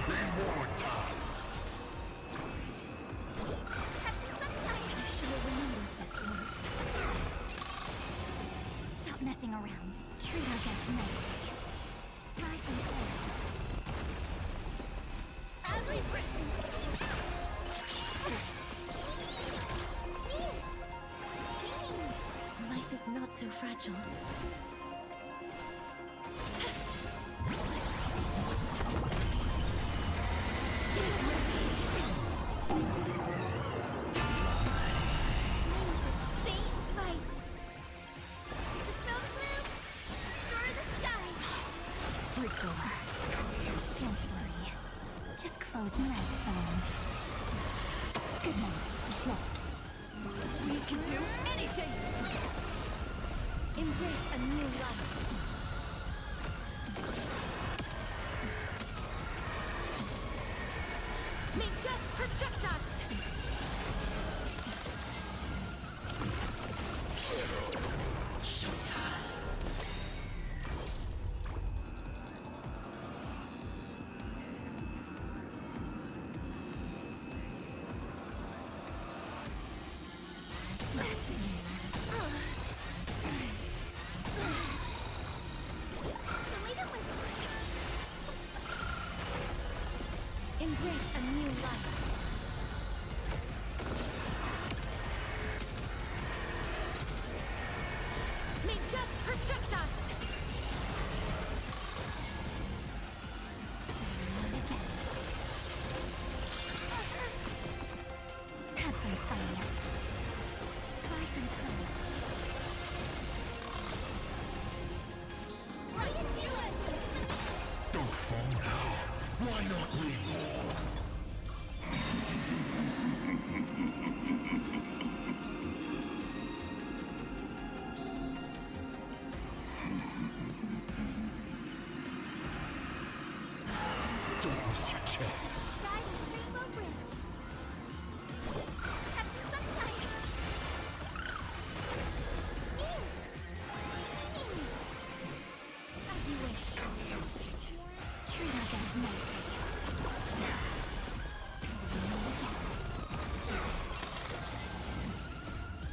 Reward time. Have some sunshine. I shall remember this one. Stop messing around. Treat our guests nicely. Rise and shine. As we've written. Life is fragile. Break's over. Don't worry. Just close night phones. Good night. Trust. We can do anything! Embrace a new life. May death protect us! Embrace a new life. May death protect us! Have some fun. Try some sun. Don't fall now. Why not leave more? Don't miss your chance. Rainbow Bridge. Have some sunshine. As you wish. Treat our guests nicely.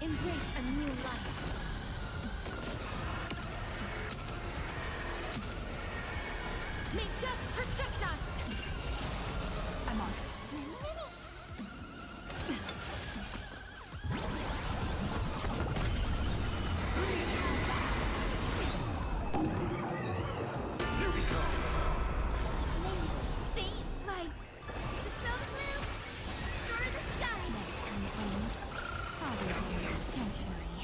Embrace a new life. May death protect us! I'm on it. Here we go. Faint light. Dispel the gloom. Restore the skies. Next time, please. I'll be here. Don't worry.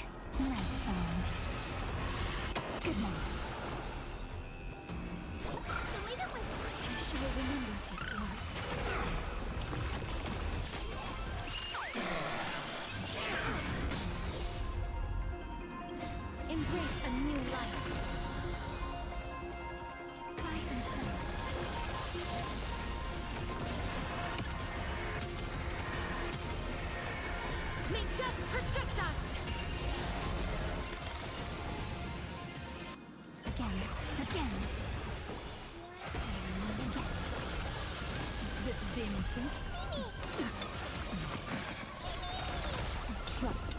Night phones. Good night. I shall remember this one. Embrace a new life. Try some sun. May death protect us! Again. Again. Again. This is the innocent. Trust me.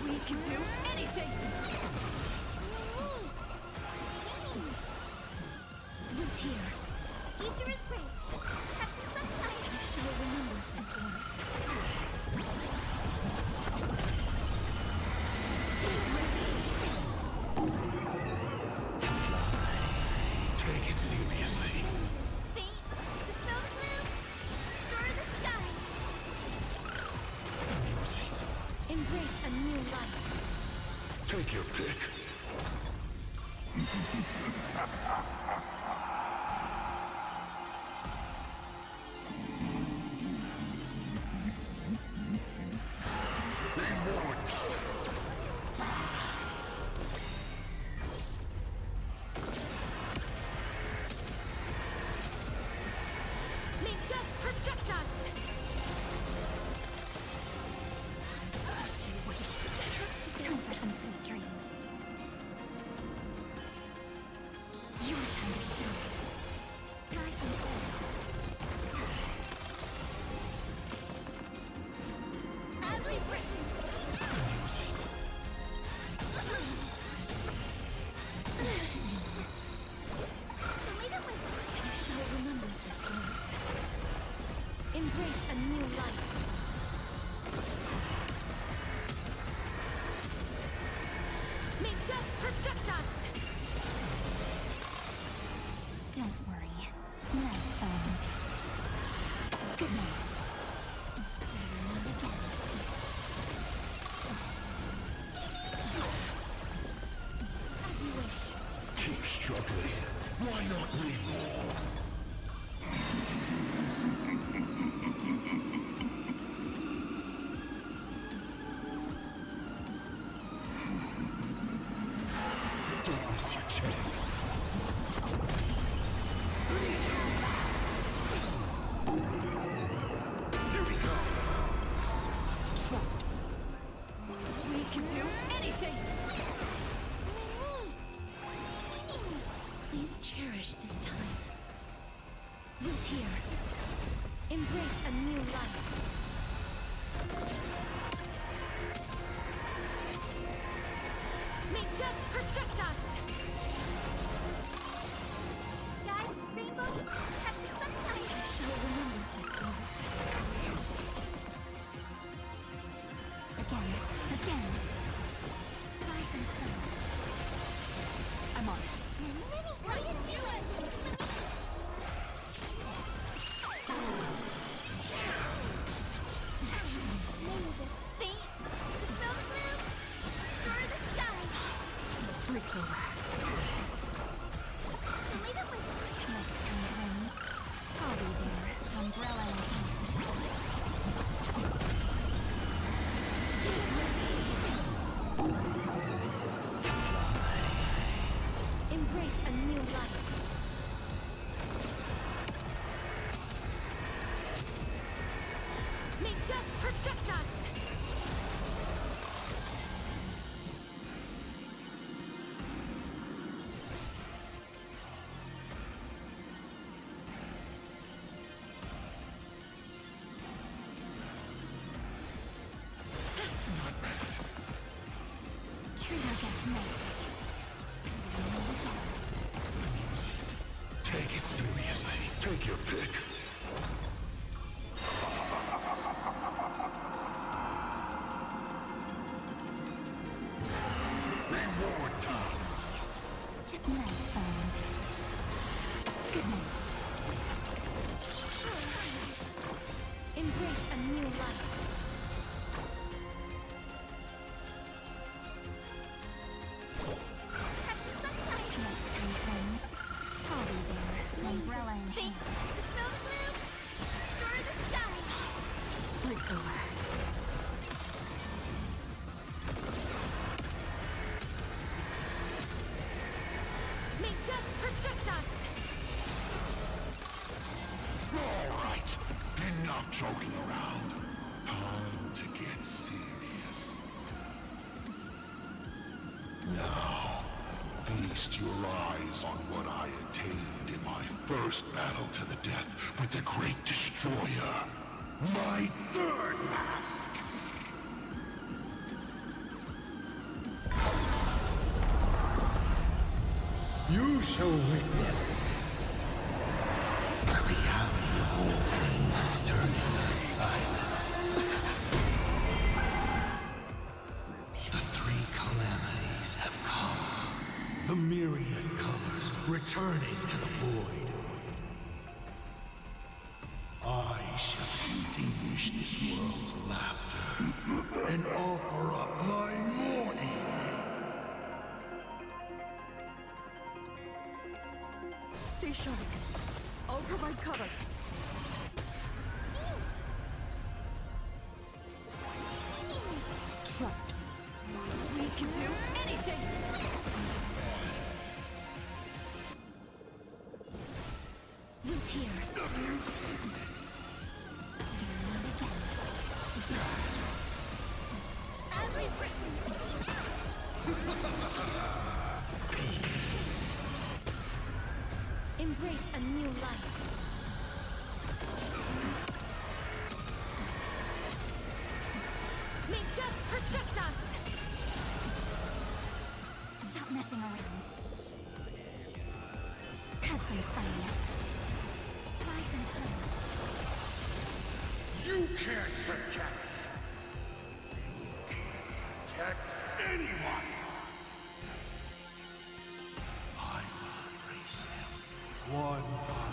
We can do anything! Who's here? Future is great. Have some sunshine. I shall remember this one. Take it seriously. Faint. Dispel the gloom. Restore the skies. Amusing. Embrace a new life. Take your pick. May death protect us! Just you wait. Time for some sweet dreams. Your time to shine. Try some sun. As we break. Amusing. I shall remember this one. Embrace a new life. May death want me more? Don't miss your chance. Here we go. Trust me. We can do anything! Please cherish this time. Root here. Embrace a new life. May death protect us! Guys, Rainbow, have some sunshine! I shall remember this moment. Again. Rise and shine. I'm on it. What are you doing? Maybe this faint. Smell the blue. Destroy the sky. Breaks over. Leave it with us. Next time it rains, I'll be there. Umbrella in hand. Embrace a new life. May death protect us! Treat our guests nicely. Take it seriously. Take your pick. Reward time. Just night, foes. Good night. Embrace a new life. Have some sunshine. Next time, friends. I'll be there. Umbrella in hand. Smell the blue. Destroy the sky. Breaks over. May death protect us. All right. Enough joking around. Time to get serious. Now, feast your eyes on what I attained in my first battle to the death with the Great Destroyer. My third mask. You shall witness the reality of all things turn into silence. The three calamities have come. The myriad colors returning to the void. I shall extinguish this world's laughter and offer up my mourning. Stay sharp. I'll provide cover. Trust me. We can do anything! Root here. As we've written. Embrace a new life. May death protect us! Stop messing around. Have some fun. Rise and shine. You can't protect. You can't protect anyone. I will erase them one by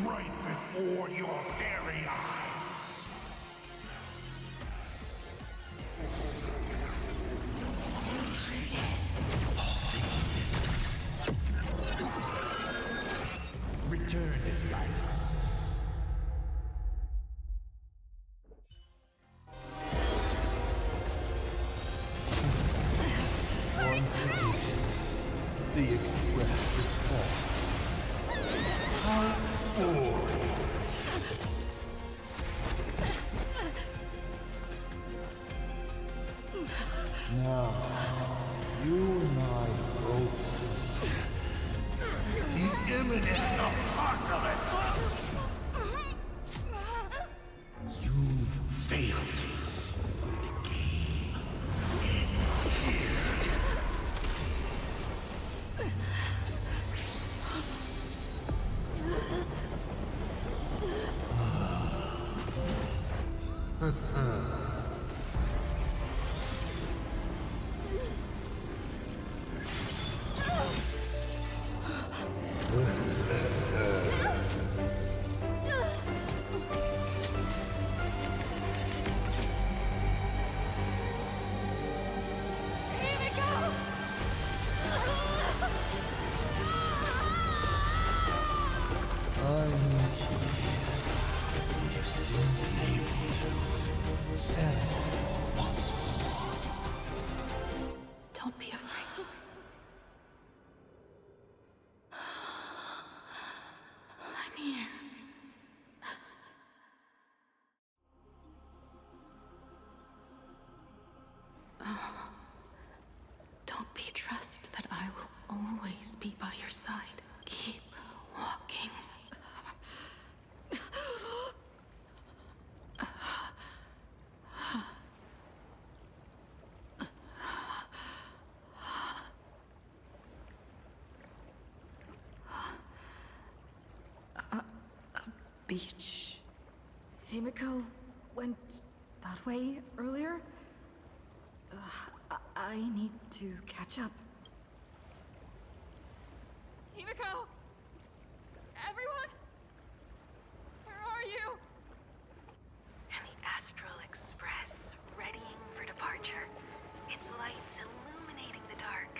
one, right before your very eyes. All the misses. Now, you and I both see the imminent apocalypse. You've failed. The game ends here. I'm curious. You still be able to settle once more. Don't be afraid. I'm here. Oh, don't be trust that I will always be by your side. Keep walking. Beach. Himiko went that way earlier? I need to catch up. Himiko! Everyone? Where are you? And the Astral Express, readying for departure. Its lights illuminating the dark.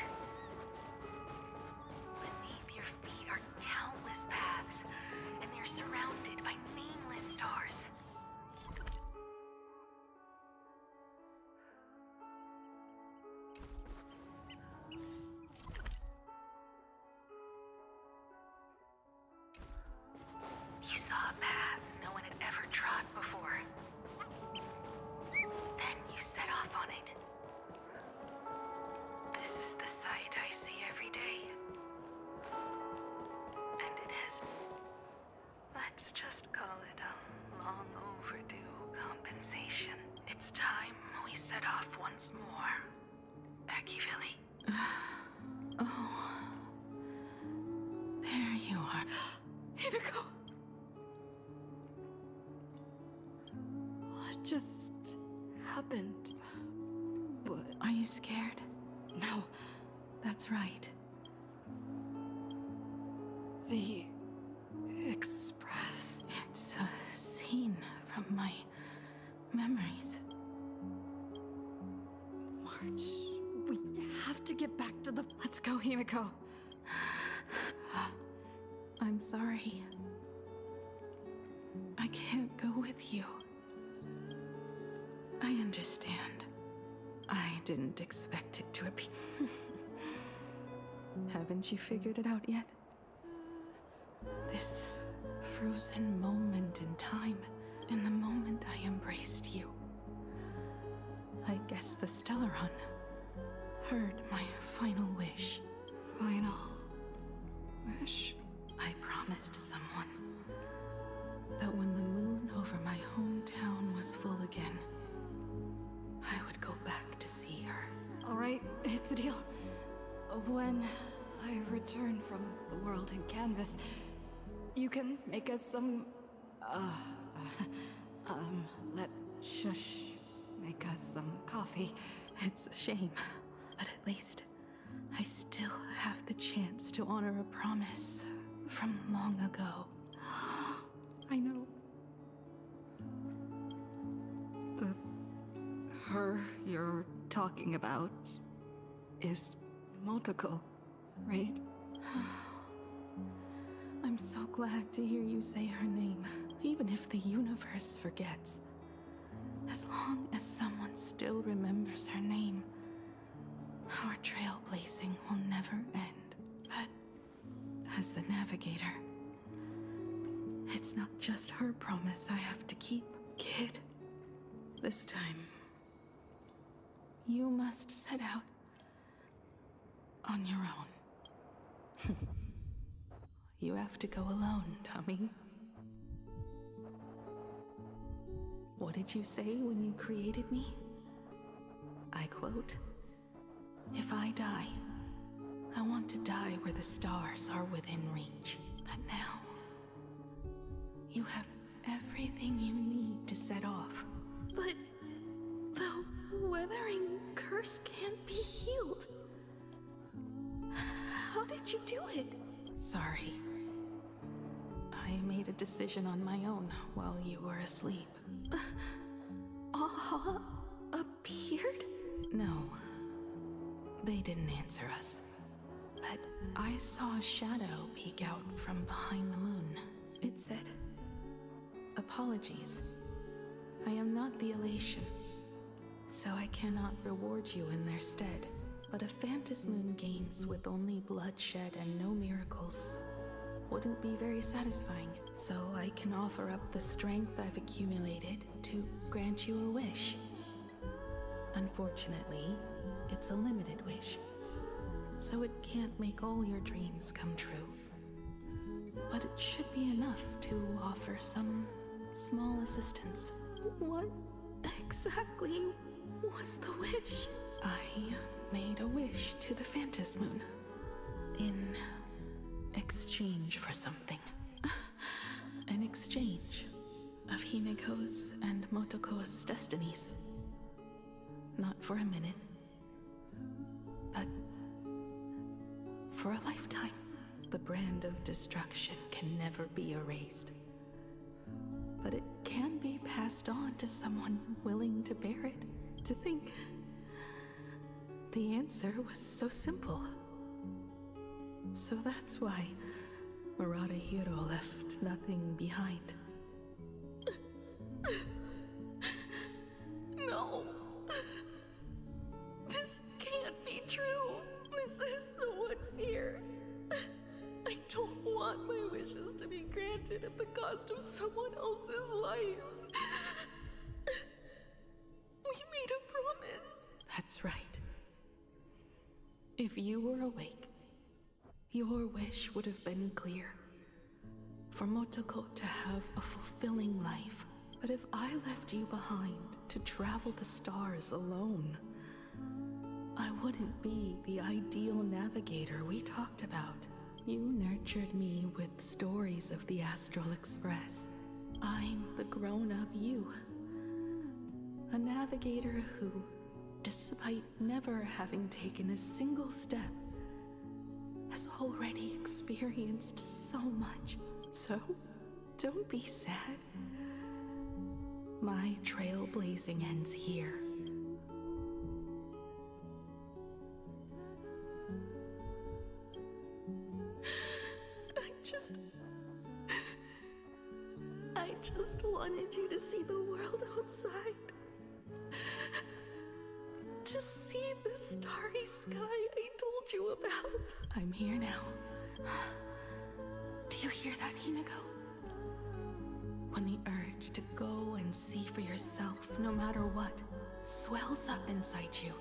Beneath your feet are countless paths, and they're surrounded by nameless stars. You saw a path no one had ever trod before. Then you set off on it. This is the sight I see every day. And it has... let's just call it a long overdue compensation. It's time we set off once more. Akivili. Oh. There you are. Himiko! What just happened? What? Are you scared? No. That's right. The Express. It's a scene from my memories. March, we have to get back to the... Let's go, Himiko. I'm sorry. I can't go with you. I understand. I didn't expect it to be. Haven't you figured it out yet? This frozen moment in time, in the moment I embraced you. I guess the Stellaron heard my final wish. Final wish? I promised someone that when the moon over my hometown was full again, I would go back to see her. All right, it's a deal. When I return from the world in canvas, you can make us some... let Shush make us some coffee. It's a shame, but at least I still have the chance to honor a promise from long ago. I know. The her you're talking about is Motoko, right? I'm so glad to hear you say her name, even if the universe forgets. As long as someone still remembers her name, our trailblazing will never end. But as the navigator, it's not just her promise I have to keep. Kid, this time, You must set out on your own. You have to go alone, Tommy. What did you say when you created me? I quote, "If I die, I want to die where the stars are within reach." But now, you have everything you need to set off. But the weathering curse can't be healed. How did you do it? Sorry. I made a decision on my own while you were asleep. Aha appeared? No. They didn't answer us. But I saw a shadow peek out from behind the moon. It said, "Apologies. I am not the elation, so I cannot reward you in their stead. But a phantasmoon games with only bloodshed and no miracles wouldn't be very satisfying. So I can offer up the strength I've accumulated to grant you a wish. Unfortunately, it's a limited wish, so it can't make all your dreams come true. But it should be enough to offer some small assistance." What exactly was the wish? I made a wish to the Phantasmoon in exchange for something. An exchange of Himiko's and Motoko's destinies. Not for a minute, but for a lifetime. The brand of destruction can never be erased, but it can be passed on to someone willing to bear it. To think the answer was so simple. So that's why Murata-hiro left nothing behind. No. This can't be true. This is so unfair. I don't want my wishes to be granted at the cost of someone else's life. We made a promise. That's right. If you were awake, your wish would have been clear. For Motoko to have a fulfilling life. But if I left you behind to travel the stars alone, I wouldn't be the ideal navigator we talked about. You nurtured me with stories of the Astral Express. I'm the grown-up you. A navigator who, despite never having taken a single step, has already experienced so much. So, don't be sad. My trailblazing ends here. I just wanted you to see the world outside. To see the starry sky I told you about. I'm here now. Do you hear that, Himiko? When the urge to go and see for yourself, no matter what, swells up inside you,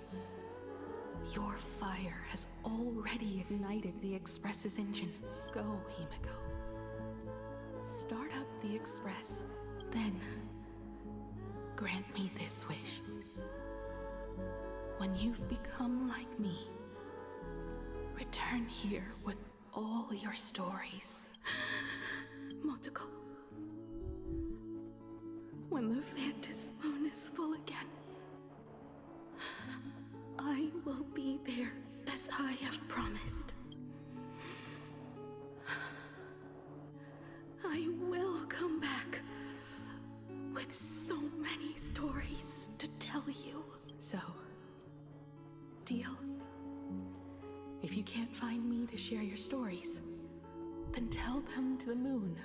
your fire has already ignited the Express's engine. Go, Himiko. Start up the Express, then grant me this wish. When you've become like me, return here with all your stories. Motoko, when the Phantasmoon is full again, I will be there as I have promised. I will come back with so many stories to tell you. So, deal? If you can't find me to share your stories, then tell them to the moon,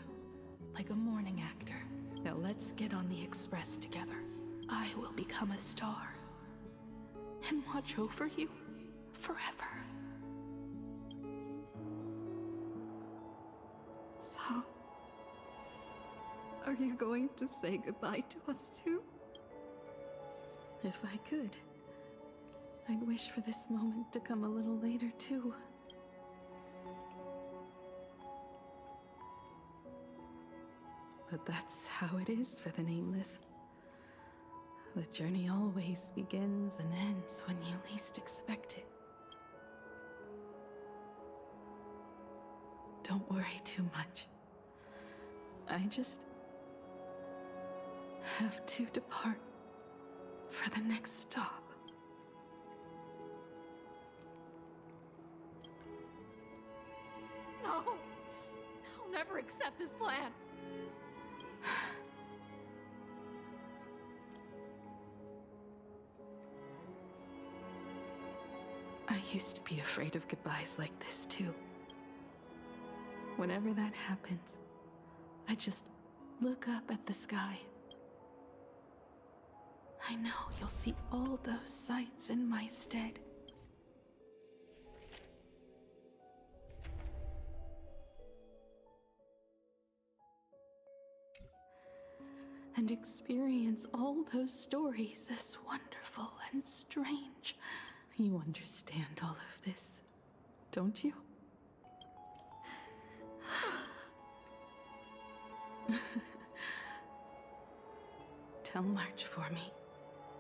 like a morning actor. Now let's get on the Express together. I will become a star and watch over you forever. So, are you going to say goodbye to us too? If I could, I'd wish for this moment to come a little later, too. But that's how it is for the Nameless. The journey always begins and ends when you least expect it. Don't worry too much. I just have to depart for the next stop. No! I'll never accept this plan! I used to be afraid of goodbyes like this, too. Whenever that happens, I just look up at the sky. I know you'll see all those sights in my stead. And experience all those stories as wonderful and strange. You understand all of this, don't you? Tell March for me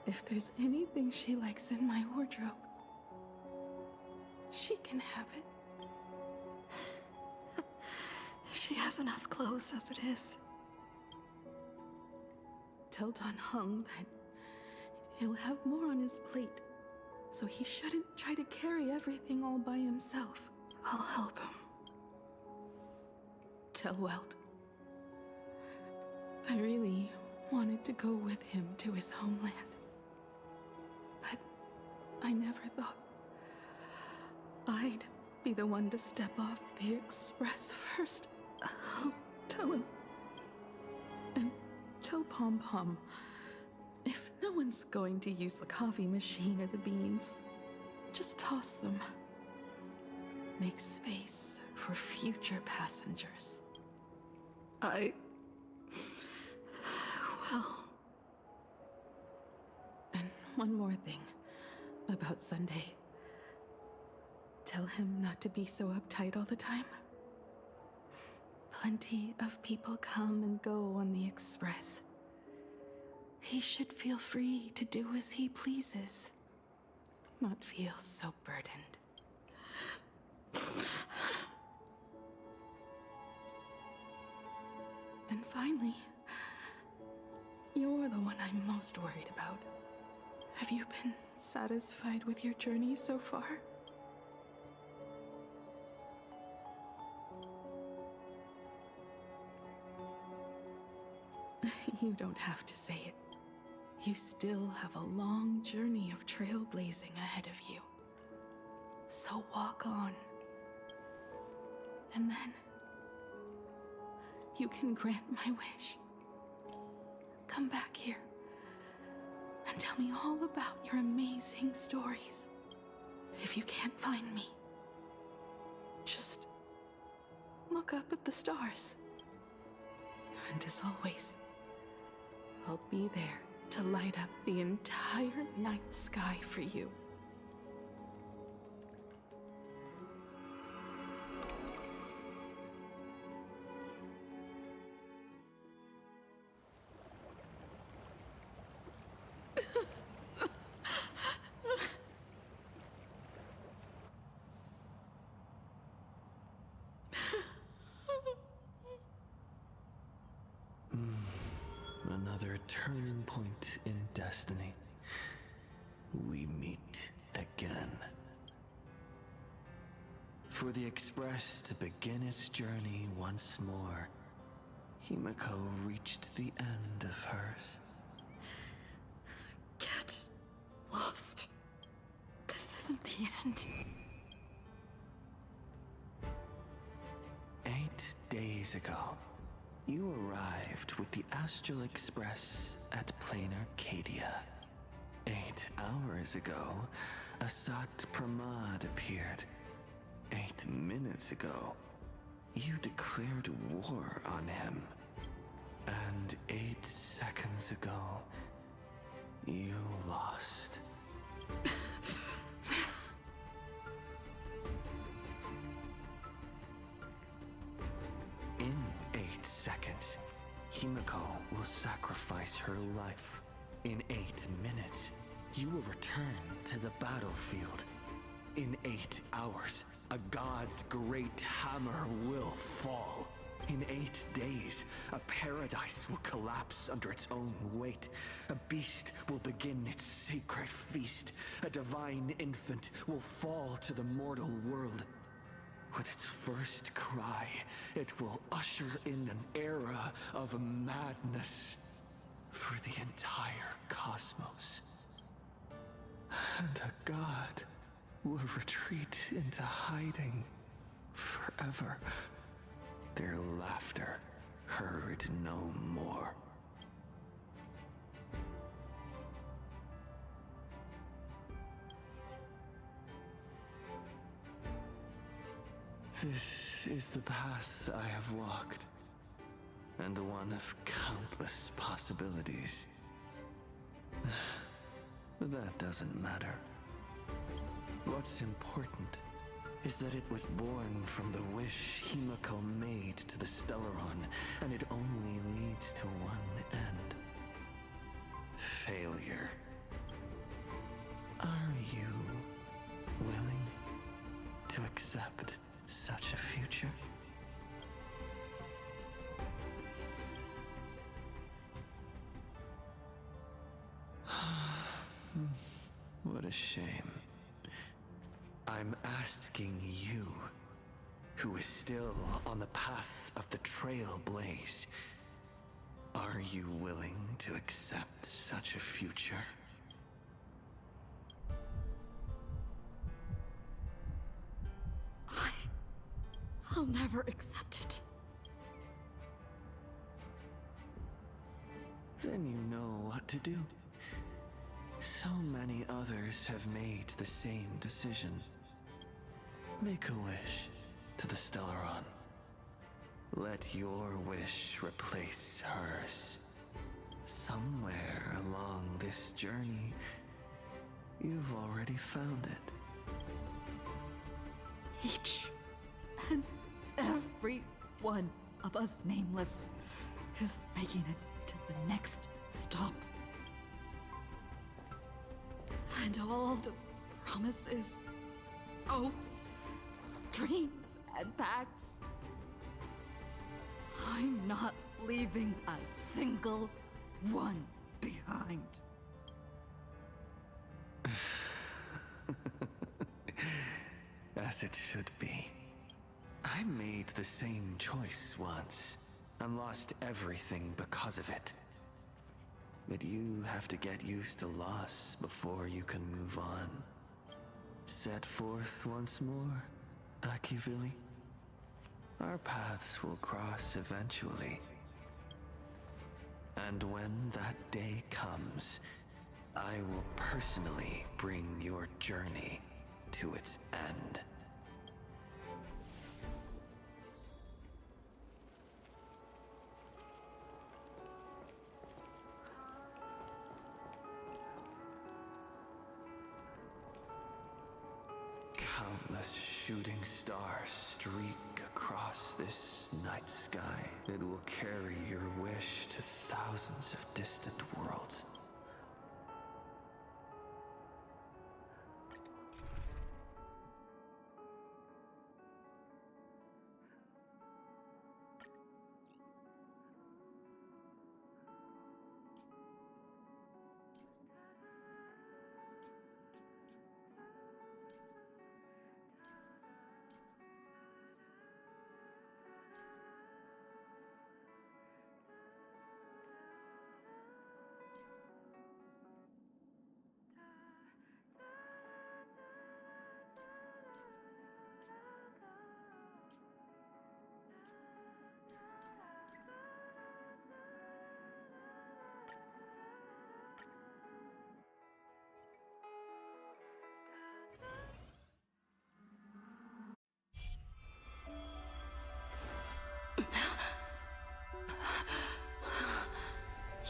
if there's anything she likes in my wardrobe. She can have it. She has enough clothes as it is. Tell Don Hung that he'll have more on his plate, so he shouldn't try to carry everything all by himself. I'll help him. Tell Welt I really wanted to go with him to his homeland, but I never thought I'd be the one to step off the express first. I'll tell him. And tell Pom Pom, if no one's going to use the coffee machine or the beans, just toss them. Make space for future passengers. Well. And one more thing about Sunday. Tell him not to be so uptight all the time. Plenty of people come and go on the express. He should feel free to do as he pleases, not feel so burdened. And finally, you're the one I'm most worried about. Have you been satisfied with your journey so far? You don't have to say it. You still have a long journey of trailblazing ahead of you. So walk on. And then you can grant my wish. Come back here and tell me all about your amazing stories. If you can't find me, just look up at the stars. And as always, I'll be there to light up the entire night sky for you. Another turning point in destiny. We meet again. For the Express to begin its journey once more, Himiko reached the end of hers. Get lost. This isn't the end. 8 days ago, you arrived with the Astral Express at Plain Arcadia. 8 hours ago, Asat Pramad appeared. 8 minutes ago, you declared war on him. And 8 seconds ago, you lost. seconds, Himiko will sacrifice her life. In 8 minutes, you will return to the battlefield. In 8 hours, a god's great hammer will fall. In 8 days, a paradise will collapse under its own weight. A beast will begin its sacred feast. A divine infant will fall to the mortal world. With its first cry, it will usher in an era of madness for the entire cosmos. And a god will retreat into hiding forever. Their laughter heard no more. This is the path I have walked, and one of countless possibilities. That doesn't matter. What's important is that it was born from the wish Himiko made to the Stellaron, and it only leads to one end. Failure. Are you willing to accept such a future? What a shame. I'm asking you, who is still on the path of the Trailblaze, are you willing to accept such a future? I'll never accept it. Then you know what to do. So many others have made the same decision. Make a wish to the Stellaron. Let your wish replace hers. Somewhere along this journey, you've already found it. Each and every one of us nameless is making it to the next stop. And all the promises, oaths, dreams, and pacts. I'm not leaving a single one behind. As it should be. I made the same choice once, and lost everything because of it. But you have to get used to loss before you can move on. Set forth once more, Akivili. Our paths will cross eventually. And when that day comes, I will personally bring your journey to its end. Countless shooting stars streak across this night sky. It will carry your wish to thousands of distant worlds.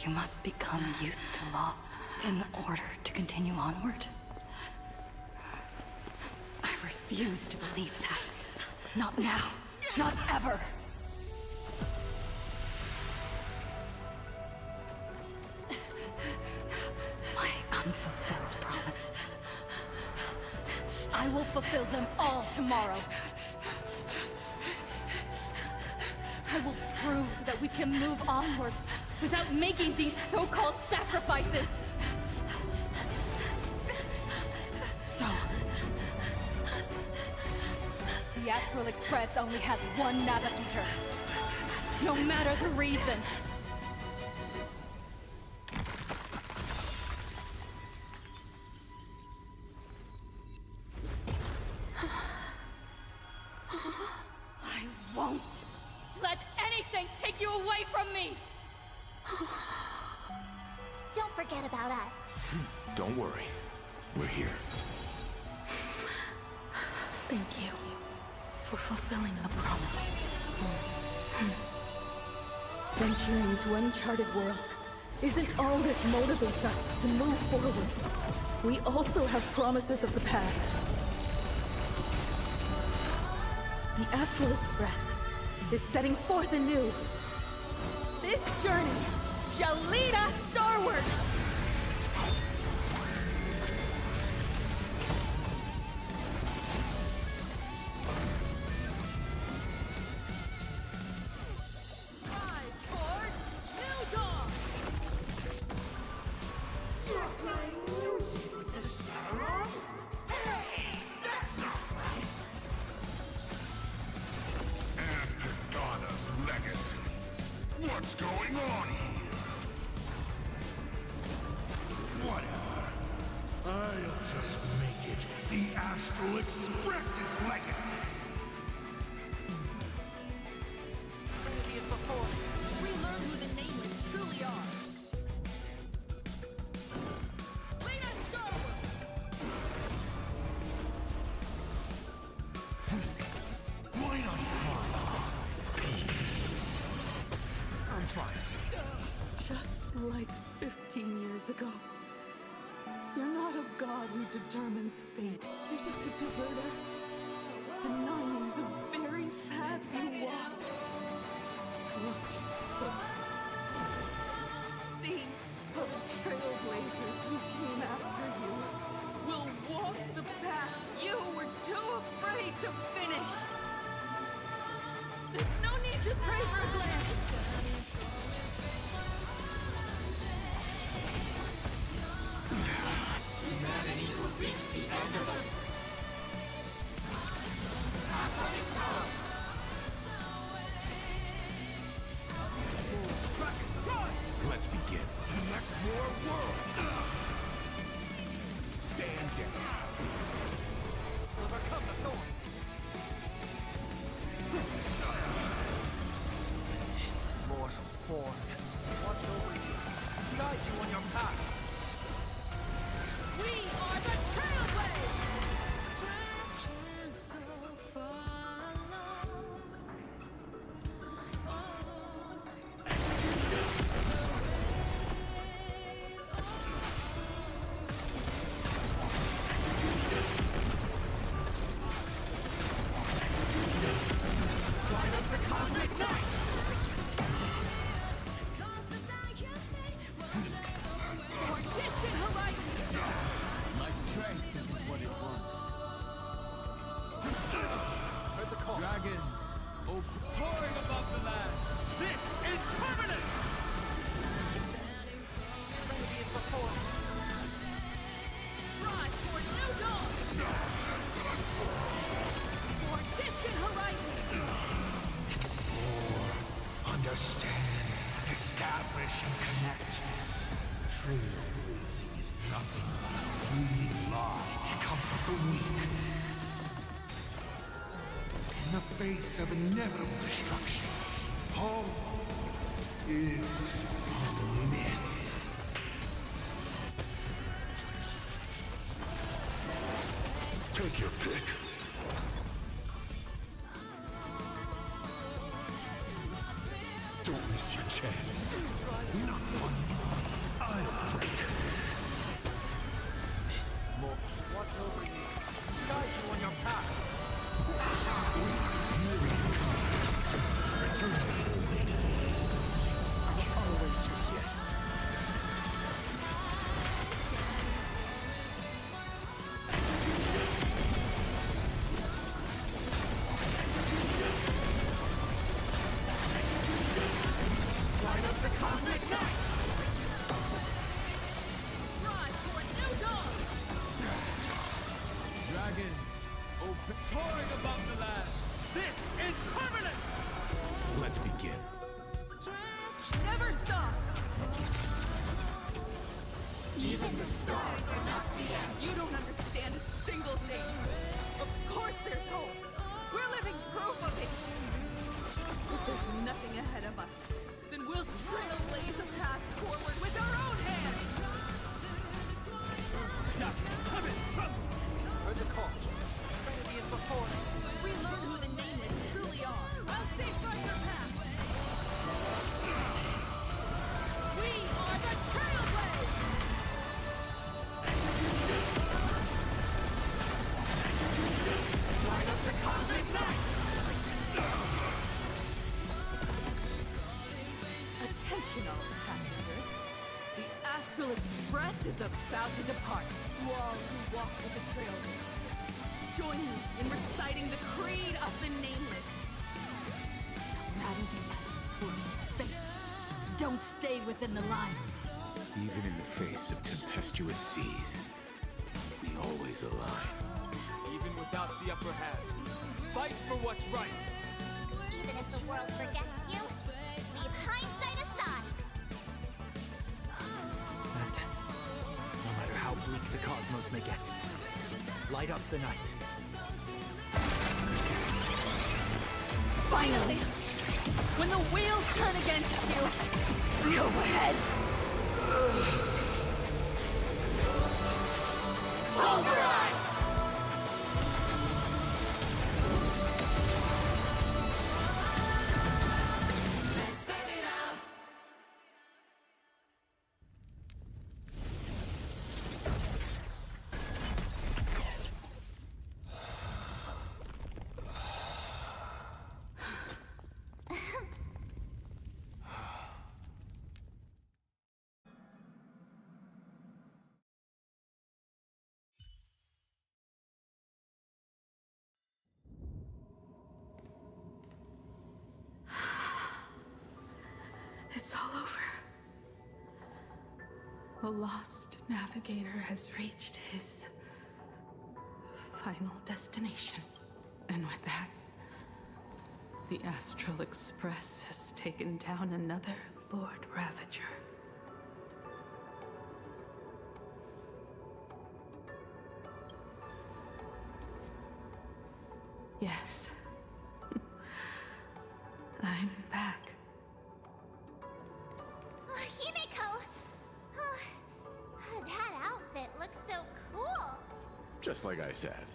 You must become used to loss in order to continue onward. I refuse to believe that. Not now. Not ever. Unfulfilled promises. I will fulfill them all tomorrow. I will prove that we can move onward without making these so-called sacrifices. So, the Astral Express only has one navigator, no matter the reason. I won't let anything take you away from me! Don't forget about us. Don't worry. We're here. Thank you for fulfilling the promise. Venturing into uncharted worlds isn't all that motivates us to move forward. We also have promises of the past. The Astral Express is setting forth anew. This journey shall lead us starward! What's going on here? Whatever. I'll just make it the Astral Express's legacy. Trinity is before me. We learn who the Nameless truly are. Lead us starward! Why not smile? I'm fine. Just like 15 years ago. You're not a god who determines fate. You're just a deserter, denying the very path you walked. See how the Trailblazers who came after you will walk the path you were too afraid to finish. There's no need to pray for glance. Humanity will reach the end of the... Let's begin. Connect more worlds! Stand down. Overcome the thorns. This mortal form. Watch over you. Guide you on your path. We are the Trailblaze! Soaring above the land. This is permanent! Trinity is before me. Rise toward new dawn! For distant horizons! Explore, understand, establish, and connect. Trailblazing is nothing but a greedy lie to comfort the weak. In the face of inevitable destruction, hope is a myth. Take your pick. Don't miss your chance. Not fun. I'll break. This mortal. Watch over you. Guide you on your path. Return to the lady. Always just yet. soaring above the land. This is permanent! Let's begin. Never stop! Even the stars are not the end. You don't understand a single thing. Of course there's hope. We're living proof of it. If there's nothing ahead of us, then we'll trailblaze a path forward with our own hands. Stop! Come in, Trump! Heard the call. Trinity is before me. We learn who the Nameless truly are. I'll safeguard your path. We are the Trailblaze! Light up the cosmic night! Attention all passengers. The Astral Express is about to depart. To all who walk with the Trailblaze, join me in reciting the creed of the Nameless. No matter the unfolding fate, don't stay within the lines. Even in the face of tempestuous seas, we always align. Even without the upper hand, fight for what's right. Even if the world forgets you, leave hindsight aside. And no matter how bleak the cosmos may get, light up the night. Finally! When the wheels turn against you, go ahead! Pulverize! It's all over. The lost navigator has reached his final destination. And with that, the Astral Express has taken down another Lord Ravager. Yes. I'm back. Himiko! Oh, that outfit looks so cool! Just like I said,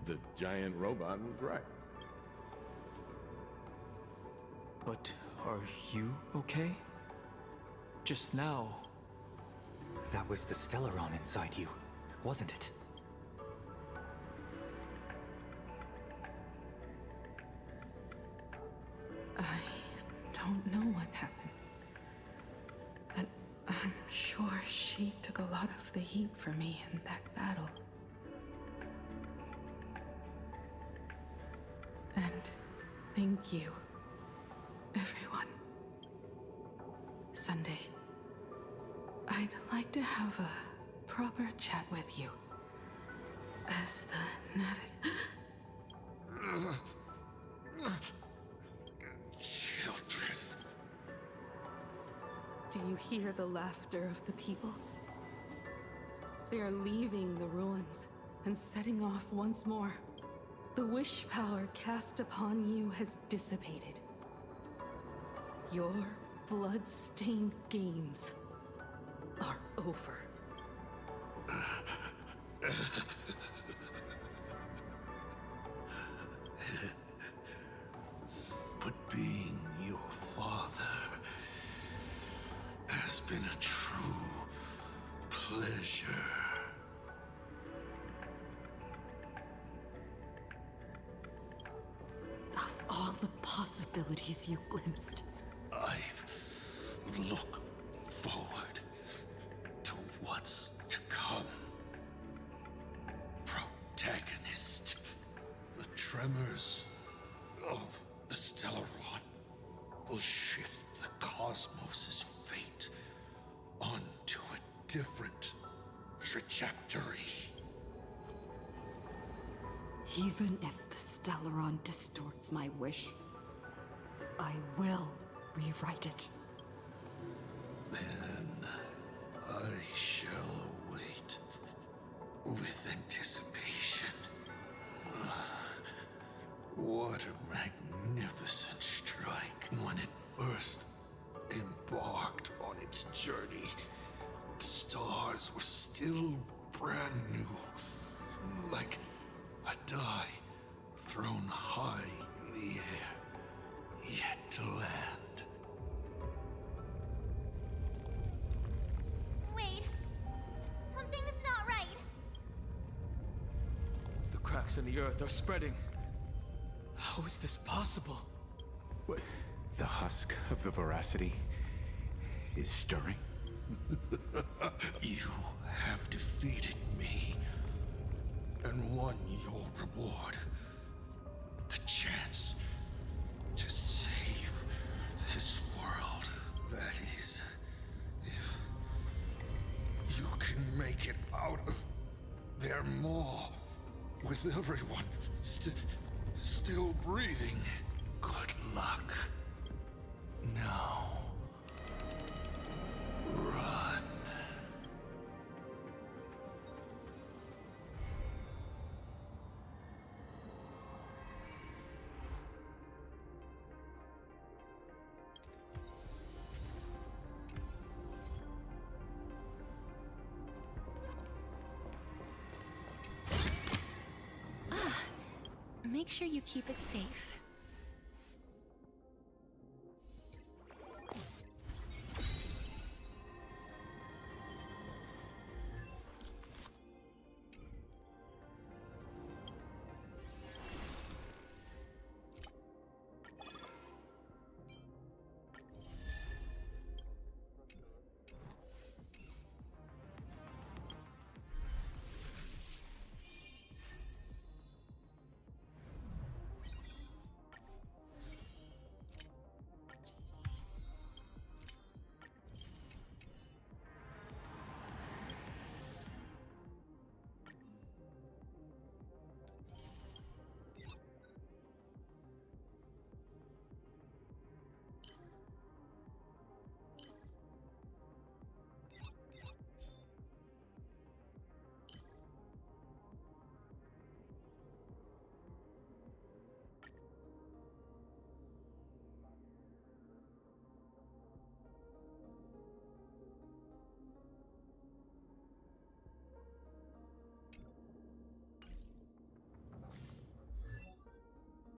the giant robot was right. But are you okay? Just now. That was the Stellaron inside you, wasn't it? I don't know what happened. But I'm sure she took a lot of the heat for me in that battle. And thank you, everyone. Sunday, I'd like to have a proper chat with you. As the Children. Do you hear the laughter of the people? They are leaving the ruins and setting off once more. The wish power cast upon you has dissipated. Your blood-stained games are over. But being your father has been a true pleasure. Of all the possibilities you glimpsed, I've looked forward to what's to come. Protagonist. The tremors of the Stellaron will shift the cosmos's fate onto a different trajectory. Even if the Stellaron distorts my wish, I will rewrite it. Then I shall wait with anticipation. What a magnificent strike. When it first embarked on its journey, the stars were still brand new, like a die thrown high in the air, yet to land. Wait. Something's not right. The cracks in the earth are spreading. How is this possible? What? The husk of the veracity is stirring? You have defeated me and won your reward. The chance to save this world. That is, if you can make it out of there more with everyone still breathing. Good luck. Now, run. Make sure you keep it safe.